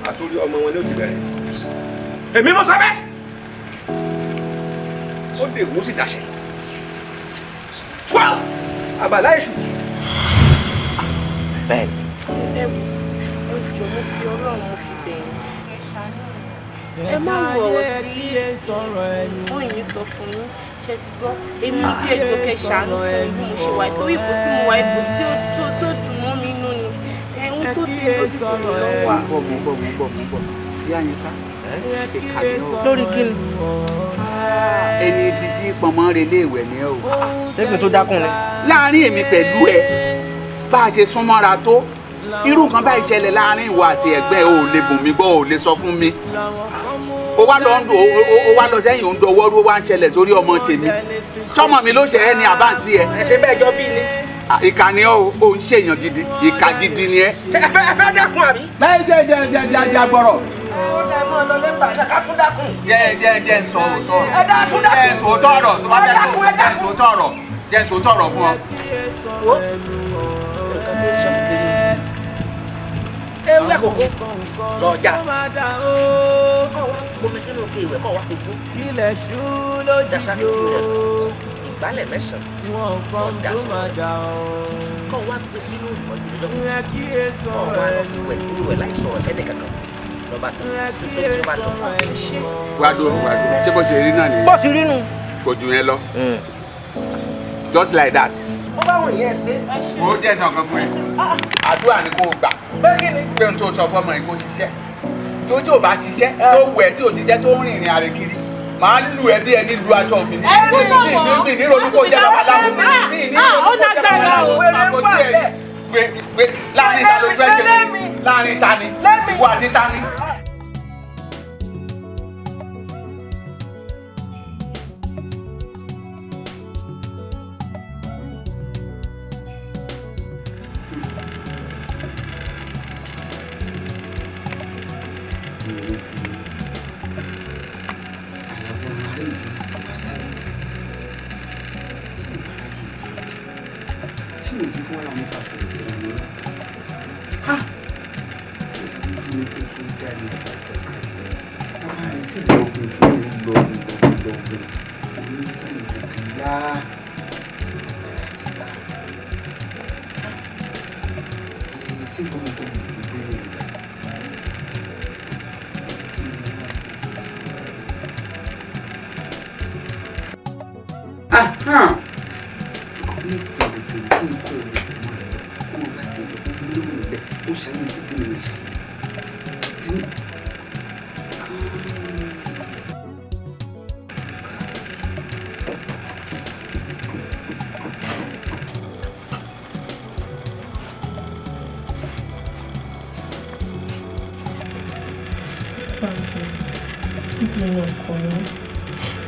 àtòrí ọmọ wọn ni ó ti bẹ̀rẹ̀. Èmi mọ̀ sábẹ́. Ó dè wọ́n sì dàṣẹ. àbàlá èṣù. bẹ́ẹ̀ ẹ wò ó jọ mo fi Ọlọ́run mo fi bẹ̀yìn ẹ ṣàánú ẹ má wo ọ̀rọ̀ tí wọ́n ìmí sọ fún yín ṣe ti gbọ́ èmi ní kí ẹjọ́ kẹ ṣàánú fún bí mo ṣe wà torí ipò tí mo wà ipò tí ó dùn mọ́ mi nú ni ẹ̀hún tó ti lójú tó mi lọ wà. mo bọ̀ bí àyìn ká lórí kí ni. ẹni ibi tí pọnmọ́ relé ìwẹ̀ ni ẹ o. tẹ́gbìn tó dákun ni. láàárín èmi pẹ̀lú ẹ bá a ṣe súnmọ́ra tó irú nǹkan báyìí ṣẹlẹ̀ láàárín ìwọ àti ẹ̀gbẹ́ ò lè bùn mí gbọ́ ò lè sọ fún mi. ó wá lọ sẹ́yìn ò ń dọwọ́ rú ó wá ń ṣẹlẹ̀ sórí ọmọ tèmi sọmọ mi ló ṣe ẹ́ ní àbáǹtí ẹ. ẹ ṣe bẹ́ẹ̀ jọ bí ni. ìkà ni ọ́ ò ń ṣèyàn gidi ìkà gidi ni ẹ. ẹ fẹ́ dákun àbí. bẹ́ẹ̀ jẹ́ gbọ́rọ̀. ó dá ẹ mọ́ ọ lọ lẹ́gbà náà ká tún dákun. jẹ́ sọ òótọ́ ọ̀rọ̀. ẹ dá tún dákun. jẹ́ sòótọ́ ọ̀rọ̀ tó bá jẹ́ sòótọ́ ọ̀rọ̀ jẹ́ sòótọ́ ọ̀rọ̀ fún ọ. ewé àkókò lọ́jà kọ́ wa gbomi sínú òkè ìwẹ̀ kọ́ wa fi gbó dasaki ti rẹ̀ ìgbálẹ̀ mẹ́sàn-án kọ́ da sínú kọ́ wa gbé sínú ìmọ̀jú lọ́kùnrin kọ́ wa lọ fi wẹ̀ ìwẹ̀ láì sọ̀rọ̀ sẹ́ni kankan lọ́ba tó nítorí sí wa lọ. wàdùn ṣé bó ṣe rí náà nìyẹn. bó ṣe rí nù. kò jù yẹn lọ just like that. ó bá wọn yẹn ṣe. ó jẹ́ ìtàn kan fún ẹ àdúrà ni kò gbà pé n tó sọ fọmọ yìí kò ṣiṣẹ́ tó tí ò bá ṣiṣẹ́ tó wẹ̀ tí ò ṣiṣẹ́ tó ń rìnrìn àrè kiri màá lù ẹ bí ẹni lu aṣọ òfin mi ní ronú kó jẹ́ babaláwo mi ní ronú kó jẹ́ babaláwo àkótí ẹ̀ gbé láàrin ta ló fẹ́ ṣe láàrin ta ni wà á ti ta ni.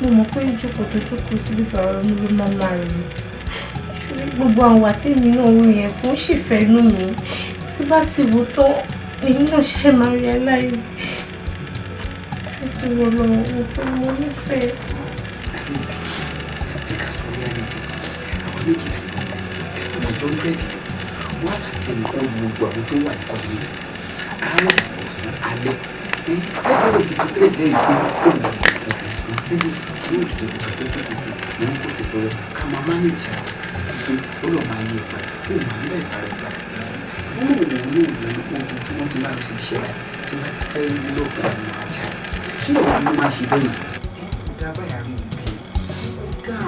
mo mọ̀ pé ìjókòó tó jókòó síbi bàrọ̀ mi ló máa máa rí ṣùgbọ́n gbogbo àwọn àtẹ̀mí náà wò yẹn kò ń ṣèfẹ́ inú mi tí bá ti wò tán èyí náà ṣe máa realize ṣé kí wọ́n lọ wò pé mo nífẹ̀ẹ́. ṣé ká sọ reality àwọn méjìlá ọmọ ìjọ ń rẹ́dì wọ́n á láti nǹkan gbogbo àwọn tó wà ní community àárọ̀ ọ̀sán alẹ́ ẹ̀ẹ́dẹ́gbẹ̀rún ti sọ tẹ́lẹ̀ lẹ́yìn pé ó mọ̀ síbi yóò tó kò fẹ́ jókòó sí ìyẹn kò sì fẹ́rẹ̀ ká máa mánéjì ara títí sí pé ó lọ́ọ́ máa yí ẹ̀pà ó máa ń lẹ́ẹ̀ka rẹ̀ gbà. wọ́n lò wọ́n ní ìlú ojoojúmọ́ tí máa ń ṣe iṣẹ́ rẹ̀ tí wọ́n ti fẹ́ lọ́ọ̀kọ́ àwọn ajá rẹ̀ ṣé ìwà ló máa ṣe bẹ́yìn. ẹ kò dá báyà rí ibi kò dá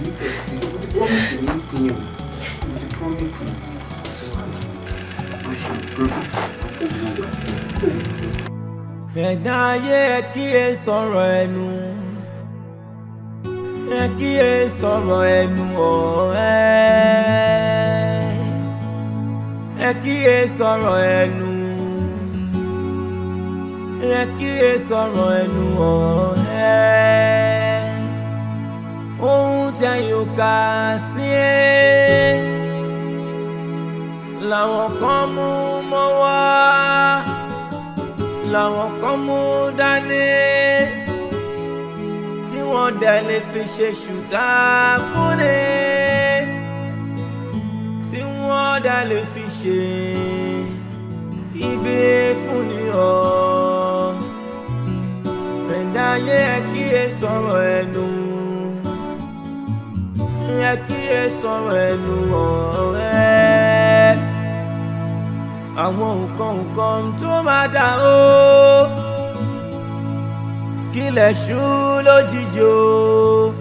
nífẹ̀ẹ́ sí o ti promise mi ń sin o mo ti promise mi ṣe wà láàyè wọ́n ṣe promise wọ́n fún mi wà. ẹ̀dá ayé ẹ kíyè sọ̀rọ̀ ẹnu ẹ kíyè sọ̀rọ̀ ẹnu ọ̀rẹ́ ẹ kíyè sọ̀rọ̀ ẹnu ẹ kíyè sọ̀rọ̀ ẹnu ọ̀rẹ́ ohun tẹ́ yóò kà sí ẹ làwọn kan mú mọ́ wá làwọn kan mú dání tí wọ́n dẹ̀ lè fi ṣe ṣùtá fúnni tí wọ́n dẹ̀ lè fi ṣe ibi fúnni ọ̀ ẹ̀dá ayé ẹ kíyè sọ̀rọ̀ ẹnu kí ẹ sọ̀rọ̀ ẹnu ọ̀rẹ́. Àwọn nǹkan tó máa dà ó kílẹ̀ ṣú lójijì o.